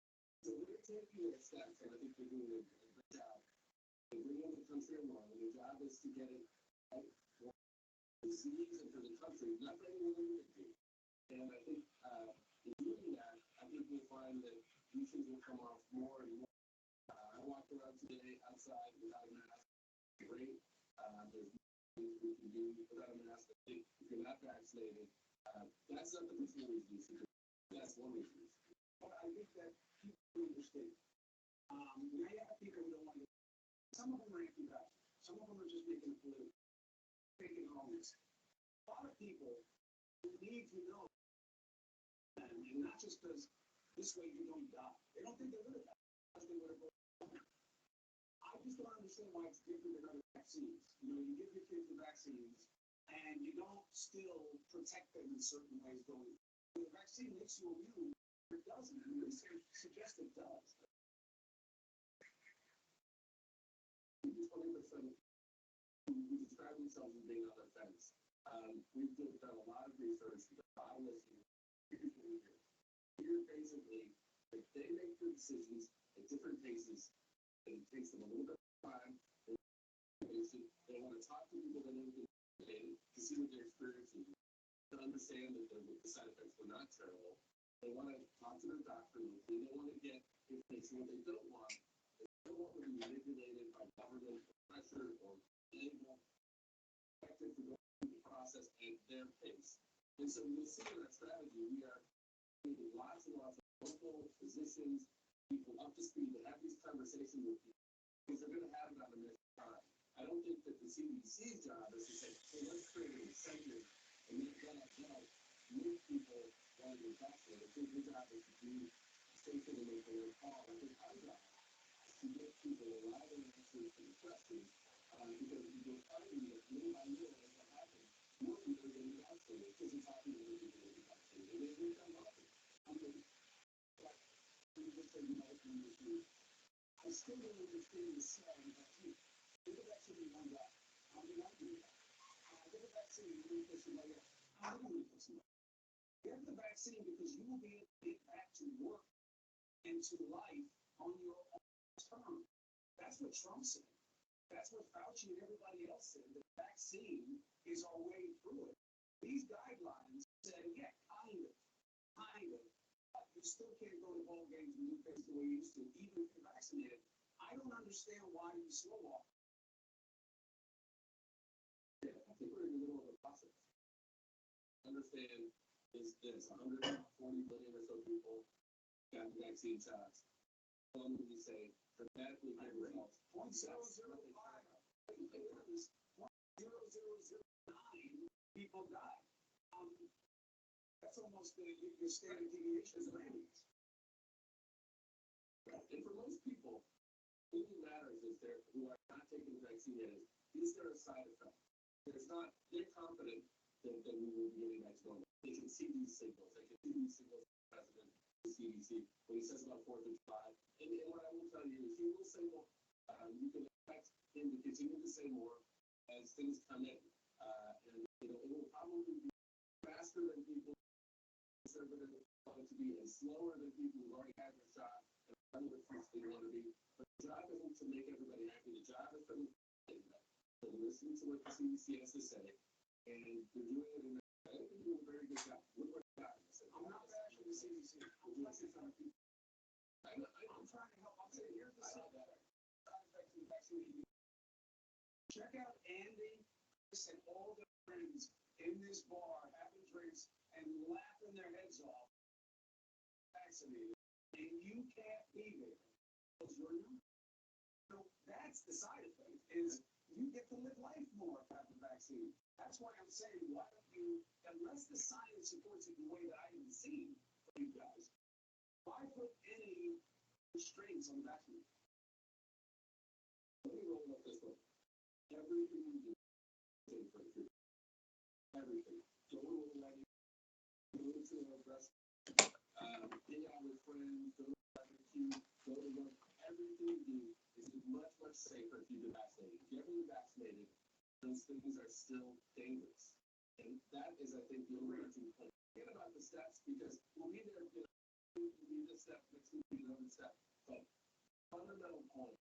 So they're taking their steps, and I think they're doing a great job. They bring in the country along, and their job is to get it right for the disease and for the country, not for anyone to do. And I think in doing that, I think we'll find that these things will come off more and more. I walked around today outside without a mask. Great. There's things we can do without a mask. I think if you're not vaccinated, that's not the reason we do it. That's one reason. But I think that people understand. Now you have people who don't want to. Some of them are anti-vaxxers. Some of them are just making it political. Making all this. A lot of people need to know. And not just because this way you don't die. They don't think they would have died. They would have gone. I just don't understand why it's different than other vaccines. You give your kids the vaccines and you don't still protect them in certain ways going. The vaccine makes you immune, it doesn't. And research suggests it does. 20% who describe themselves as being on the fence. We've done a lot of research, a lot of listening. Here, basically, if they make their decisions at different paces, and it takes them a little bit of time. They want to talk to people that have been vaccinated to see what their experience is, to understand that the side effects were not terrible. They want to talk to their doctor. They don't want to get information what they don't want. They don't want to be manipulated by government pressure or able to go through the process at their pace. And so you'll see in that strategy, we are lots and lots of local physicians, people up to speed to have these conversations with people because they're going to have it on the next time. I don't think that the CDC's job is to say, hey, let's create an incentive and make people want to get vaccinated. I think your job is to be safer to make the right call. I think our job is to get people reliable answers to the questions because we're finding that little by little as that happens, more people are getting vaccinated because it's happening to people getting vaccinated. And they've done well. But we just say, I still don't understand the cell in vaccine. Give a vaccine to one guy. How do you not do that? Give a vaccine to somebody else. How do you do somebody? Get the vaccine because you will be able to get back to work and to life on your own term. That's what Trump said. That's what Fauci and everybody else said. The vaccine is our way through it. These guidelines say, yeah, kind of. But you still can't go to ball games and do things the way you used to, even if you're vaccinated. I don't understand why you slow walk. Yeah, I think we're in the middle of a process. Understand is this 140 million or so people got the vaccine shots. When we say dramatically good results, 0.005, 0.0009 people died. That's almost your standard deviation of range. And for most people, what really matters is who are not taking the vaccine yet is there a side effect? They're confident that we will be getting back to normal. They can see these signals. They can see these signals from the president, the CDC, when he says about 4th of July. And what I will tell you is he will say more. You can expect him to continue to say more as things come in. And it will probably be faster than people conservative want it to be, and slower than people who've already had their shot and run the fruits they want to be. But the job isn't to make everybody happy. The job is to listen to what the CDC has to say. And they're doing it in I think they're doing a very good job. Look what they got. I'm not bashing the CDC. I'm focusing on people. I'm trying to help. I'm saying here's the side effect of the vaccine. Check out Andy, Chris, and all their friends in this bar having drinks and laughing their heads off. Vaccinated. And you can't be there because you're not. So that's the side effect is you get to live life more after the vaccine. That's why I'm saying, why don't you, unless the science supports it in a way that I haven't seen for you guys, why put any restraints on the vaccine? Let me roll it up this way. Everything you do is for free. Everything. Go to a wedding, go to a restaurant, hang out with friends, go to a barbecue, go to work. Everything you do is much, much safer if you've been vaccinated. If you haven't been vaccinated, those things are still dangerous. And that is, I think, the overarching point. Forget about the steps because we'll be there, we'll be this step, next week we'll be another step. But fundamental point,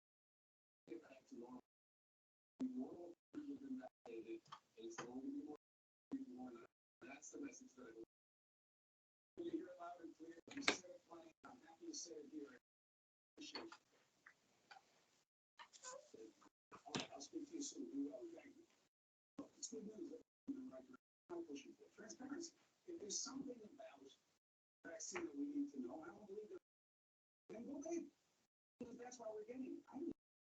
get back to normal. Normal people have been vaccinated, and it's going to be more people more than that's the message that I believe. When you hear it loud and clear, you say it plain, I'm happy to say it here. Appreciate you. I'll speak to you soon. Thank you. It's good news. I'm pushing for transparency. If there's something about vaccine that we need to know, I don't believe that. Then go ahead. Because that's why we're getting it. I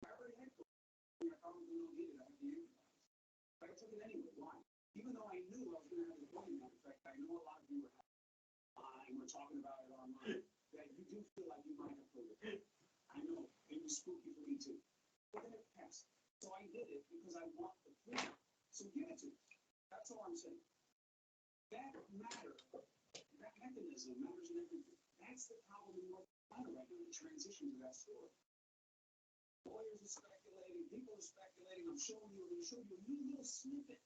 already had it. I probably don't need it. I have the antibodies. But I took it anyway. Why? Even though I knew I was going to have an appointment. In fact, I know a lot of you were and we're talking about it online, that you do feel like you might have COVID. I know. It was spooky for me too. But then it passed. So I did it because I want the freedom. So give it to me. That's all I'm saying. That matter, that mechanism matters in everything. That's the problem in North Carolina right now, the transition to that story. Lawyers are speculating, people are speculating. I'm going to show you a new little snippet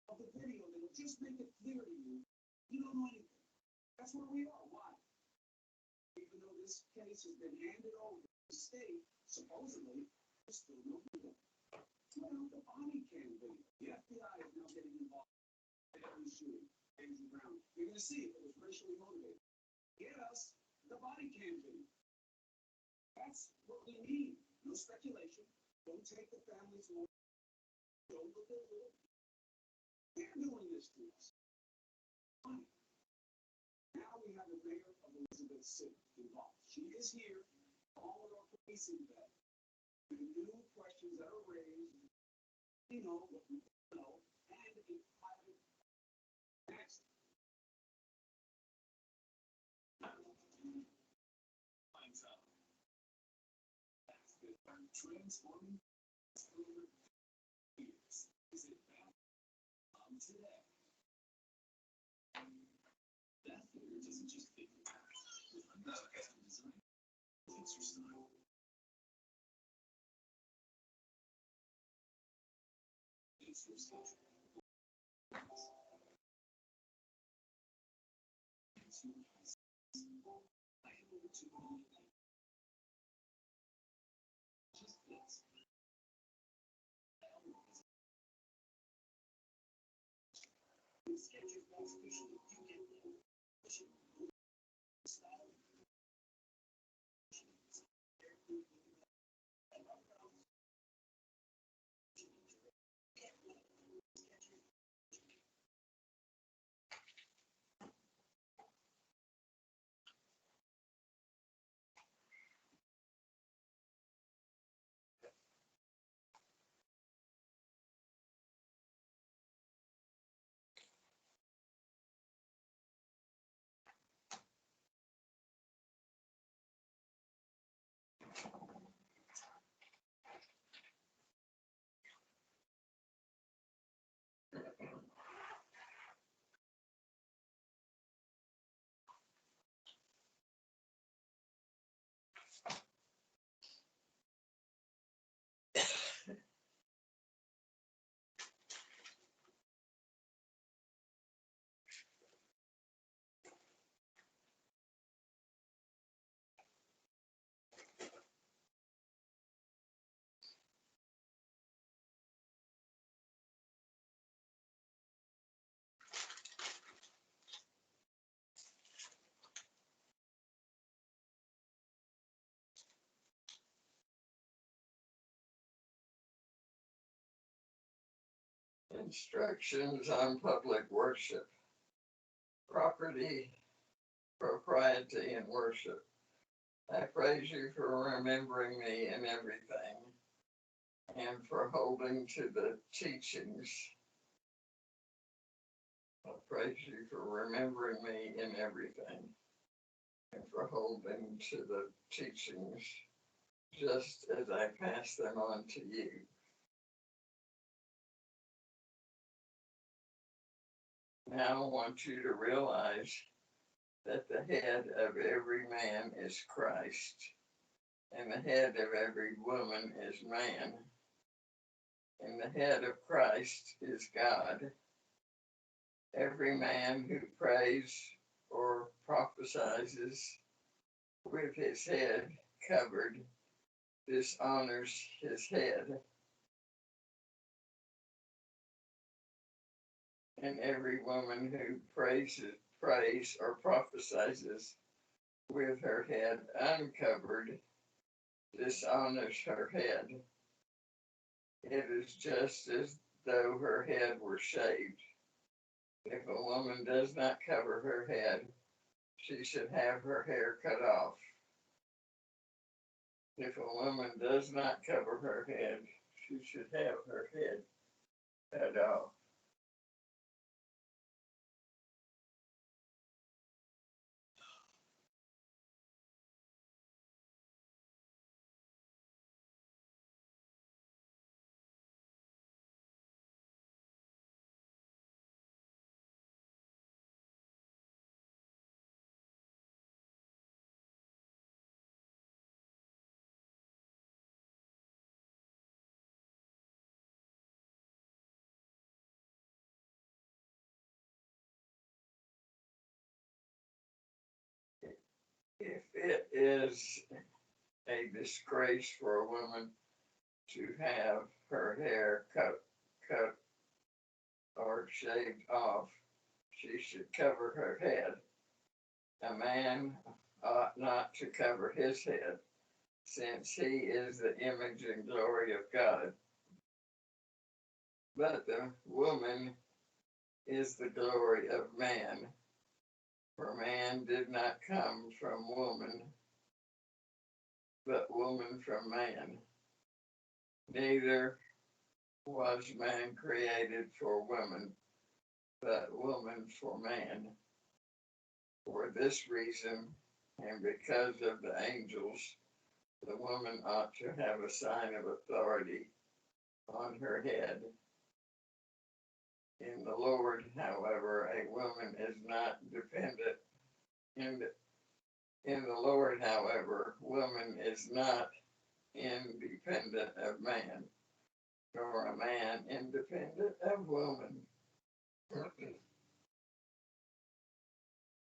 of the video that will just make it clear to you. You don't know anything. That's where we are. Why? Even though this case has been handed over to the state, supposedly, there's still no video. Well, the body cam video. The FBI is now getting involved in every shooting. Andrew Brown. You're going to see it. It was racially motivated. Get us the body cam video. That's what we need. No speculation. Don't take the family's word. Don't look at it. They're doing this to us. Why? Now we have a mayor of Elizabeth sick involved. She is here. All of our policing that. The new questions that are raised, you know, what we know, and a private next. Finds out. That's the transforming years. Is it back today? That figure doesn't just fit the past. With another custom design, fits your style. It's your schedule. It's your license. I have over 2 million people. Just this. With schedule more officially, you get more style. Instructions on public worship, property, propriety, and worship. I praise you for remembering me in everything and for holding to the teachings. I praise you for remembering me in everything and for holding to the teachings just as I pass them on to you. Now I want you to realize that the head of every man is Christ, and the head of every woman is man, and the head of Christ is God. Every man who prays or prophesies with his head covered dishonors his head, and every woman who prays or prophesies with her head uncovered dishonors her head. It is just as though her head were shaved. If a woman does not cover her head, she should have her hair cut off. If a woman does not cover her head, she should have her head cut off. If it is a disgrace for a woman to have her hair cut or shaved off, she should cover her head. A man ought not to cover his head, since he is the image and glory of God. But the woman is the glory of man. For man did not come from woman, but woman from man. Neither was man created for woman, but woman for man. For this reason, and because of the angels, the woman ought to have a sign of authority on her head. In the Lord, however, a woman is not dependent. In the Lord, however, woman is not independent of man, nor a man independent of woman.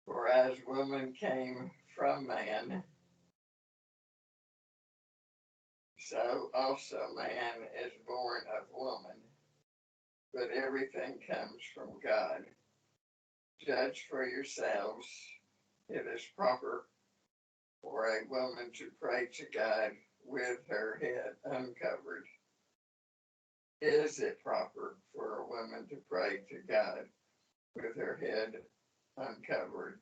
For as woman came from man, so also man is born of woman. But everything comes from God. Judge for yourselves. It is proper for a woman to pray to God with her head uncovered. Is it proper for a woman to pray to God with her head uncovered?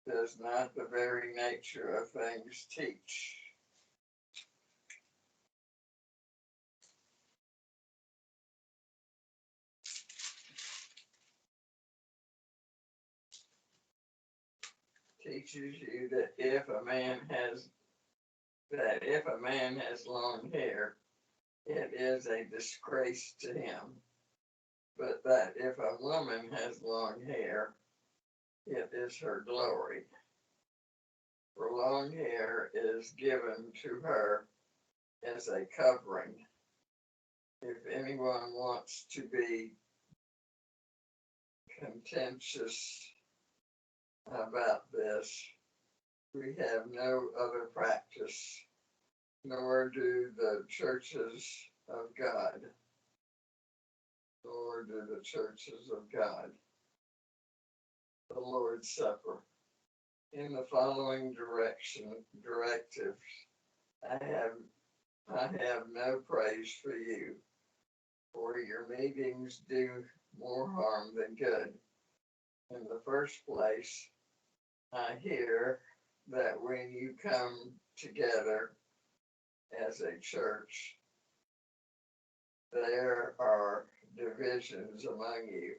Does not the very nature of things teach? Teaches you that if a man has long hair, it is a disgrace to him. But that if a woman has long hair, it is her glory. For long hair is given to her as a covering. If anyone wants to be contentious about this, we have no other practice, nor do the churches of God, nor do the churches of God. The Lord's Supper. In the following directives, I have no praise for you, for your meetings do more harm than good. In the first place, I hear that when you come together as a church, there are divisions among you.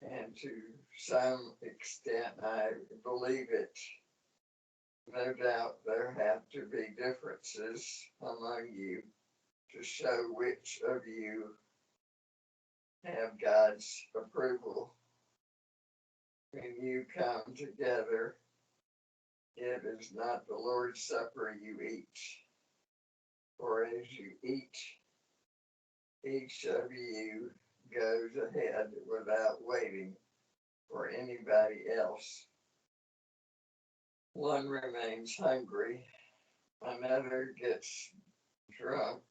And to some extent, I believe it. No doubt there have to be differences among you to show which of you have God's approval. When you come together, it is not the Lord's Supper you eat. For as you eat, each of you goes ahead without waiting for anybody else. One remains hungry, another gets drunk.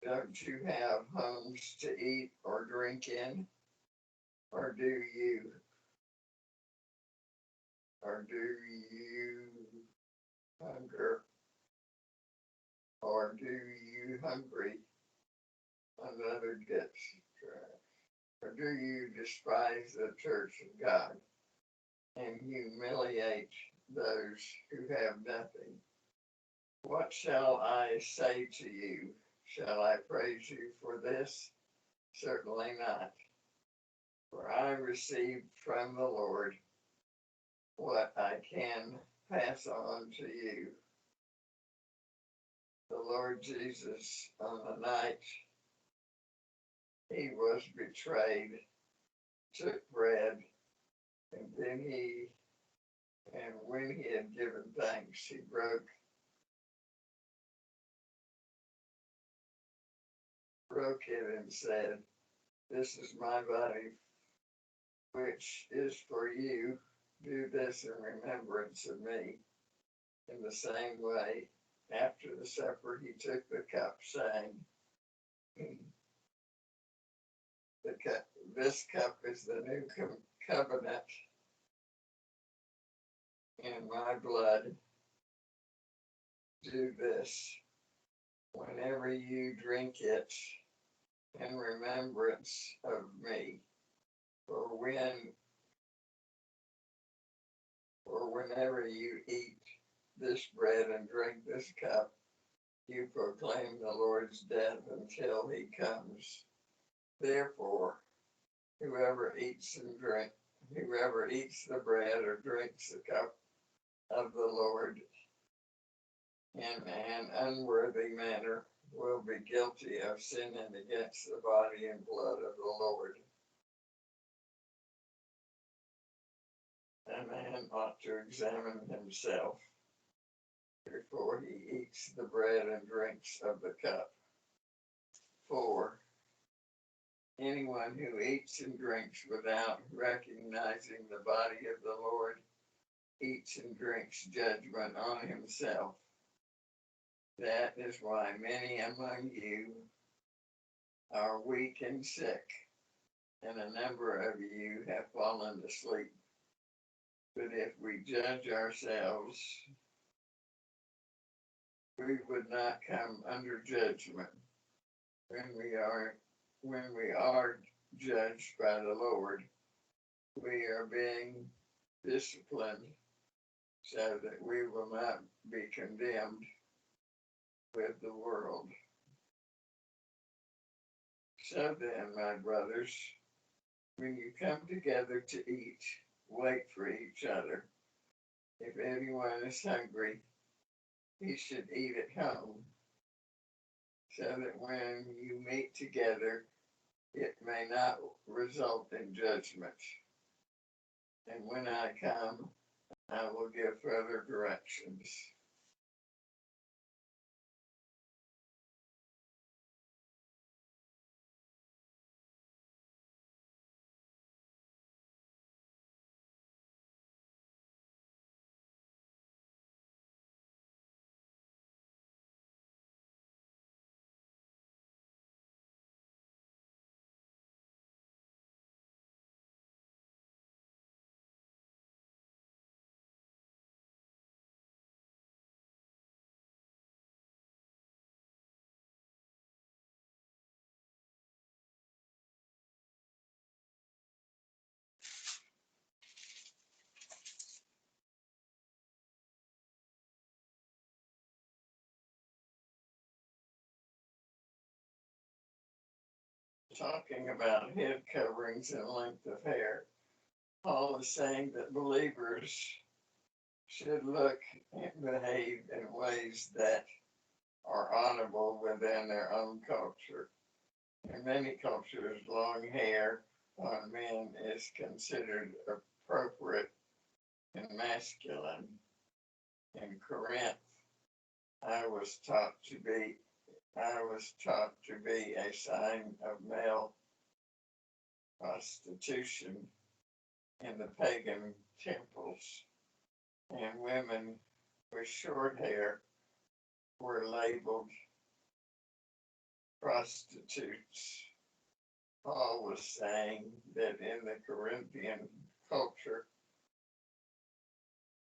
Don't you have homes to eat or drink in? Or do you hunger? Or do you hungry? Another gets drunk. Or do you despise the church of God and humiliate those who have nothing? What shall I say to you? Shall I praise you for this? Certainly not. For I received from the Lord what I can pass on to you. The Lord Jesus, on the night he was betrayed, took bread, and when he had given thanks, he broke it and said, "This is my body, which is for you. Do this in remembrance of me." In the same way, after the supper, he took the cup, saying, This cup is the new covenant in my blood. Do this whenever you drink it in remembrance of me. For when whenever you eat this bread and drink this cup, you proclaim the Lord's death until he comes. Therefore, whoever eats the bread or drinks the cup of the Lord in an unworthy manner will be guilty of sinning against the body and blood of the Lord. A man ought to examine himself before he eats the bread and drinks of the cup. For anyone who eats and drinks without recognizing the body of the Lord eats and drinks judgment on himself. That is why many among you are weak and sick, and a number of you have fallen asleep. But if we judge ourselves, we would not come under judgment. When we are judged by the Lord, we are being disciplined so that we will not be condemned with the world. So then, my brothers, when you come together to eat, wait for each other. If anyone is hungry, he should eat at home, so that when you meet together, it may not result in judgment. And when I come, I will give further directions. Talking about head coverings and length of hair, Paul is saying that believers should look and behave in ways that are honorable within their own culture. In many cultures, long hair on men is considered appropriate and masculine. In Corinth, I was taught to be a sign of male prostitution in the pagan temples, and women with short hair were labeled prostitutes. Paul was saying that in the Corinthian culture,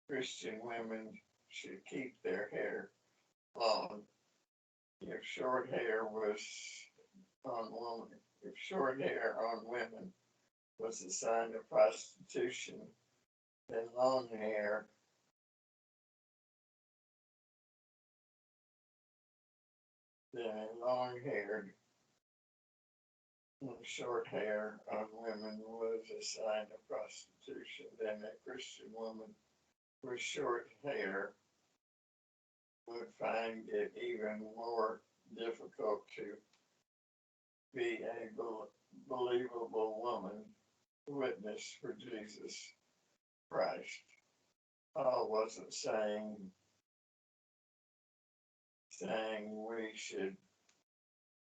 Christian women should keep their hair long. If short hair on women was a sign of prostitution, then long-haired short hair on women was a sign of prostitution, then a Christian woman with short hair would find it even more difficult to be a believable woman witness for Jesus Christ. Paul wasn't saying we should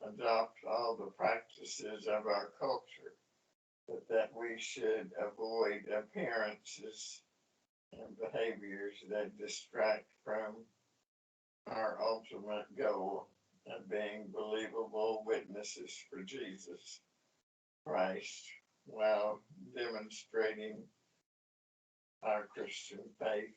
adopt all the practices of our culture, but that we should avoid appearances and behaviors that distract from our ultimate goal of being believable witnesses for Jesus Christ while demonstrating our Christian faith.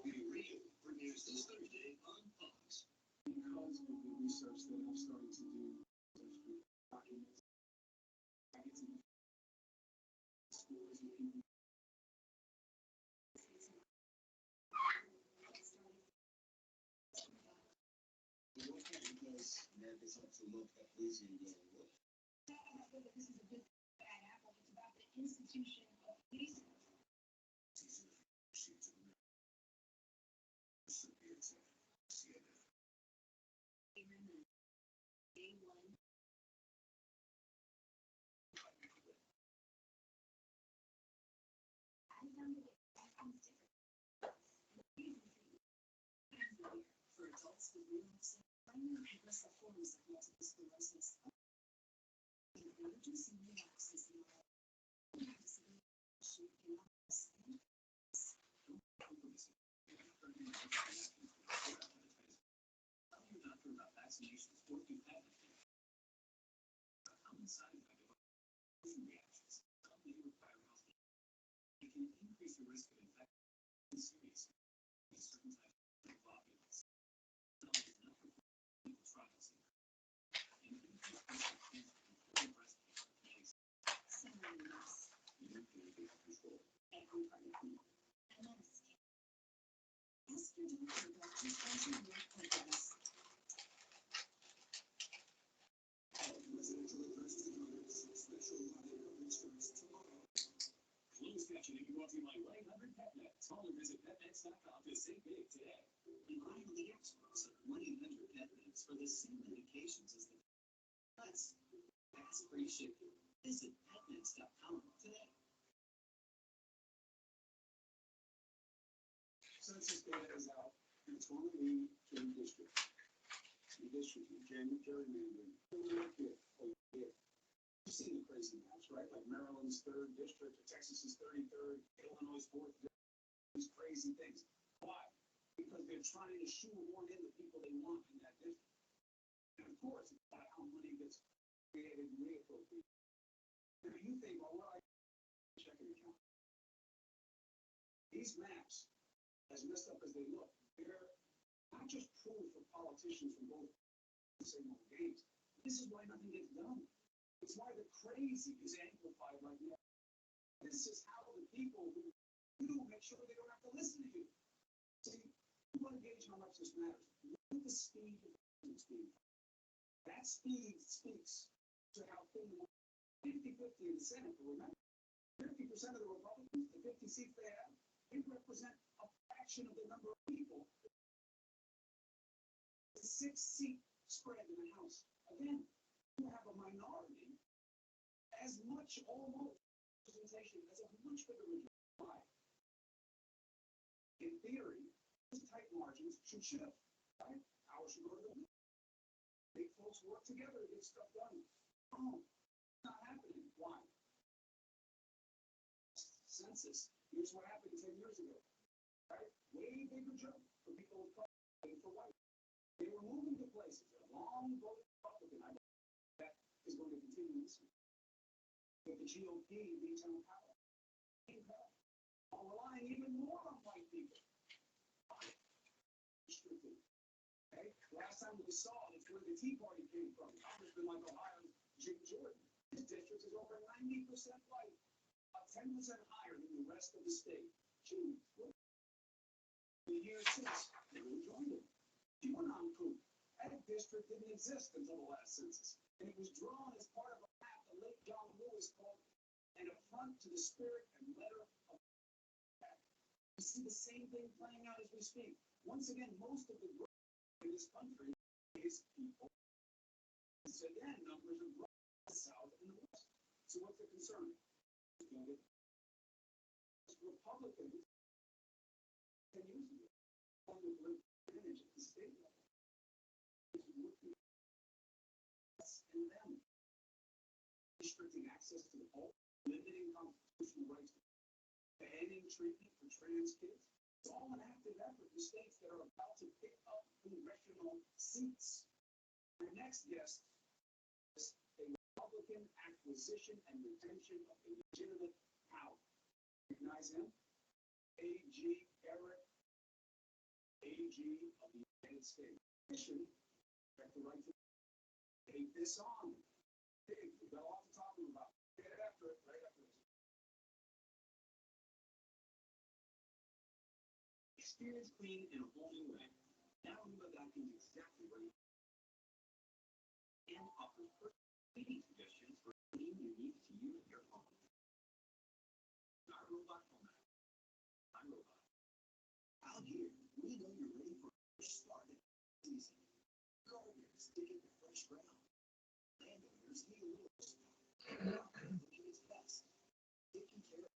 Be Real premieres this Thursday on Fox. Because of the research that I'm starting to do, documents, I get to scores of people. Because Americans have to look at Lizzie and go, what? This is a big bad apple. It's about the institution of police. For adults with renal cell progressive forms of multiple sclerosis, emergency relapse is not vaccinations or do have a common side effect of reactions. They require health. It can increase the risk of infection and serious certain types of globulins. Clinical trials and increased risk of cancer and breast cancer case. Similarness. You can be control. Every part of me. MS. Ask your doctor about 2000 work progress. Residential emergency products. Special body coverage starts tomorrow. Closed captioning brought to you by 1-800 PetNet. Call or visit petnets.com to save big today. Rely on the experts at 1-800 PetNets for the same medications as the pets. That's free shipping. Visit petnets.com today. Census data is out. It's one of the King District. The district in gerrymandering. You've seen the crazy maps, right? Like Maryland's 3rd district, or Texas's 33rd, Illinois' 4th district. These crazy things. Why? Because they're trying to shoehorn in the people they want in that district. And of course, it's about how money gets created and reappropriated. Now you think, well, what I checking account? These maps, as messed up as they look, they're not just proof for politicians from both the same old games. This is why nothing gets done. It's why the crazy is amplified right now. This is how the people who do make sure they don't have to listen to you. See, you want to gauge how much this matters. Look at the speed of the speed. That speed speaks to how things 50-50 in the Senate. But remember, 50% of the Republicans, the 50 seats they have, they represent a fraction of the number of people. The 6-seat spread in the House. Again, you have a minority as much almost representation as a much bigger majority. In theory, these tight margins should shift, right? Power should go to the middle. Big folks work together to get stuff done. Oh, it's not happening. Why? Census. Here's what happened 10 years ago, right? Way bigger jump for people of color than for white. They were moving to places. A long voting Republican. I bet that is going to continue this week. But the GOP needs some power. Are relying even more on white people. Restricted. Okay? Last time we saw it, it's where the Tea Party came from. Congressman like Ohio's Jim Jordan. His district is over 90% white, about 10% higher than the rest of the state. Gee, the year since they were joined him. QAnon coup. That district didn't exist until the last census, and it was drawn as part of a map the late John Lewis called an affront to the spirit and letter of that. We see the same thing playing out as we speak. Once again, most of the growth in this country is people. So again, numbers are growing in the South and the West. So what's the concern? Republicans 10 years ago, on the advantage at the state level, is working us and them, restricting access to the vote, limiting constitutional rights, banning treatment for trans kids. It's all an active effort in states that are about to pick up congressional seats. Our next guest is a Republican acquisition and retention of illegitimate power. Recognize him? A.G. Eric AG of the United States. Mission, protect the right to take this on. Hey, we got a lot to talk about. Get after it right after this. Experience clean in a whole new way. Now Lubagot is exactly where you and offers cleaning suggestions for clean unique to you and your home. Our robot home. My robot. Out here, we know you're ready for a fresh start in the season. Gardeners digging the fresh ground. Landowners need a little spot. Looking its best. Taking care of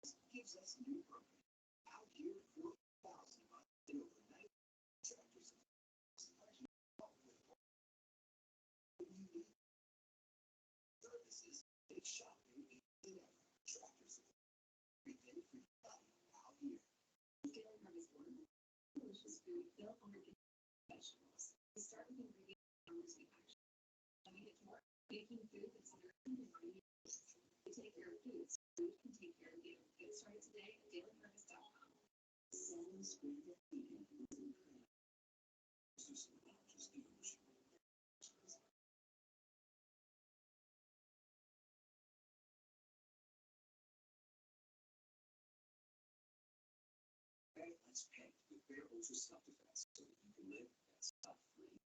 us gives us a new program. Out here, 4,000 of us and over 90 tractors and services make shopping easier than ever. Tractors and everything for you out here. Daily Harvest Order. Delicious food built on organic vegetables. We start with ingredients farmers we actually. When we get to work, making food that's nourishing and ready. We take care of foods. Food can take care of you. Get started today at dailyharvest.com. 7 spring vegan foods and cream. This is not just the ocean. Let's paint with Bare Ultra Stuff Defense so that you can live that stuff free.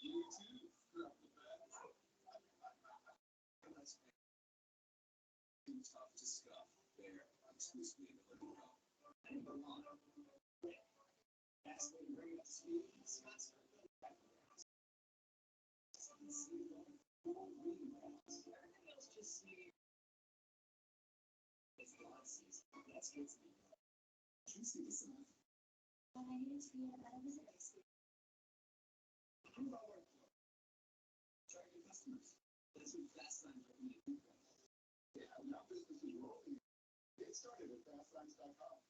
You too. Stuff Defense. Let's paint. Too tough to scuff. Bare exclusively in the living room. And Vermont. That's when you bring it up to speed. Scott's got the backgrounds. See the full rebounds. Everything else just see. It's the last season. Let's get to the you see this enough. What I needed to be a better visitor experience. Improve our workflow. Target customers. Let's do fast signs recommended. Yeah, now business is rolling. Get started at fastsigns.com.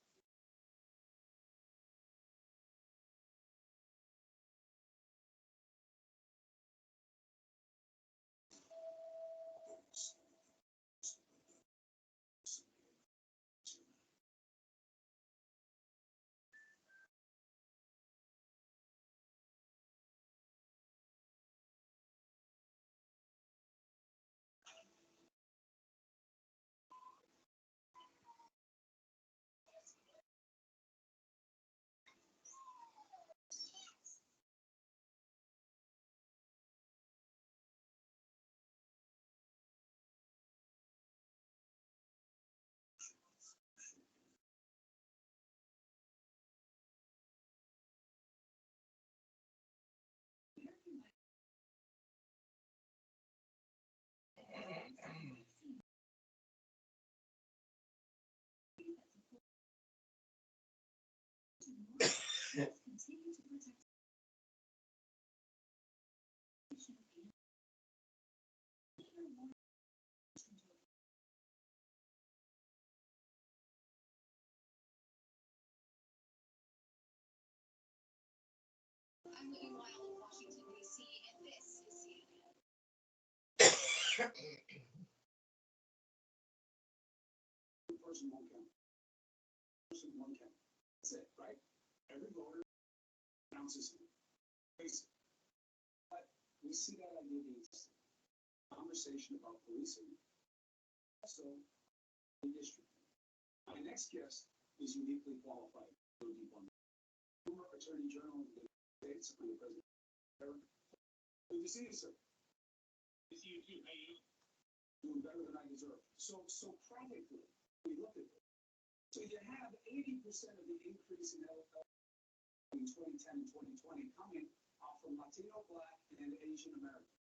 Continue to protect. I'm living wild in Washington, D.C., and this is CNN. Person won't count. Person won't count. That's it, right? Every voter announces it. Face it. But we see that idea being tested. Conversation about policing. Also, redistricting. My next guest is uniquely qualified to go deep on that. Former Attorney General of the United States under President Eric. Good to see you, sir. Good to see you too. How you doing? Doing better than I deserve. So practically, we look at this. So you have 80% of the increase in LFL in 2010 and 2020 coming off from Latino, Black, and Asian American.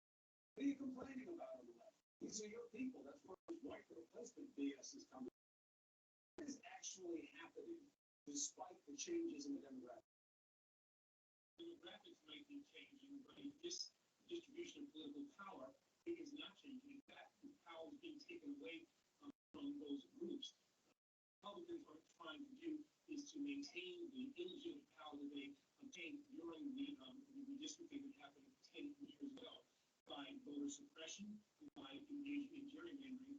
What are you complaining about on the left? These are your people. That's where this white replacement BS is coming. What is actually happening despite the changes in the demographics? The demographics might be changing, but this distribution of political power is not changing. In fact, the power is being taken away from those groups. Republicans are trying to do is to maintain the illegitimate take during the redistricting that happened 10 years ago by voter suppression, by engaging in gerrymandering,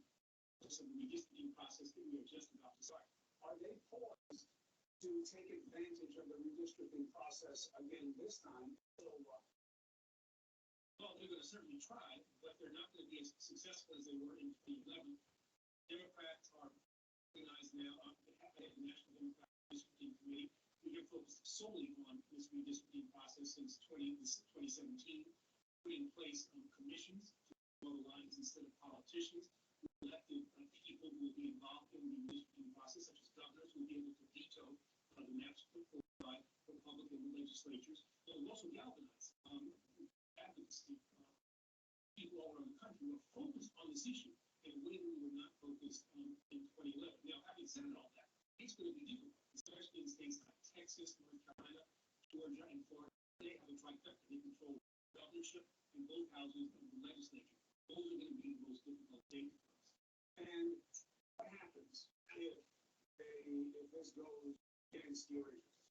so the redistricting process that we are just about to start. Are they poised to take advantage of the redistricting process again this time? Well, they're going to certainly try, but they're not going to be as successful as they were in 2011. Democrats are organized now. They have a National Democratic Redistricting Committee. We have focused solely on this redistricting process since 2017, putting in place commissions to draw the lines instead of politicians. We elected people who will be involved in the redistricting process, such as governors who will be able to veto the maps put forward by Republican legislatures. But we also galvanized advocacy. People all around the country were focused on this issue in a way that we were not focused in 2011. Now, having said all that, it's going to be difficult, especially in states like Texas, North Carolina, Georgia, and Florida. They have a trifecta. They control governorship and both houses of the legislature. Those are going to be the most difficult states for us. And what happens if this goes against your interests?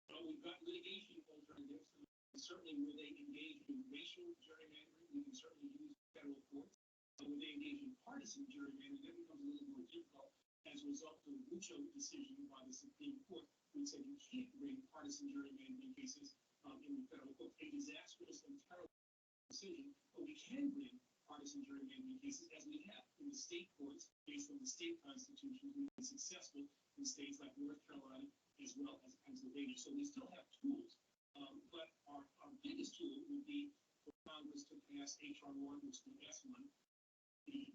Well, we've got litigation alternatives. Certainly, where they engage in racial gerrymandering, we can certainly use federal courts. Where they engage in partisan gerrymandering, that becomes a little more difficult as a result of the Rucho decision by the Supreme Court, which said you can't bring partisan gerrymandering cases in the federal court. A disastrous and terrible decision, but we can bring partisan gerrymandering cases as we have in the state courts based on the state constitutions. We've been successful in states like North Carolina as well as Pennsylvania. So we still have tools. But our biggest tool would be for Congress to pass H.R. 1, which is the S1, the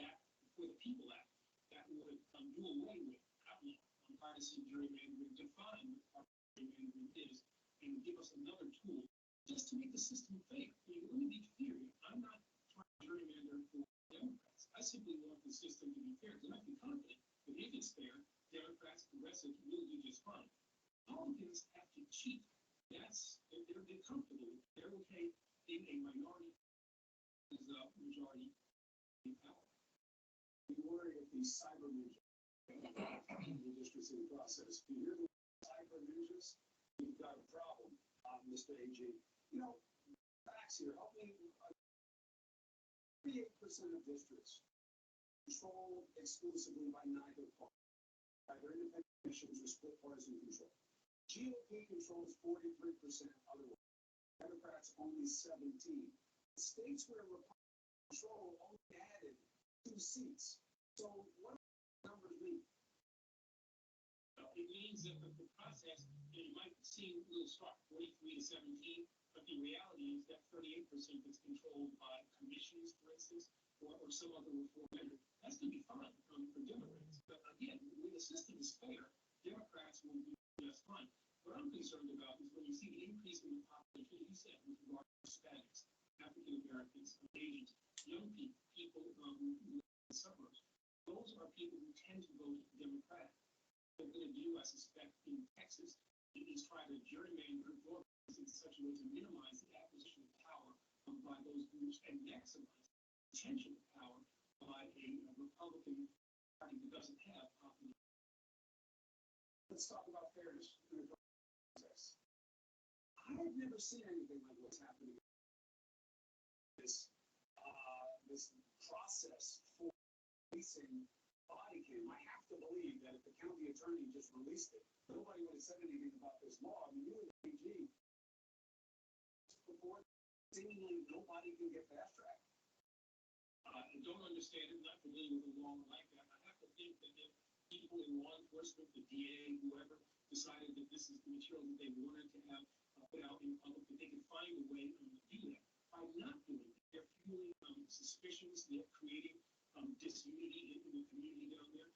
Act for the People Act, that would do away with outlaw partisan gerrymandering, define what partisan gerrymandering is, and give us another tool just to make the system fair. Let me be clear, I'm not trying to gerrymander for Democrats. I simply want the system to be fair, because I can be confident that if it's fair, Democrats, progressives will do just fine. Republicans have to cheat. They're comfortable with it. They're okay in a minority is majority in power. We worry if these cyber ninjas in the redistricting process. If you hear the cyber ninjas, you've got a problem, Mr. AG. You know, facts here. Help me. 38% of districts controlled exclusively by neither party. Either independent commissions or split partisan control. GOP controls 43% otherwise. Democrats only 17. States where Republican control only added 2 seats. So what do the numbers mean? It means that the process, you might seem a little stark, 43 to 17, but the reality is that 38% is controlled by commissions, for instance, or some other reform measure. That's going to be fine for Democrats. But again, when the system is fair, Democrats will be just fine. What I'm concerned about is when you see the increase in the population, you said, with regard to Hispanics, African Americans, Asians, young people who live in the suburbs. Those are people who tend to vote Democratic. What they're going to do, I suspect, in Texas, is try to gerrymander in such a way to minimize the acquisition of power by those groups and maximize the potential of power by a Republican party that doesn't have popular. Let's talk about fairness in the process. I have never seen anything like what's happening. This process for releasing body cam. I have to believe that if the county attorney just released it, nobody would have said anything about this law. I mean, you and the AG before, seemingly nobody can get fast track. I don't understand it, not familiar with a law like that. I have to think that if people in law enforcement, the DA, whoever, decided that this is the material that they wanted to have put out in public, that they could find a way to do that. By not doing it, they're fueling suspicions, they're creating disunity in the community down there.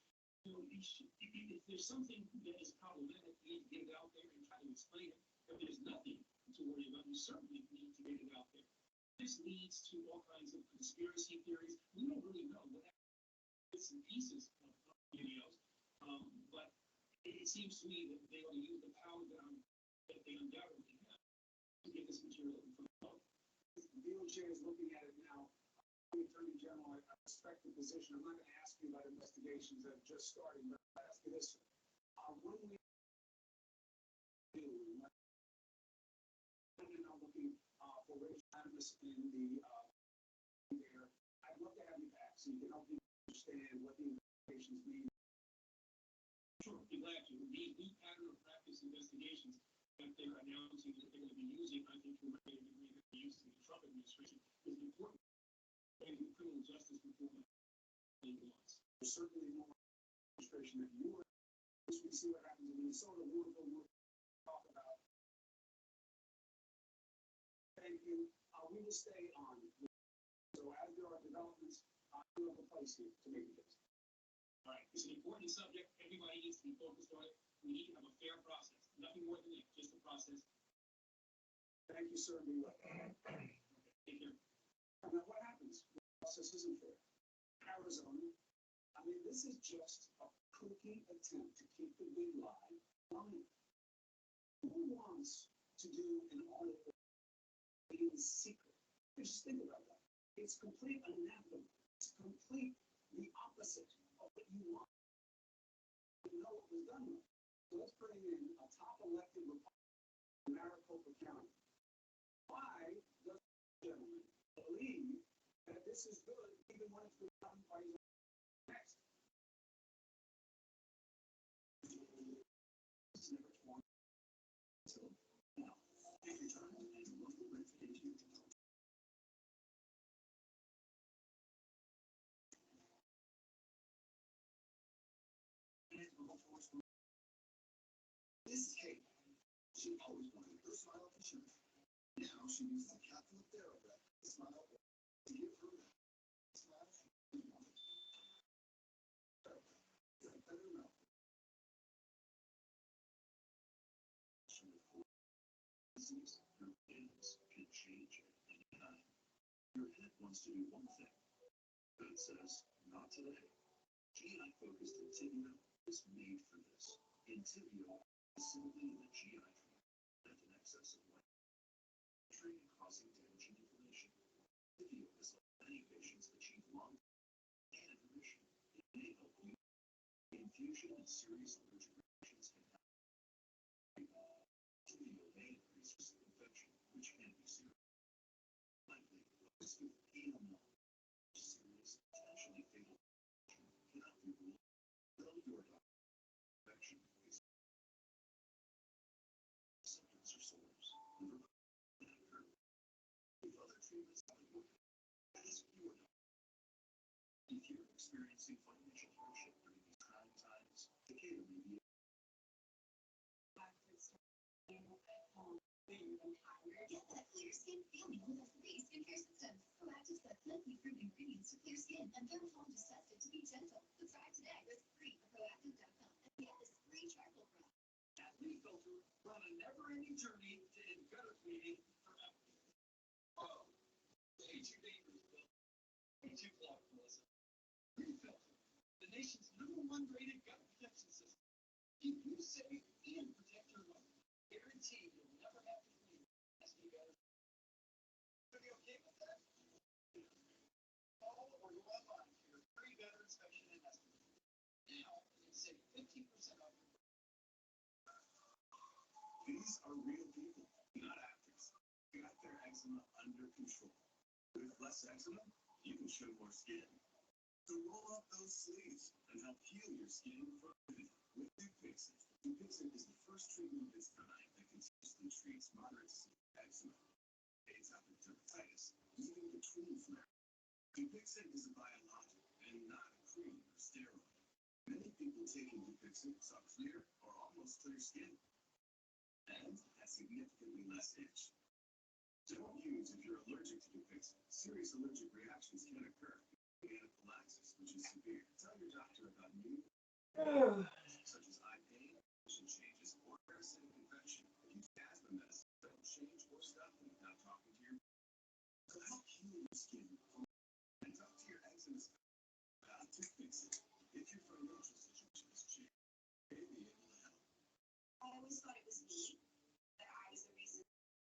You know, if there's something that is problematic, you need to get it out there and try to explain it. If there's nothing to worry about, you certainly need to get it out there. This leads to all kinds of conspiracy theories. We don't really know what bits and pieces of videos, but it seems to me that they ought to use the power that they undoubtedly have to get this material in front of the public. The DOJ is looking at it now. The Attorney General, I respect the position. I'm not going to ask you about investigations that are just starting, but I'll ask you this. When we room. And I'm looking for Rachel Adams in the there. I'd love to have you back so you can help me understand what the investigations mean. Sure, be glad to. The new pattern of practice investigations that they're announcing that they're going to be using, I think to a great degree that they used in the Trump administration, is an important way to criminal justice reform wants. There's certainly more administration that you are. We see what happens in Minnesota. We'll talk about. Thank you. We will stay on. So as there are developments, you have a place here to make a difference. All right, it's an important subject. Everybody needs to be focused on it. We need to have a fair process. Nothing more than that, just a process. Thank you, sir. Be well. Take care. Now, what happens when the process isn't fair? Arizona, I mean, this is just a cookie attempt to keep the big lie lying. Who wants to do an audit in secret? Just think about that. It's complete anathema. It's complete the opposite of what you want. You know what was done with. So let's bring in a top elected Republican in Maricopa County. Why does the gentleman believe that this is good even when it's been done by his next? It's never torn. So now, take your time and look at it into your control. This is Kate. She always wanted her smile to shine. Now she uses a capsule of TheraBreath to smile to give her that smile she wanted. Get a better mouth. Disease, your hands can change at any time. Your head wants to do one thing, but it says, not today. GI focused Intibio is made for this. Intibio is simply the GI tract and an excess of light, training causing damage and inflammation. Intibio has let many patients achieve long and remission. It may help you. Infusion and serious allergic reactions can happen. Intibio may increase risk of infection, which can be serious. Likely, those with AML, serious, potentially fatal can help you rule. Tell your doctor infection is symptoms or sores. Liver occur. If other treatments haven't worked, ask your doctor. If you're experiencing financial hardship during these trying times, Takeda may be Get that clear skin feeling with a free skincare system. Proactive's got plenty of proven ingredients to clear skin, and dermatologists tested to be gentle. So try today with free at proactive.com and get this free charcoal product. At Leaf Filter, we're on a never-ending journey to end gutter cleaning forever. Oh, way too dangerous, Bill. Way too clogged, Melissa. Leaf Filter, the nation's #1 rated gutter protection system. Keep you safe and protect your life. Guaranteed you'll never have to clean nasty gutters. Are you okay with that? Call or go online for your free gutter inspection and estimate. Now you can save 15% off your. These are real people, not actors. Got their eczema under control. With less eczema, you can show more skin. So roll up those sleeves and help heal your skin from within with Dupixent. Dupixent is the first treatment of its kind that continuously treats moderate to severe eczema, atopic dermatitis, even between flares. Dupixent is a biologic and not a cream or steroid. Many people taking Dupixent saw clear or almost clear skin and has significantly less itch. Don't use if you're allergic to Dupixent. Serious allergic reactions can occur. Anaphylaxis, which is severe. Tell your doctor about new such as eye pain, vision changes, or parasitic infection. Use asthma medicine. Don't change or stop them without talking to your. So help heal your skin and talk to your eczema about to fix it. If your financial situation has changed, they may be able to help. I always thought it was me, that I was the reason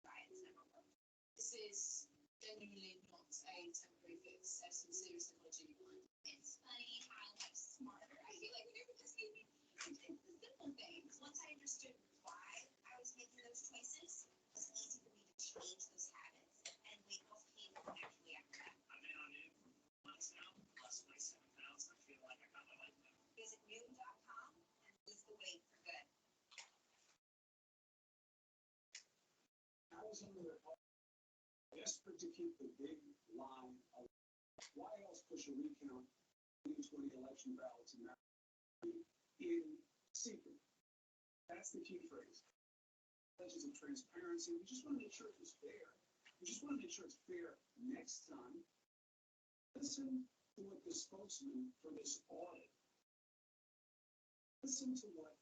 diets never worked. This is genuinely not a temporary fix. There's some serious psychology behind it. It's funny how much smarter I feel like we never just need it's the simple things. Once I understood why I was making was under their desperate to keep the big lie alive. Why else push a recount 2020 election ballots in secret? That's the key phrase. Pledges of transparency. We just want to make sure it was fair. We just want to make sure it's fair next time. Listen to what the spokesman for this audit, listen to what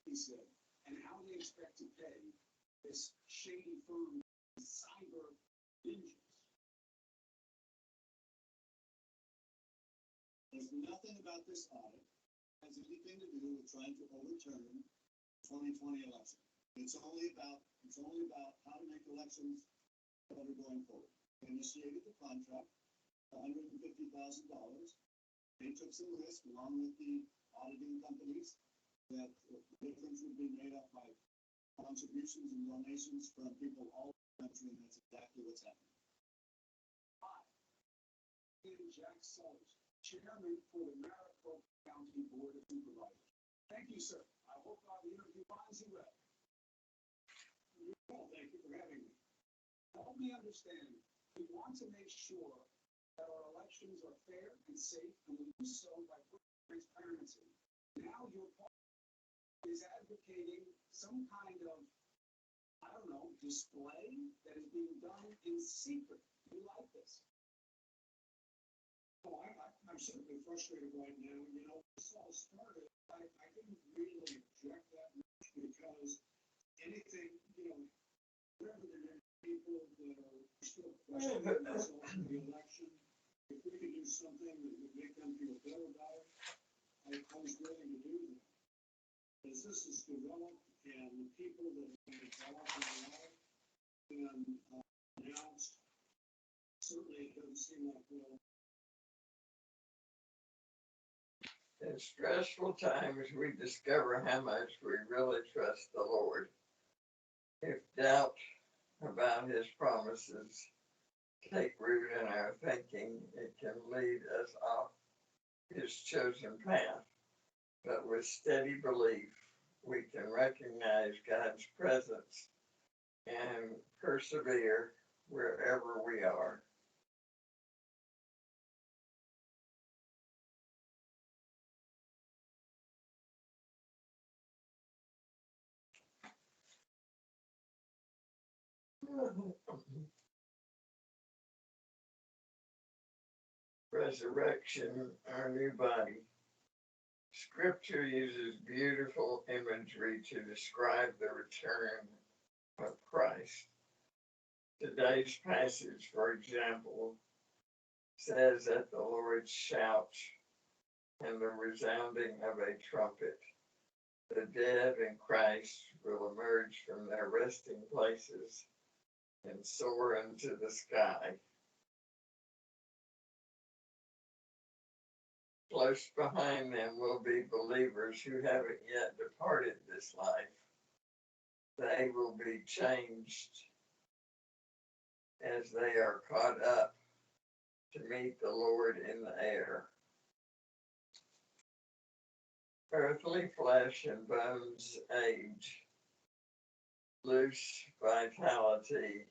he said and how they expect to pay this shady firm cyber ninjas. There's nothing about this audit that has anything to do with trying to overturn the 2020 election. It's only about how to make elections better going forward. They initiated the contract, $150,000. They took some risk along with the auditing companies that the difference would be made up by contributions and donations from people all over the country, and that's exactly what's happening. And Jack Sellers, Chairman for the Maricopa County Board of Supervisors. Thank you, sir. I hope the interview finds you well. Well, thank you for having me. Help me understand. We want to make sure that our elections are fair and safe, and we do so by transparency. Now your party is advocating some kind of, I don't know, display that is being done in secret. Do you like this? Oh, I'm certainly frustrated right now. You know, this all started, I didn't really object that much because anything, you know, wherever there are people that are still questioning the result of the election, if we could do something that would make them feel better about it, I was willing to do that. As this is developed and the people that are involved in the life and announced, certainly it doesn't seem like we'll. In stressful times, we discover how much we really trust the Lord. If doubt about his promises take root in our thinking, it can lead us off his chosen path. But with steady belief, we can recognize God's presence and persevere wherever we are. Resurrection, our new body. Scripture uses beautiful imagery to describe the return of Christ. Today's passage, for example, says at the Lord's shout and the resounding of a trumpet, the dead in Christ will emerge from their resting places and soar into the sky. Close behind them will be believers who haven't yet departed this life. They will be changed as they are caught up to meet the Lord in the air. Earthly flesh and bones age, lose vitality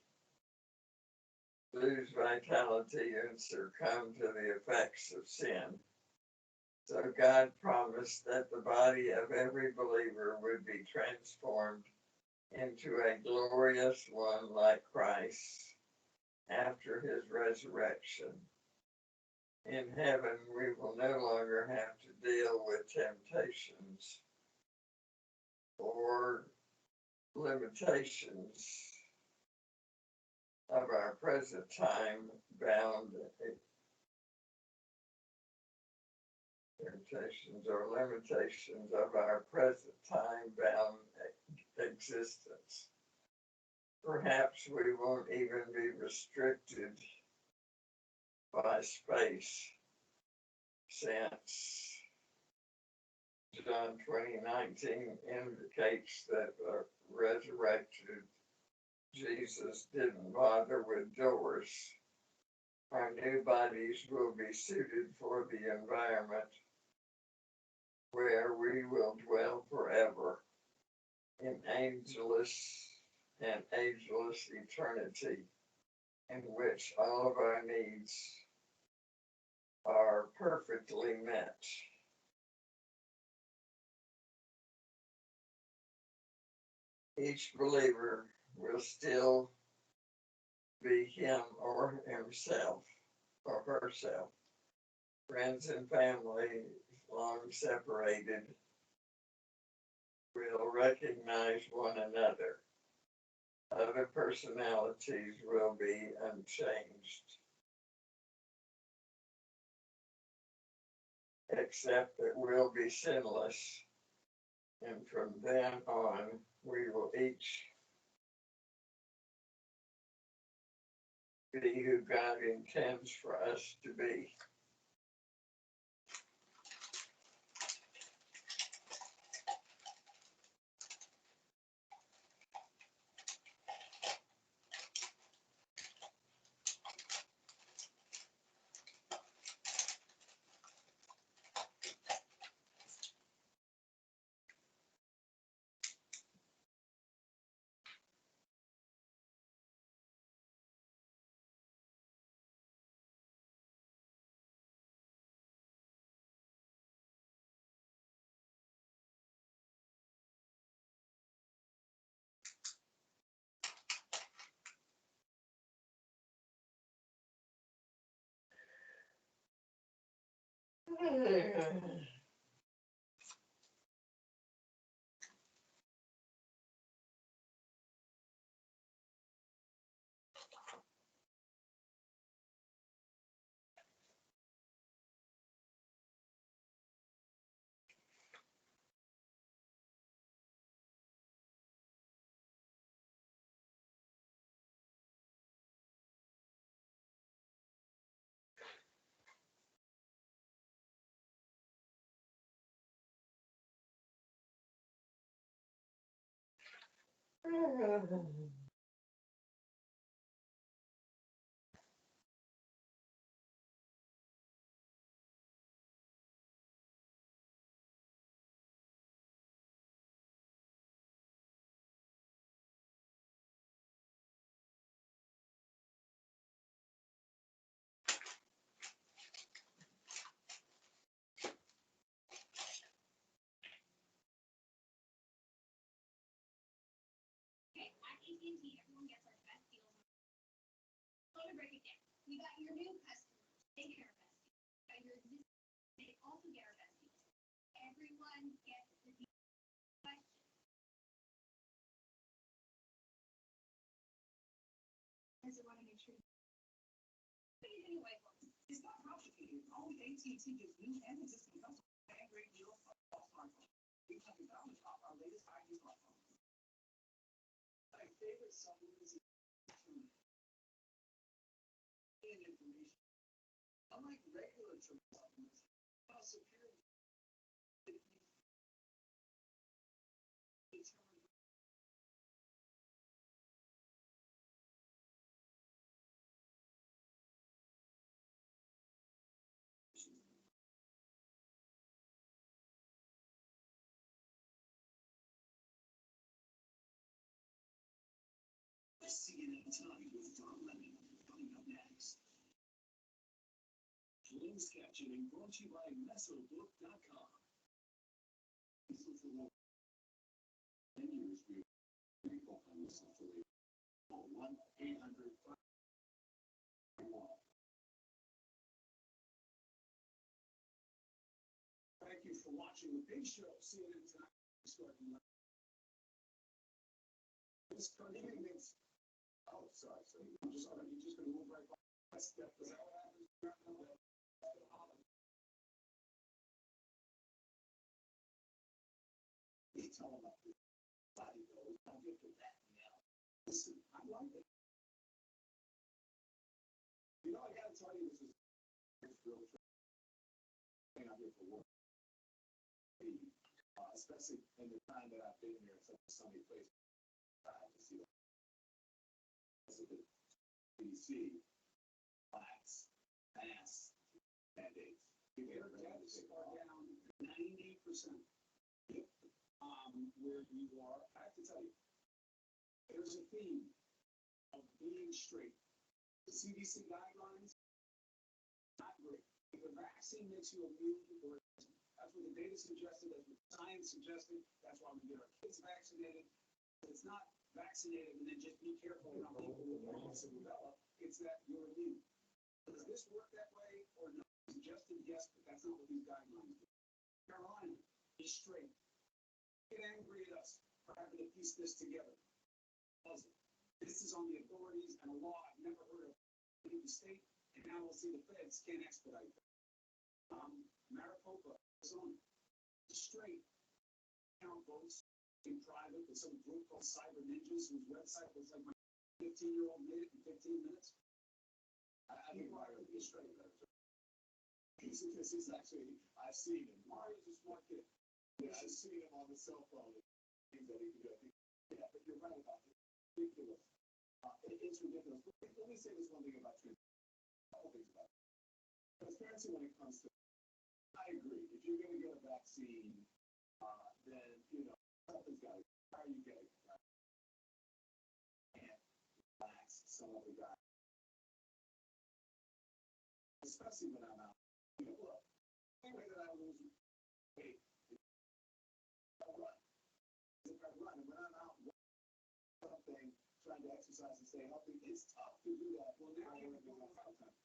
and succumb to the effects of sin. So God promised that the body of every believer would be transformed into a glorious one like Christ after his resurrection. In heaven, we will no longer have to deal with temptations or limitations of our present time bound limitations of our present time bound existence. Perhaps we won't even be restricted by space, since John 20:19 indicates that the resurrected Jesus didn't bother with doors. Our new bodies will be suited for the environment where we will dwell forever in angelus and ageless eternity in which all of our needs are perfectly met. Each believer will still be him or himself or herself. Friends and family, long separated, will recognize one another. Other personalities will be unchanged, except that we'll be sinless, and from then on, we will each be who God intends for us to be. Okay, at AT&T, everyone gets our best deals. Let me break it down. We got your new customers, they get our best deals. We got your existing, they also get our best deals. Everyone gets the deal. Question. Does it want to make sure? Anyway, it's not complicated. Only AT&T gives new and existing customers and great deals on all smartphones. We can balance off our latest 5G smartphones. My favorite supplement is and information. Unlike regular supplements, superior See it anytime with Farm Lemon. Coming up next. Closed captioning brought to you by Mesobook.com. 10 years we are on this affiliate. 1-800. Thank you for watching the big show. See you anytime. This country thinks, oh, sorry, so you're just gonna move right by. That's that. Is that what happens? You tell them about this body goes, I'll get to that now. Listen, I like it. You know, I gotta tell you, this is real thing I'm here for work. Especially in the time that I've been here, such a sunny place. To see that. DC, blacks, mass, mandates. You get down 90%. Where you are, I have to tell you, there's a theme of being straight. The CDC guidelines, not great. If the vaccine makes you immune, or that's what the data suggested, that's what science suggested, that's why we get our kids vaccinated. It's not vaccinated and then just be careful how people will develop. It's that you're immune. Does this work that way or not? Suggested yes, but that's not what these guidelines do. Carolina is straight. Get angry at us for having to piece this together. Puzzle. This is on the authorities and a law I've never heard of in the state, and now we'll see the feds can't expedite that. Maricopa, Arizona, straight. Count votes in private with some group called Cyber Ninjas, whose website was like my 15-year-old made it in 15 minutes. I think Mario is straight. This is actually, I've seen him. Mario's a smart kid. Yeah, I've seen him on the cell phone. Things that he can do. I think, yeah, but you're right about it. It's ridiculous. It's ridiculous. Let me say this one thing about transparency. A couple things about it. Transparency when it comes to, I agree. If you're going to get a vaccine, then, something's got to, how are you getting it? Right? And relax some of the guys. Especially when I'm out. Look, the way that I lose weight is I run. If I run, and when I'm out something, trying to exercise and stay healthy, it's tough to do that. Well, now you're doing it all the time.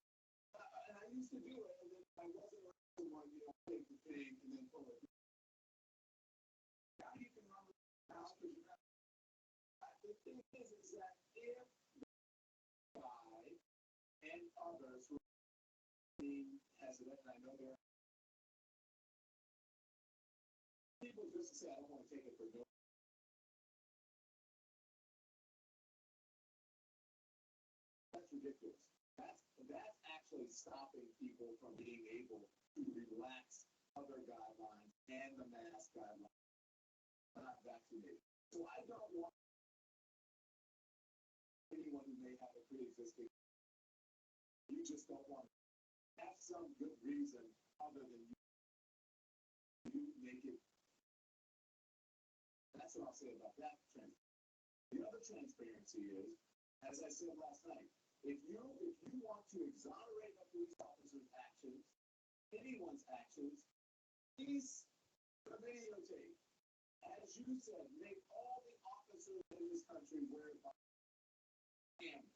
And I used to do it, and then I wasn't like someone, take the thing and then pull it. Now you can run out because you're not. The thing is that if I and others who being hesitant, and I know there are people just say, I don't want to take it for no. That's ridiculous. That's actually stopping people from being able to relax other guidelines and the mask guidelines. Not vaccinated. So I don't want anyone who may have a pre-existing. You just don't want to have some good reason other than you make it. That's what I'll say about that transparency. The other transparency is, as I said last night, if you want to exonerate a police officer's actions, anyone's actions, please videotape. As you said, make all the officers in this country wear cameras.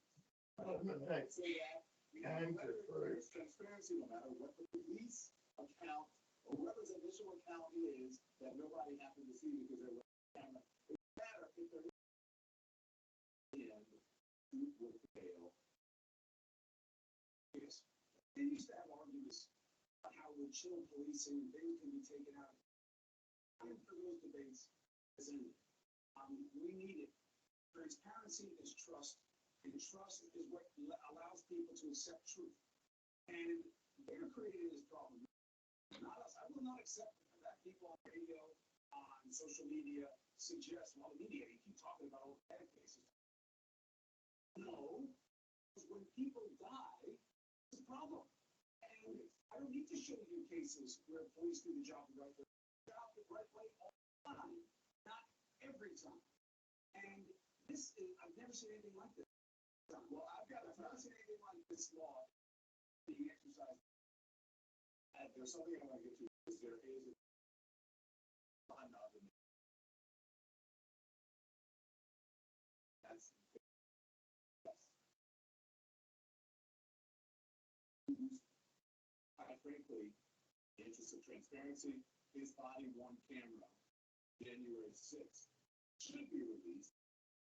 So that there's transparency, no matter what the police account or whoever's initial account is, that nobody happened to see because they're wearing a camera. It doesn't matter if they're in would fail. Yes. They used to have arguments about how with chill policing, things can be taken out. I'm for those debates as in we need it. Transparency is trust, and trust is what allows people to accept truth. And they're creating this problem, not us. I will not accept that people on radio, on social media suggest, well, the media, you keep talking about all the bad cases. No, because when people die, it's a problem. And I don't need to show you cases where police do the job the right way. All the time, not every time. And this is, I've never seen anything like this. Well, I've never seen anything like this law being exercised. And there's something I want to get to, because there is another. That's quite frankly, in the interest of transparency, his body worn camera, January 6th, should be released.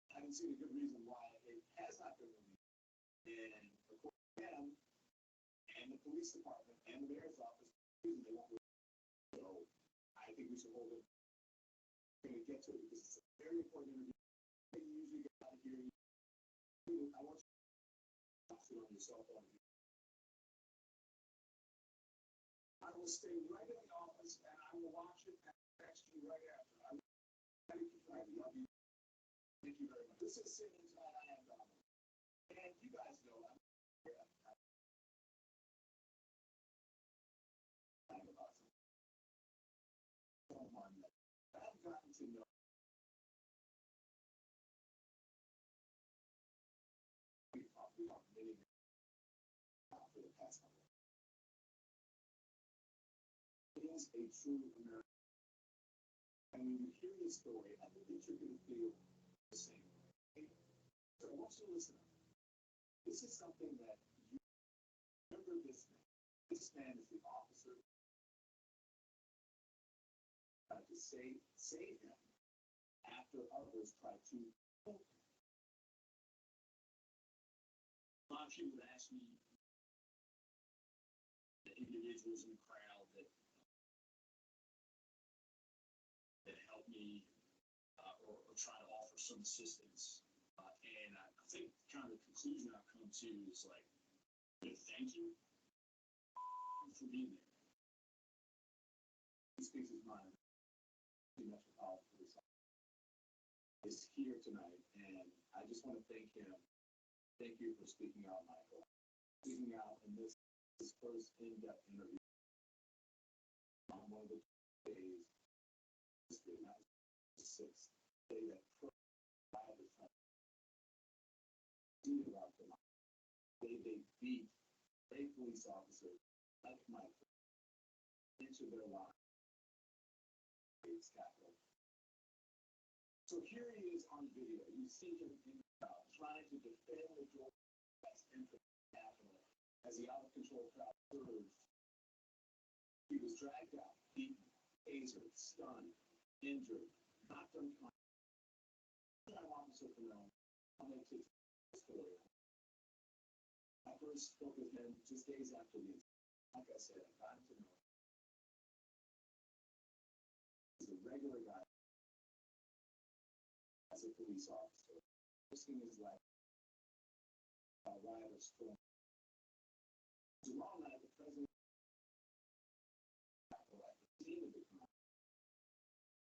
I haven't seen a good reason why it has not been released. And according to them, and the police department, and the mayor's office, they won't release it. So I think we should hold it. We're going to get to it because it's a very important interview. You usually get out of here. I want you to sit on your cell phone. I will stay right in the office and I will watch it and text you right after. I will thank you for having me. Thank you very much. This is Sitting Inside. I am Donald. And you guys know I'm about someone that I've gotten to know. That's not right. It is a true American. And when you hear this story, I believe you're going to feel the same way. So I want you to listen up. This is something that you remember this man. This man is the officer to save him after others tried to help him. A lot of people would ask me, the individuals in the crowd that helped me or try to offer some assistance. And I think kind of the conclusion I've come to is like, thank you for being there. He speaks his mind. The Metropolitan Police Officer is here tonight, and I just want to thank him. Thank you for speaking out, Michael. Speaking out in this first in-depth interview on one of the days, not the sixth day that provided from about the they beat a police officer like Michael into their lives. Capital. So here he is on video. You see him in the crowd trying to defend the door that's entered the Capitol as the out of control crowd surged. He was dragged out, beaten, tasered, stunned, injured, knocked unconscious. Officer Fernand, I'm going to take the story. I first spoke with him just days after the incident. Like I said, I got to know him. He's a regular guy as a police officer, risking his life by rioters storm. Tomorrow night, the president at the scene of the crime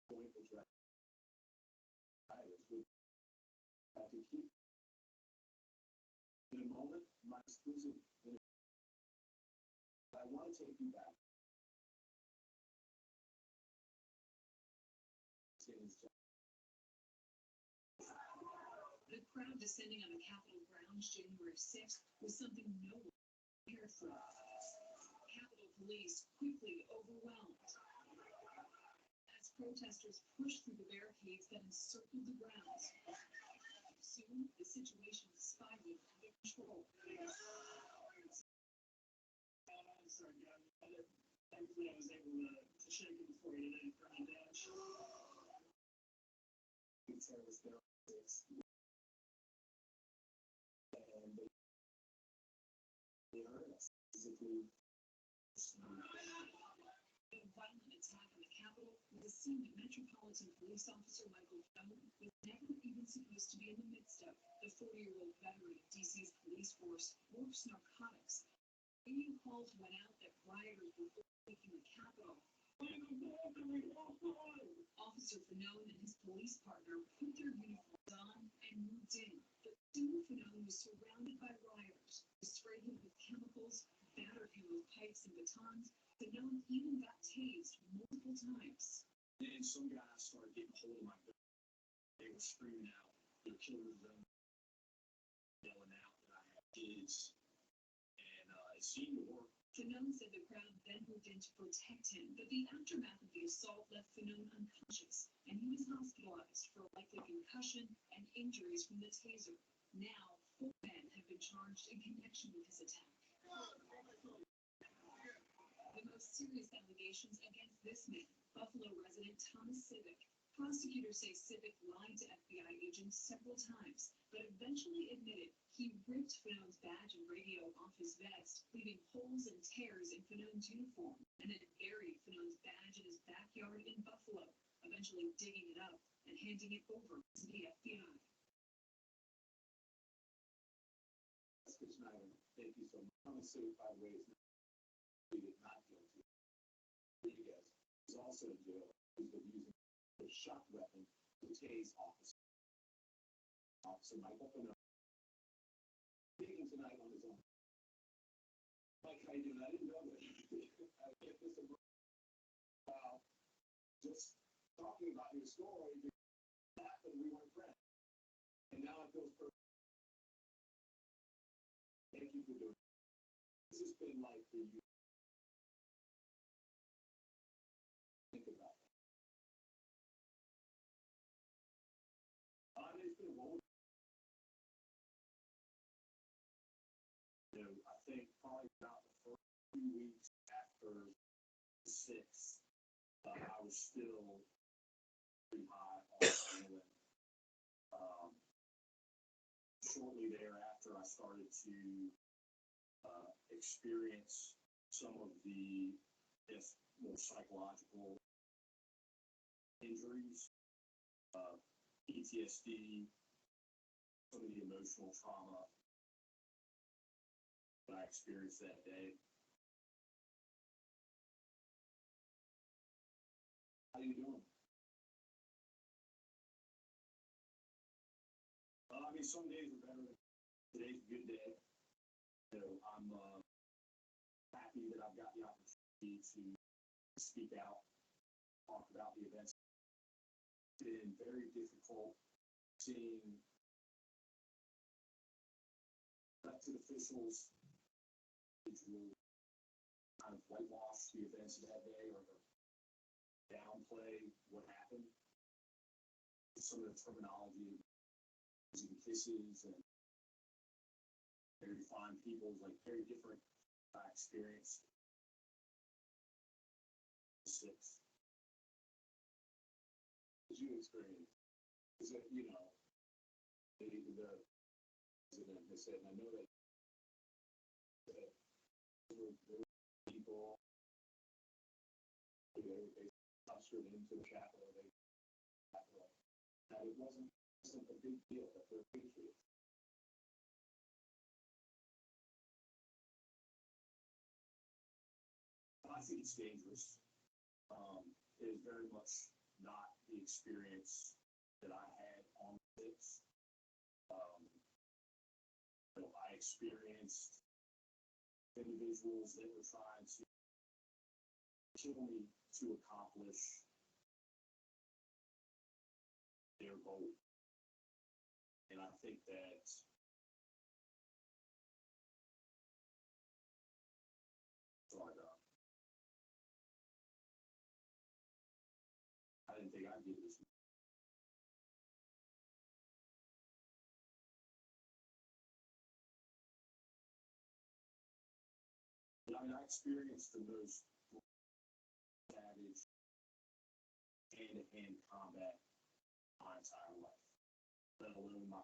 going to drag rioters would have to keep. In a moment, my exclusive interview. I want to take you back. The crowd descending on the Capitol grounds January 6th was something no one prepared for. Capitol Police quickly overwhelmed as protesters pushed through the barricades that encircled the grounds. Soon, the situation spiraled out of control. Sorry, God. Thankfully, I was able to shake it before he did any further damage. And they hurt us physically. The violent attack on the Capitol was a scene that Metropolitan Police Officer Michael Fennell was never even supposed to be in the midst of. The 40-year-old veteran of DC's police force works narcotics. Radio calls went out that rioters were overtaking the Capitol. Officer Fennell and his police partner put their uniforms on and moved in. But soon Fennell was surrounded by rioters who sprayed him with chemicals, battered him with pipes and batons. Fennell even got tased multiple times. And some guys started getting hold of my gun. They were screaming out their children's zone, yelling out that I had kids. And it seemed to work. Fennell said the crowd then moved in to protect him, but the aftermath of the assault left Fennell unconscious, and he was hospitalized for likely concussion and injuries from the taser. Now, 4 men have been charged in connection with his attack. The most serious allegations against this man, Buffalo resident Thomas Civic. Prosecutors say Civic lied to FBI agents several times, but eventually admitted he ripped Fennell's badge and radio off his vest, leaving holes and tears in Fennell's uniform, and then buried Fennell's badge in his backyard in Buffalo, eventually digging it up and handing it over to the FBI. Schneider, thank you so much. Thomas Civic, by the way, is not guilty. Rodriguez is also in jail. He's been using a shock weapon to tase Officer Michael Fennell. Speaking tonight on his own. Mike, how you doing? I didn't know that. I get this just talking about your story. Happened, we weren't friends. And now it feels perfect. Thank you for doing it. This is really like for you to think about that. It's been a roller. I think probably about the first 2 weeks after the 6th, I was still pretty high on adrenaline. Shortly thereafter, I started to experience some of the more psychological injuries, PTSD, some of the emotional trauma that I experienced that day. How you doing? I mean, some days are better than today's a good day. I'm happy that I've got the opportunity to speak out, talk about the events. It's been very difficult seeing elected officials who kind of whitewash the events of that day or downplay what happened. Some of the terminology, using kisses and very fine people, like very different experience. 6. Did you experience? Is it, the president has said, and I know that there were people who were basically ushered into the Capitol. That it wasn't a big deal that they're patriots. I think it's dangerous. It is very much not the experience that I had on the 6th. I experienced individuals that were trying to kill me to accomplish their goal. And I think that I didn't think I'd get this. I mean, I experienced the most savage hand-to-hand combat my entire life, let alone my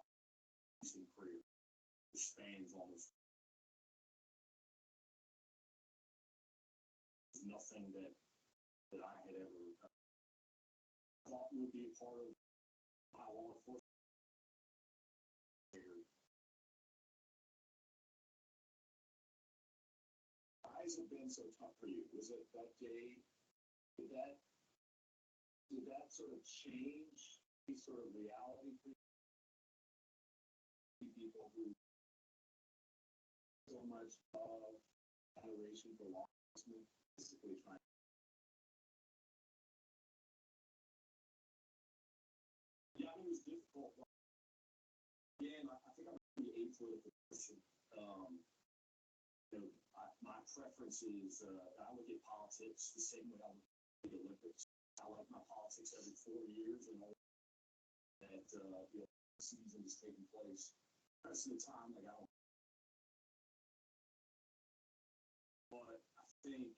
recent career, which spans almost nothing that I had ever thought would be a part of my law enforcement career. Why has it been so tough for you? Was it that day? Did that sort of change the sort of reality for people who so much adoration for law enforcement, basically trying? Yeah, I mean, it was difficult. Again, I think I'm pretty apolitical person. My preference is I look at politics the same way I look at the Olympics. I like my politics every 4 years, and all that season is taking place. The rest of the time, like I don't. But I think,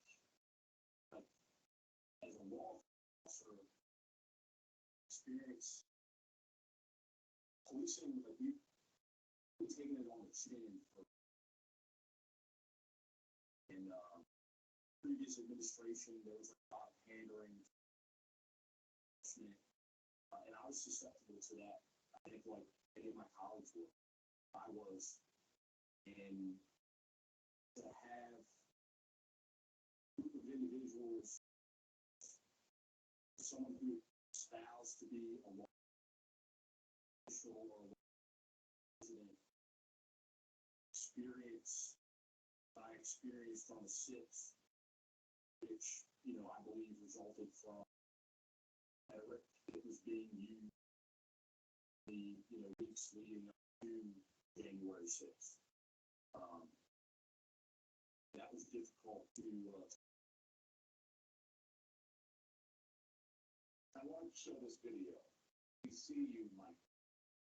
like, as a law officer, experience policing, like we've taken it on the chin for in previous administration. There was a lot of pandering, and I was susceptible to that. I think like any of my colleagues were. I was, and to have a group of individuals, someone who espoused to be a law official or a president, I experienced on the 6th, which, I believe resulted from rhetoric that was being used the, weeks leading up to January 6th. That was difficult to, I wanted to show this video. We see you, Mike,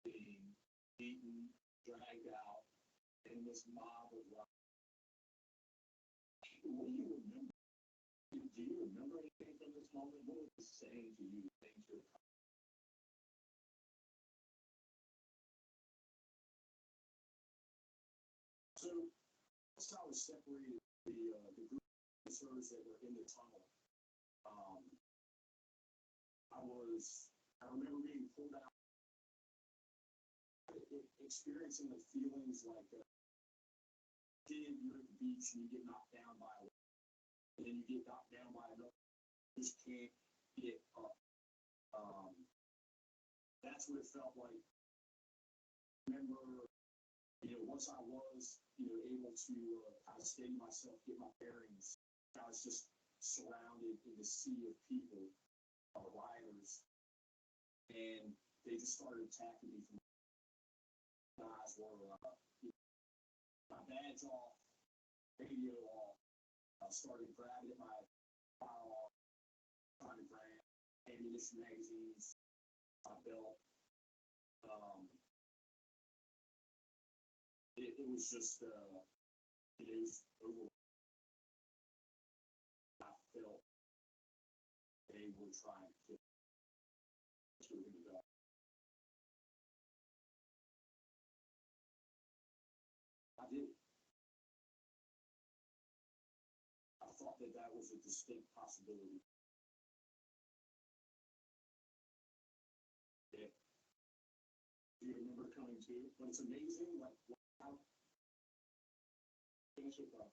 being beaten, dragged out in this mob of rock. What do you remember? Do you remember anything from this moment? What was it saying to you? Things you're So that's how I separated the group of officers that were in the tunnel. I remember being pulled out, experiencing the feelings like kid, you're at the beach and you get knocked down by a wave, and then you get knocked down by another, you just can't get up. That's what it felt like. Remember, once I was, able to kind of steady myself, get my bearings, I was just surrounded in the sea of people, rioters, and they just started attacking me from guys were my badge off, radio off. I started grabbing at my firearm, trying to grab ammunition magazines, my belt. It was just, it was over. I felt they were trying to kill me. I did. I thought that was a distinct possibility. Yeah. Do you remember coming to? But it's amazing, like, how. Finish it, bro.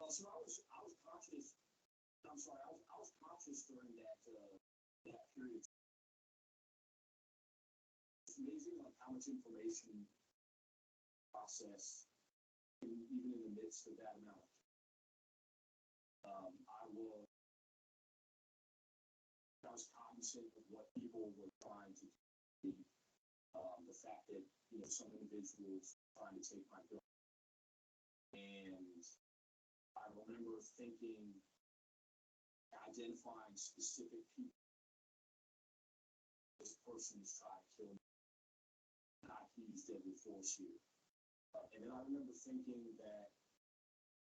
So I was conscious. I'm sorry, I was conscious during that period. It's amazing, like, how much information process, even in the midst of that amount. I was cognizant of what people were trying to do. The fact that, some individuals trying to take my bill. And I remember thinking, identifying specific people. This person is trying to kill me. Not use deadly force here. And then I remember thinking that,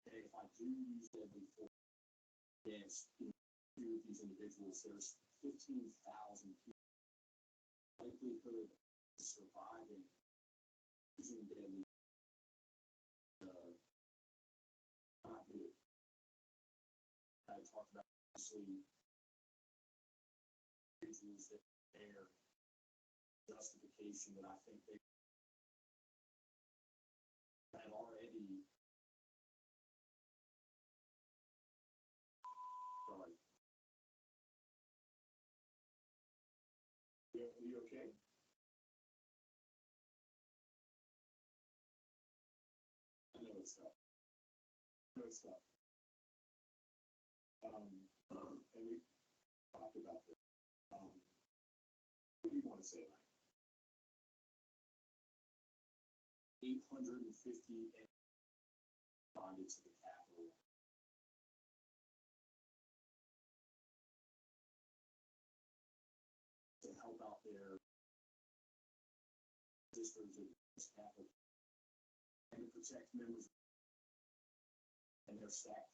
hey, if I do use deadly force against two of these individuals, there's 15,000 people. Likelihood of surviving using deadly not good. I talked about obviously individuals that their justification that I think they have already. Sorry. Are you okay? I know it's tough. And we talked about this. What do you want to say, like 850 responded to the Capitol. To help out their sisters of the Capitol and to protect members and their staff.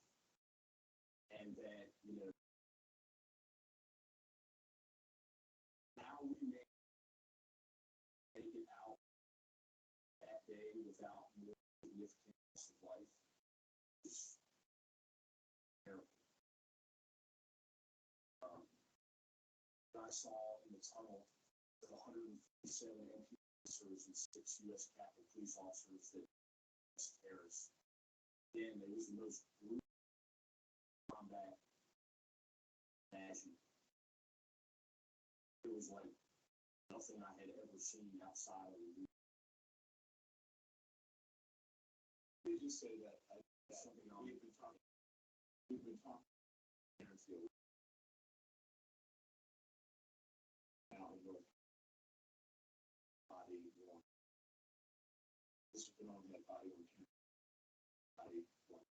And that, now we may make it out that day without more significant loss of life. It's terrible. I saw in the tunnel 157 MP officers and 6 U.S. Capitol police officers that were terrorists. Again, it was the most brutal combat imagined. It was like nothing I had ever seen outside of the. Did you say that? Something else. We've been talking. Lawrenceville. Now in North body one. This has been on that body one. Body one.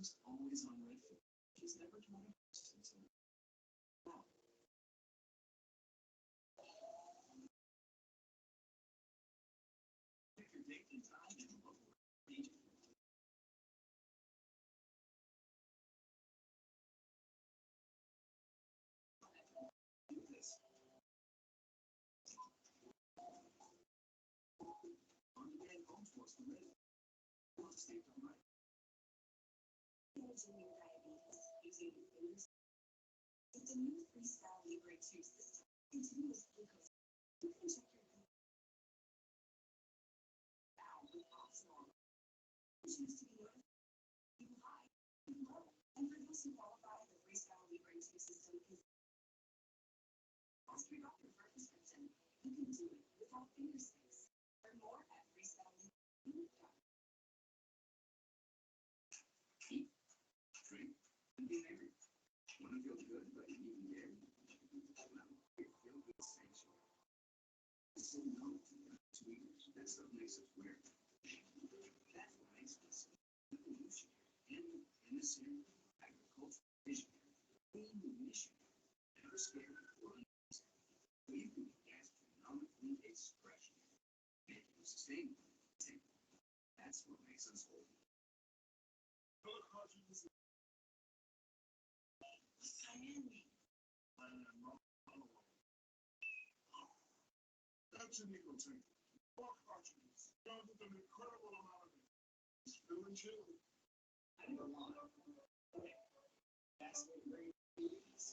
almost always on red foot. She's never told her until now. Pick your date and time and look for agent. Do this. On-demand home sports for men. State of mind. Managing your diabetes using fingers. With the new Freestyle Libre 2 system, continuous glucose. You can check your glucose out with optional. Choose to be low, too high, too low. And for those who qualify, the Freestyle Libre 2 system is. Ask your doctor for a prescription. You can do it without finger sticks. Learn more at freestylelibre.com. Eat, drink, and be merry. Want to feel good, but eating dairy? Feel good sanctuary. So no sweeteners. That stuff makes us weird. That's what makes us evolutionary. In this area, agriculture, visionary, clean mission, never scared or unnecessary. We can be astronomically expression. Making sustainable. That's what makes us whole. Miami. That's an equal thing. Pork cartridges. Comes with an incredible amount of it. It's feeling chilly. I don't want it. That's what great is.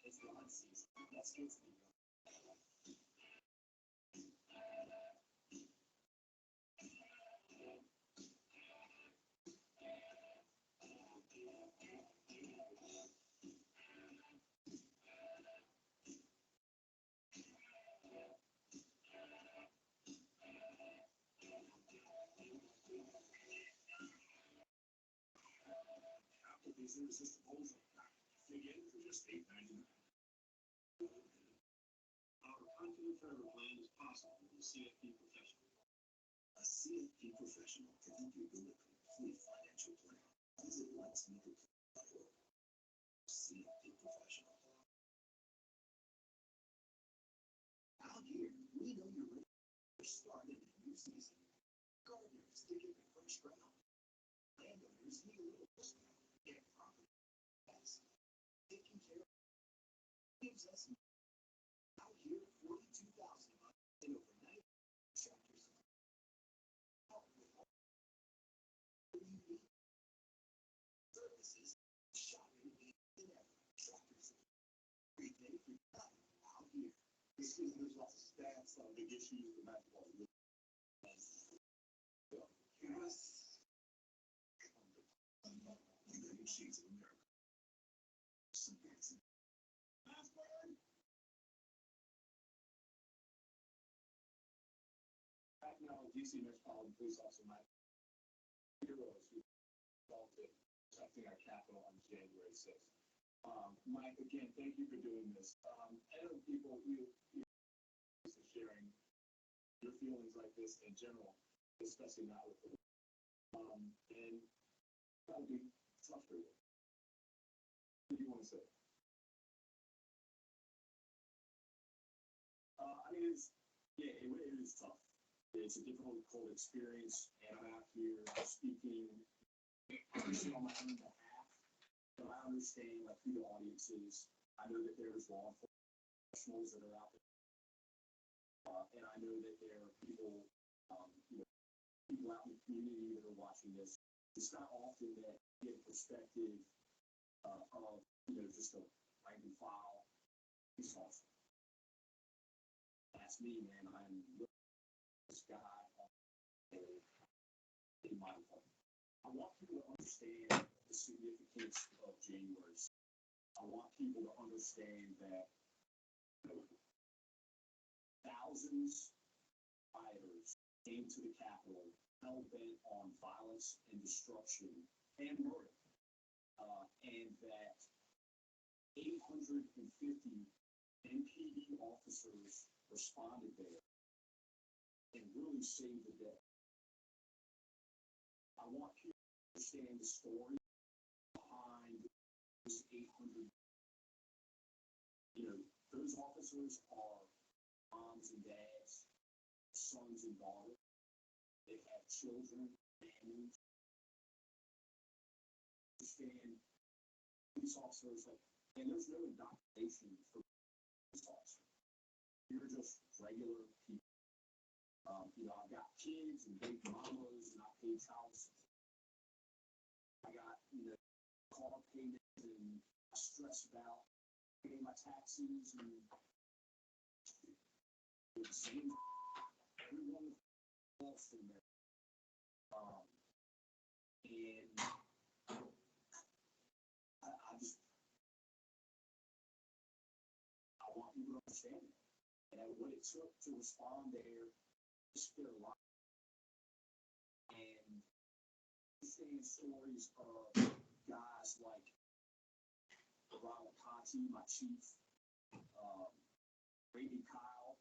It's the hot season. Let's get to the Applebee's irresistible. Dig in for just $8.99. Our confident forever plan is possible with a CFP professional. A CFP professional can help you build a complete financial plan. Visit Lawrenceville.org. CFP professional. Out here, we know you're ready to start a new season. Gardeners digging the first ground. Landowners need a little discount. Get property tax. Taking care of gives us out here 42,000 a month and over 90 tractors. Services, shopping, and ever. Tractors. Everything for nothing out here. This is there's lots of stats on big issues with basketball. Yes. United States of America. Right now, DC Metropolitan Police Officer Mike Heroes who assaulted protecting our capital on January 6th. Mike, again, thank you for doing this. I know people sharing your feelings like this in general, especially not with the and that would be tough for you. What do you want to say? I mean, it is tough. It's a difficult experience, and I'm out here speaking obviously on my own behalf. But I understand like who the audience is. I know that there's law enforcement professionals that are out there, and I know that there are people, people out in the community that are watching this. It's not often that you get a perspective of just a rank and file police officer. That's me, man. I'm this guy in my life. I want people to understand the significance of January. I want people to understand that thousands of rioters came to the Capitol hell-bent on violence and destruction and murder, and that 850 NPD officers responded there and really saved the day. I want people to understand the story behind those 800. You know, those officers are moms and dads, sons and daughters. They have children, families. Understand police officers, like, and there's no indoctrination for police officers. You're just regular people. You know, I've got kids and baby mamas, and I pay child support. I got, you know, car payments, and I stress about paying my taxes, and the same. Everyone else in there. And I just, I want people to understand that. And what it took to respond there, just their life. And seeing stories of guys like Ronald Conti, my chief, Brady Kyle,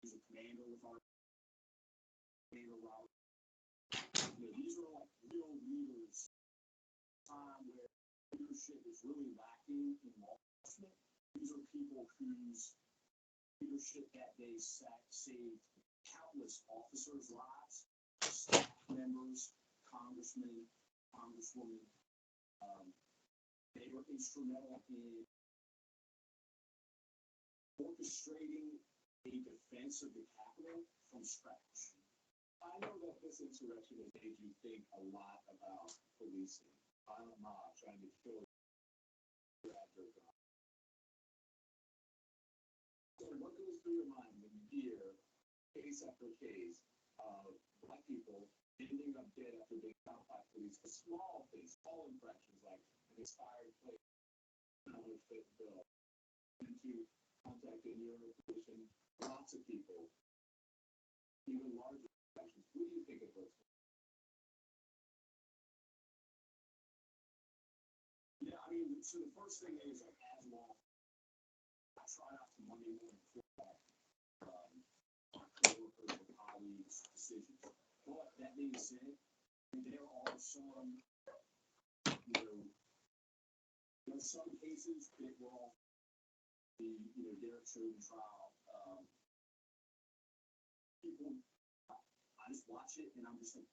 who's a commander with our commander Robert. You know, these are like real leaders. Time where leadership is really lacking in law enforcement. These are people whose leadership that day saved countless officers' lives, staff members, congressmen, congresswomen. They were instrumental in orchestrating a defense of the Capitol from scratch. I know that this insurrection has made you think a lot about policing. Violent mob trying to kill your after God. So what goes through your mind when you hear case after case of Black people ending up dead after being shot by police for small things, small infractions like an expired plate, another fit bill, into contacting your position, lots of people, even larger infractions. What do you think of those? Yeah, I mean, so the first thing is, like, as law, I try not to money more than quarterback my coworkers or colleagues' decisions. But that being said, there are some, you know, there's some cases that were off the, you know, Derek Chauvin trial. People, I just watch it and I'm just like,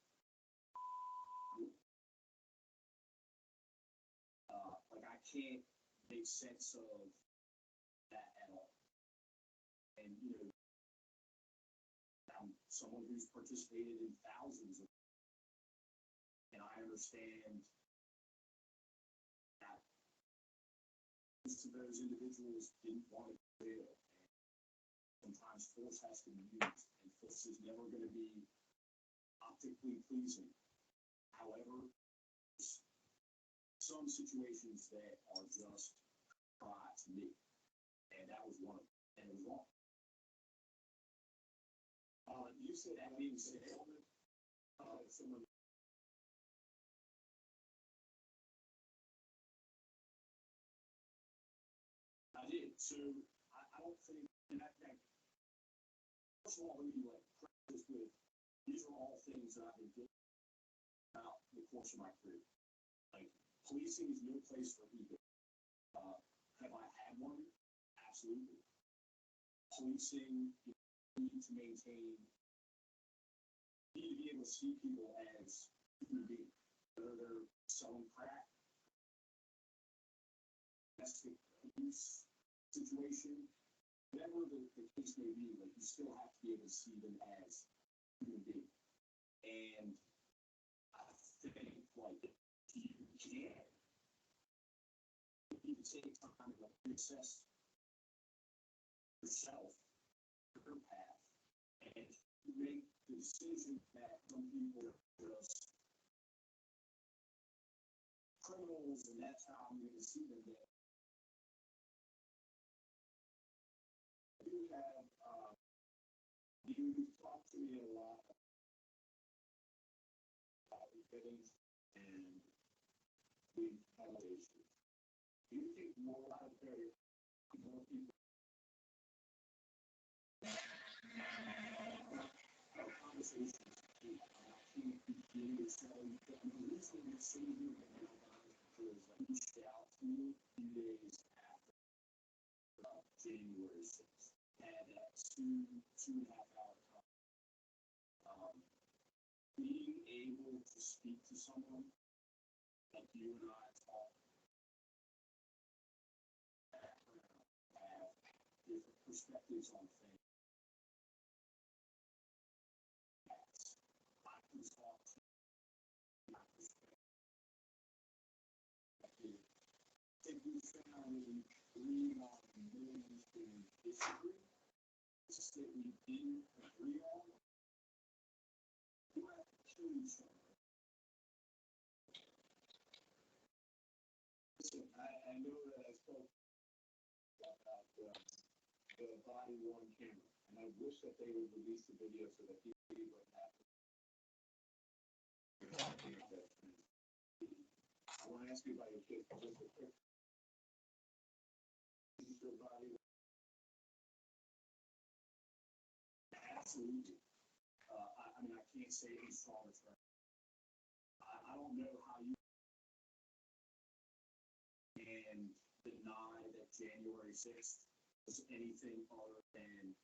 I can't make sense of that at all. And, you know, I'm someone who's participated in thousands of, and I understand that most of those individuals didn't want to go there. And sometimes force has to be used, and force is never going to be optically pleasing. However, some situations that are just dry to me, and that was one of them, and it was wrong. You said that being said, someone. I did. So I don't think that. First of all, let me practice with. These are all things that I've been doing throughout the course of my career. Like, policing is no place for ego. Have I had one? Absolutely. Policing, you need to maintain. You need to be able to see people as human beings, whether they're selling crack, domestic abuse situation, whatever the case may be, like, you still have to be able to see them as human beings. And I think, like, you can. You need to take time to assess yourself, your path, and make the decision that some people are just criminals, and that's how I'm going to see them there. You have, you talk to me a lot about fittings and rehabilitation. Do you think more out there, more people January 6th. Had a 2.5 hour talk. Being able to speak to someone like you and I talk, have different perspectives on things. I can talk to my perspective. If we found that we agree on moves and we disagree, it's that we didn't agree on, we have to choose something. Listen, I know that I spoke about the body worn camera, and I wish that they would release the video so that people would have to. I want to ask you about your kids just a quick. Your body. Absolutely. I mean, I can't say any stronger terms. I don't know how you can deny that January 6th was anything other than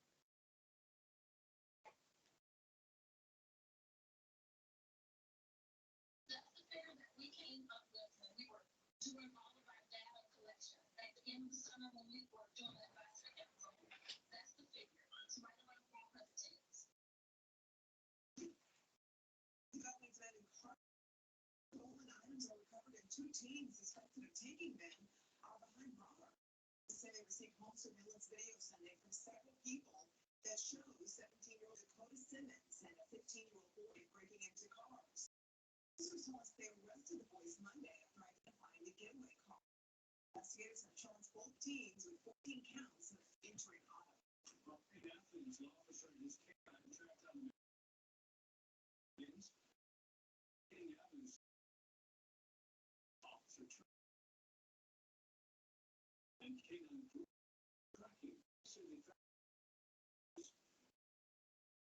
That's the figure that we came up with when we were doing all of our data collection at the end of the summer when we were doing that advisory council. That's the figure. It's right around 400 teams. Development's been incredible. Stolen items are recovered and 2 teams suspected of taking them are behind bars. They say they received home surveillance video Sunday from several people that shows 17-year-old Dakota Simmons and a 15-year-old boy breaking into cars. Officers tell us they arrested the boys Monday after identifying the getaway car. Investigators have charged both teams with 14 counts of entering auto. well, in Athens, law officer in his canine tracked down the Athens. Officer and canine tracking. So they found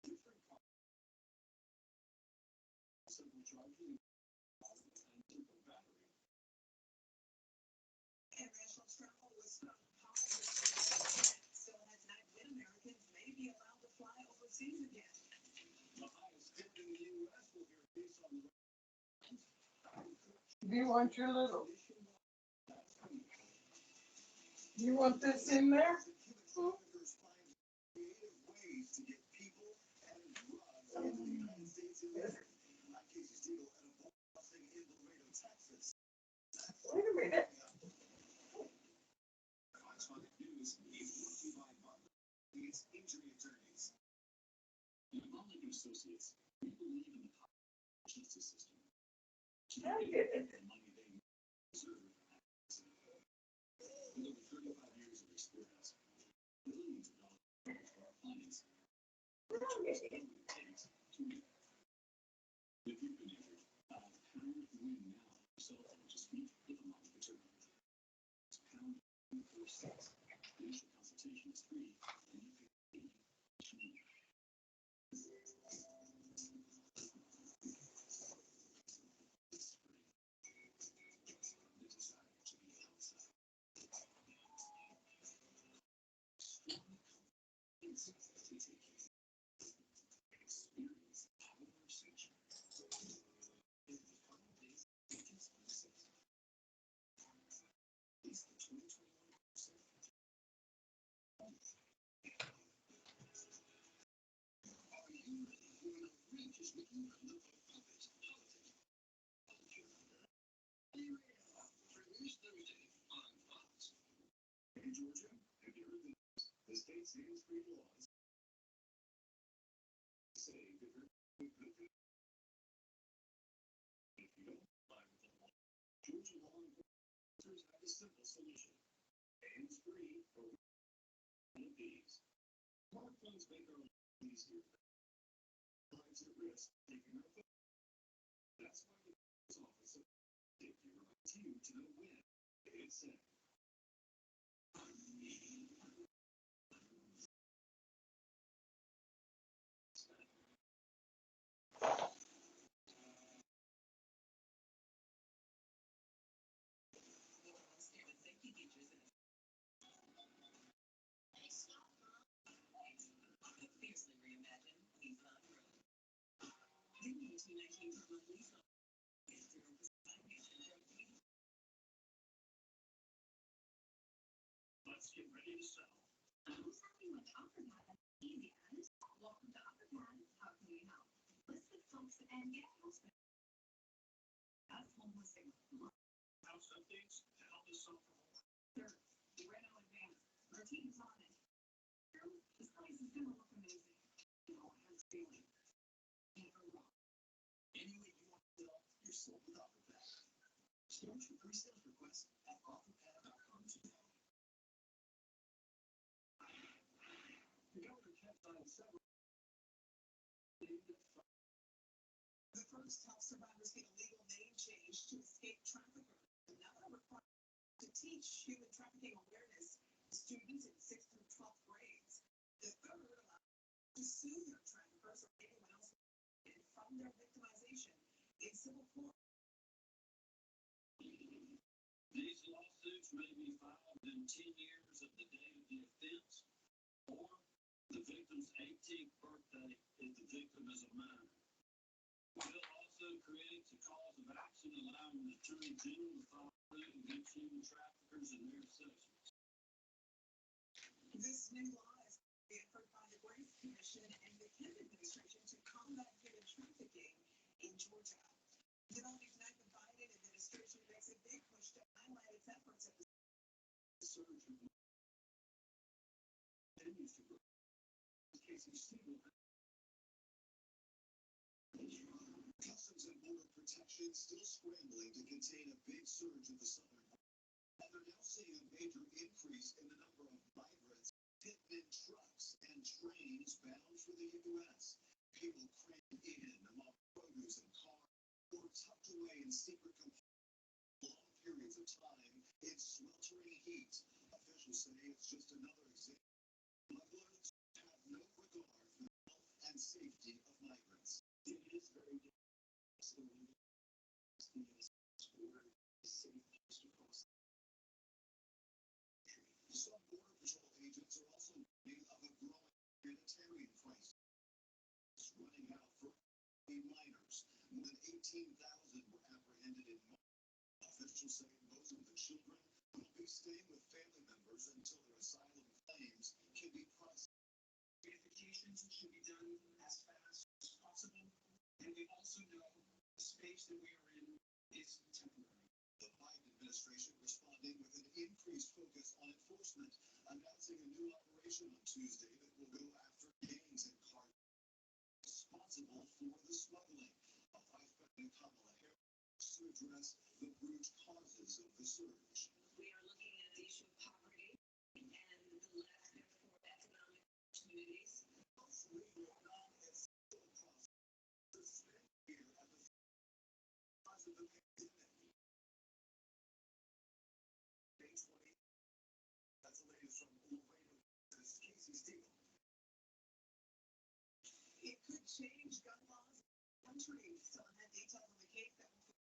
different cars. Several charges and took a battery. International travel was found positive. Still has not been Americans may be allowed to fly overseas again. The highest tip in the U.S. will hear based on the. Do you want your little? You want this in there? Wait a minute. Associates, we believe in the justice system. I get it. The money they deserve. With over 35 years of experience, billions of dollars for our clients. I get it. If you've been injured, pound win now. Cell phone to speak with a monitor. Pound 46. Initial consultation is free, and you can pay. In Georgia, have you heard the state's hands-free laws say that if you don't comply with the law, Georgia law enforcement have a simple solution. Hands-free for one of these. Smartphones make our lives easier. Lives at risk taking our phone. That's why the police officer take your right to know when it's sent. 1919 from Lawrenceville. Let's get ready to sell. Who's happy with AutoPad? Easy as. Welcome to AutoPad. How can we help? List the folks and get house as homeless and House updates to help us solve for more. third. Reno Advance. Our team's on it. This place is gonna look amazing. No one has feeling. Never wrong. Any way you want to sell, you're sold with AutoPad. Start your pre-sales request at AutoPad.com today. The governor kept on several. The first help survivors get a legal name change to escape traffickers. Another requires to teach human trafficking awareness to students in 6th through 12th grades. The third allows to sue their traffickers or anyone else from their victimization in civil court. These lawsuits may be filed within 10 years of the date of the offense, or the victim's 18th birthday if the victim is a minor. The bill also creates a cause of action allowing the Attorney General to file suit against human traffickers and their associates. This new law is an effort by the Grace Commission and the Kemp administration to combat human trafficking in Georgia. Developing tonight, the Biden administration makes a big push to highlight its efforts at the Surge of continues to grow. Casey Siegel. Customs and Border Protection still scrambling to contain a big surge at the southern border. And they're now seeing a major increase in the number of migrants hitting in trucks and trains bound for the U.S. People crammed in among produce and cars or tucked away in secret compartments long periods of time in sweltering heat. Officials say it's just another example. Smugglers have no regard for the health and safety of migrants. It is very dangerous. The border is safe just across the country. Some Border Patrol agents are also warning of a growing humanitarian crisis. It's running out for minors. More than 18,000 were apprehended in March. Officials say most of the children will be staying with family members until their asylum claims can be processed. Verifications should be done as fast as possible, and we also know the space that we are in is temporary. The Biden administration responding with an increased focus on enforcement, announcing a new operation on Tuesday that will go after gangs and cartels responsible for the smuggling. A Vice President Kamala Harris to address the root causes of the surge. We are looking at the issue of poverty and the lack therefore of economic opportunities. Vietnam is still processing here at the cause of the pandemic. May 20. That's the latest from Lawrenceville. This is Casey Siegel. It could change gun laws in the country. Still had details on the case that will.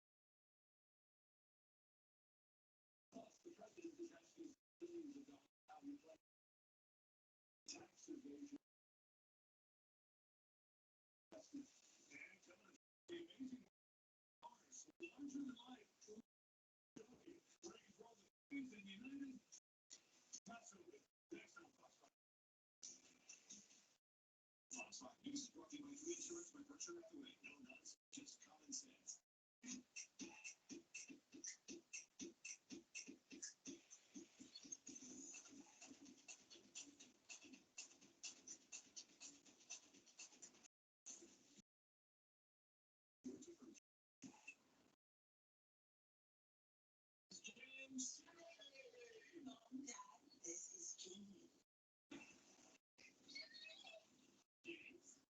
The president is asking billions of dollars how we play tax evasion. And coming up, the amazing cars, larger than life, ready for all the things in the United Passover. Next on Fox 5. Fox 5 News is brought to you by Free Insurance by Berkshire Hathaway. No nonsense, just common sense. James. Mom, Dad, this is Jamie.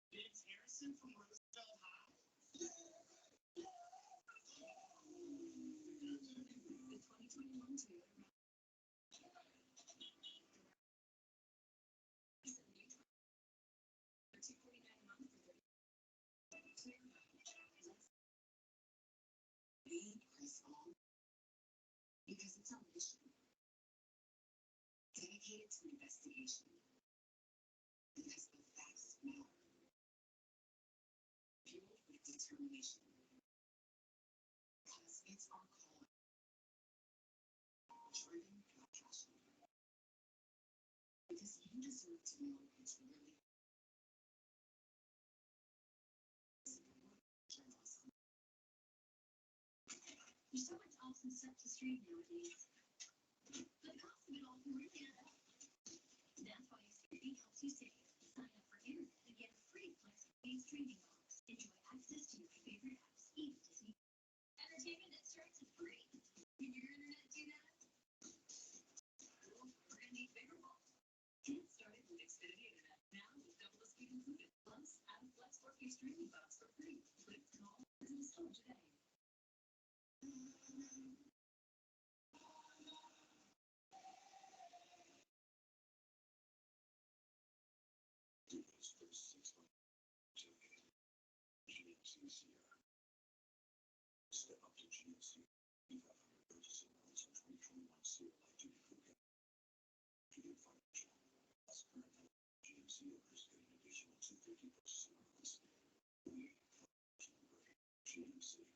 James Harrison from Lawrenceville High. The 2021 Toyota. $249 a month for 30. We press on because it's our mission. Dedicated to investigation. Because the facts matter. Fueled with determination. motivation. Because it's our calling. Driven and passionate. Because you deserve to know it's really there's so much awesome stuff to stream nowadays. But the cost of it all can really add up. That's why Xfinity helps you save. Sign up for internet and get a free flex-pay streaming box. Enjoy access to your favorite apps, even Disney. Entertainment that starts at free. Can your internet do that? We're gonna need bigger box. Get started with Xfinity Internet now with double the speed included. Plus, add a Flex 4K streaming box for free. Click, call, or install today. Duke's first 6 months GMC Sierra. Step up to GMC 500 purchasing loans on 2021 Sierra Light Duty program. To get financial. Plus, current GMC owners get an additional $250 purchasing loans. GMC.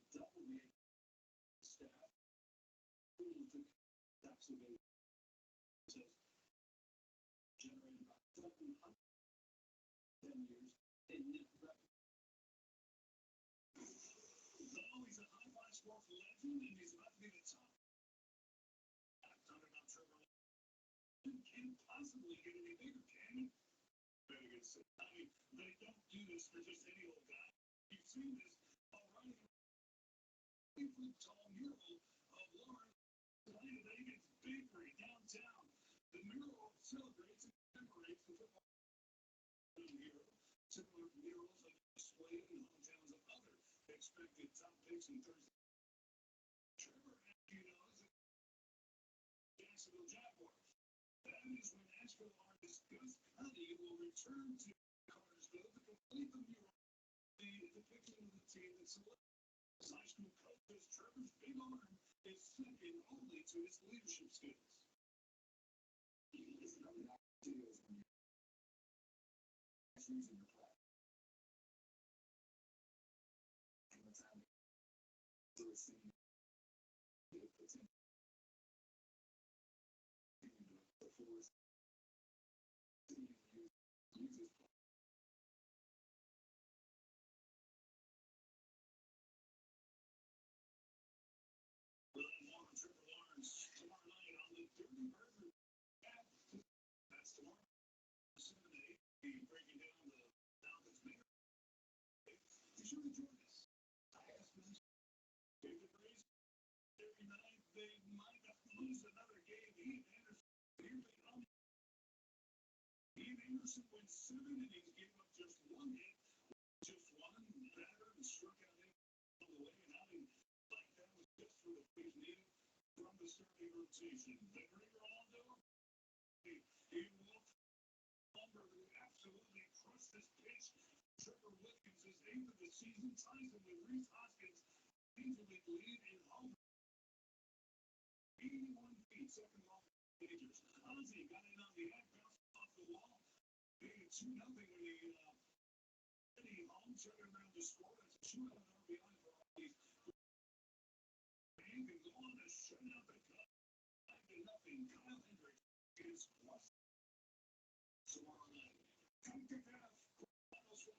Double the staff. Generated about 710 years in net revenue. Oh, he's a high-five sports legend, and he's about to be the top. I'm talking about Trevor. Can't possibly get any bigger, can he? Very good. I mean, they don't do this for just any old guy. You've seen this already. 8-foot tall mural of Lawrenceville against Bakery downtown. The mural celebrates and commemorates the football hero. Similar murals are displayed in the hometowns of other expected top picks in Thursday. Trevor, as you know, is a Jacksonville Jaguars. That is when Nashville artist Gus Cuddy will return to Cartersville to complete the mural. The depiction of the team that selected high school coaches. Trevor's big arm is second only to his leadership skills. Listen up to that videos on your using your platform. And what's happening? So it's saying it puts in the force. Use this platform. Trevor Lawrence tomorrow night on the Dirty Burger. That's tomorrow. 7 to 8. Breaking down the Falcons. Be sure to join us. I asked them. David Breeze. Every night they might not lose another game. Ian Anderson went 7 innings, gave up just 1 hit, just 1 batter, and struck out 8 on the way. And outing like that was just for the base needed from the starting rotation. The Ringer Aldo, he walked Lumber, who absolutely crushed this pitch. Trevor Williams is 8th of the season, ties him with Reese Hoskins, major league lead in home. 81 feet, second long majors. Ozzie got in on the act, bounced off the wall, made it 2-0 when he home, turning around to score. That's a shootout RBI for all these. He can go on to shut out the Cubs. 5-0. Kyle Hendricks is plus tomorrow night. CONCACAF Finals from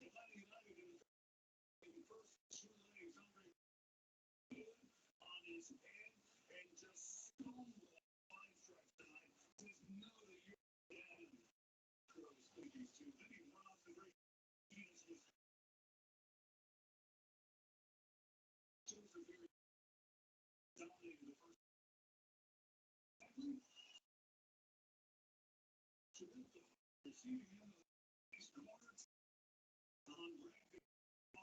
Atlanta United in the first 2 legs. Andre on his hand and just stone 5 strikes tonight. Says no to your dad. Crows thinking too. Then he went off the great Venus was Joseph Gary dominated the first. Receiving him in the corner on Brad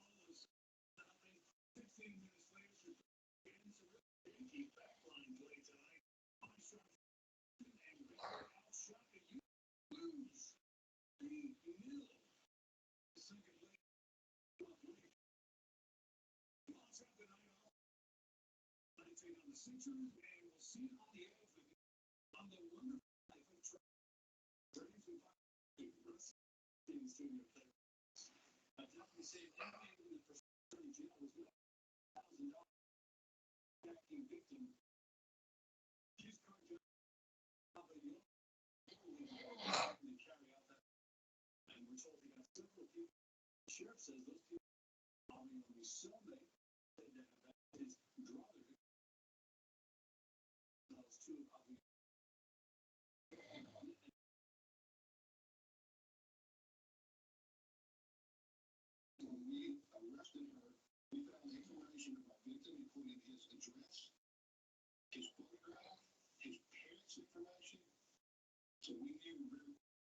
the century, and we'll see it on the edge with you on the wonderful life of Trump. Turning to things to your place. I definitely say anything in the attorney jail was $1,000 attacking victim. She's carjacked, but you don't carry out that. And we're told we got several people. The sheriff says those people are only so many that is draw their those two of the when we arrested her, we found information about victim, including his address, his photograph, his parents' information. So we knew very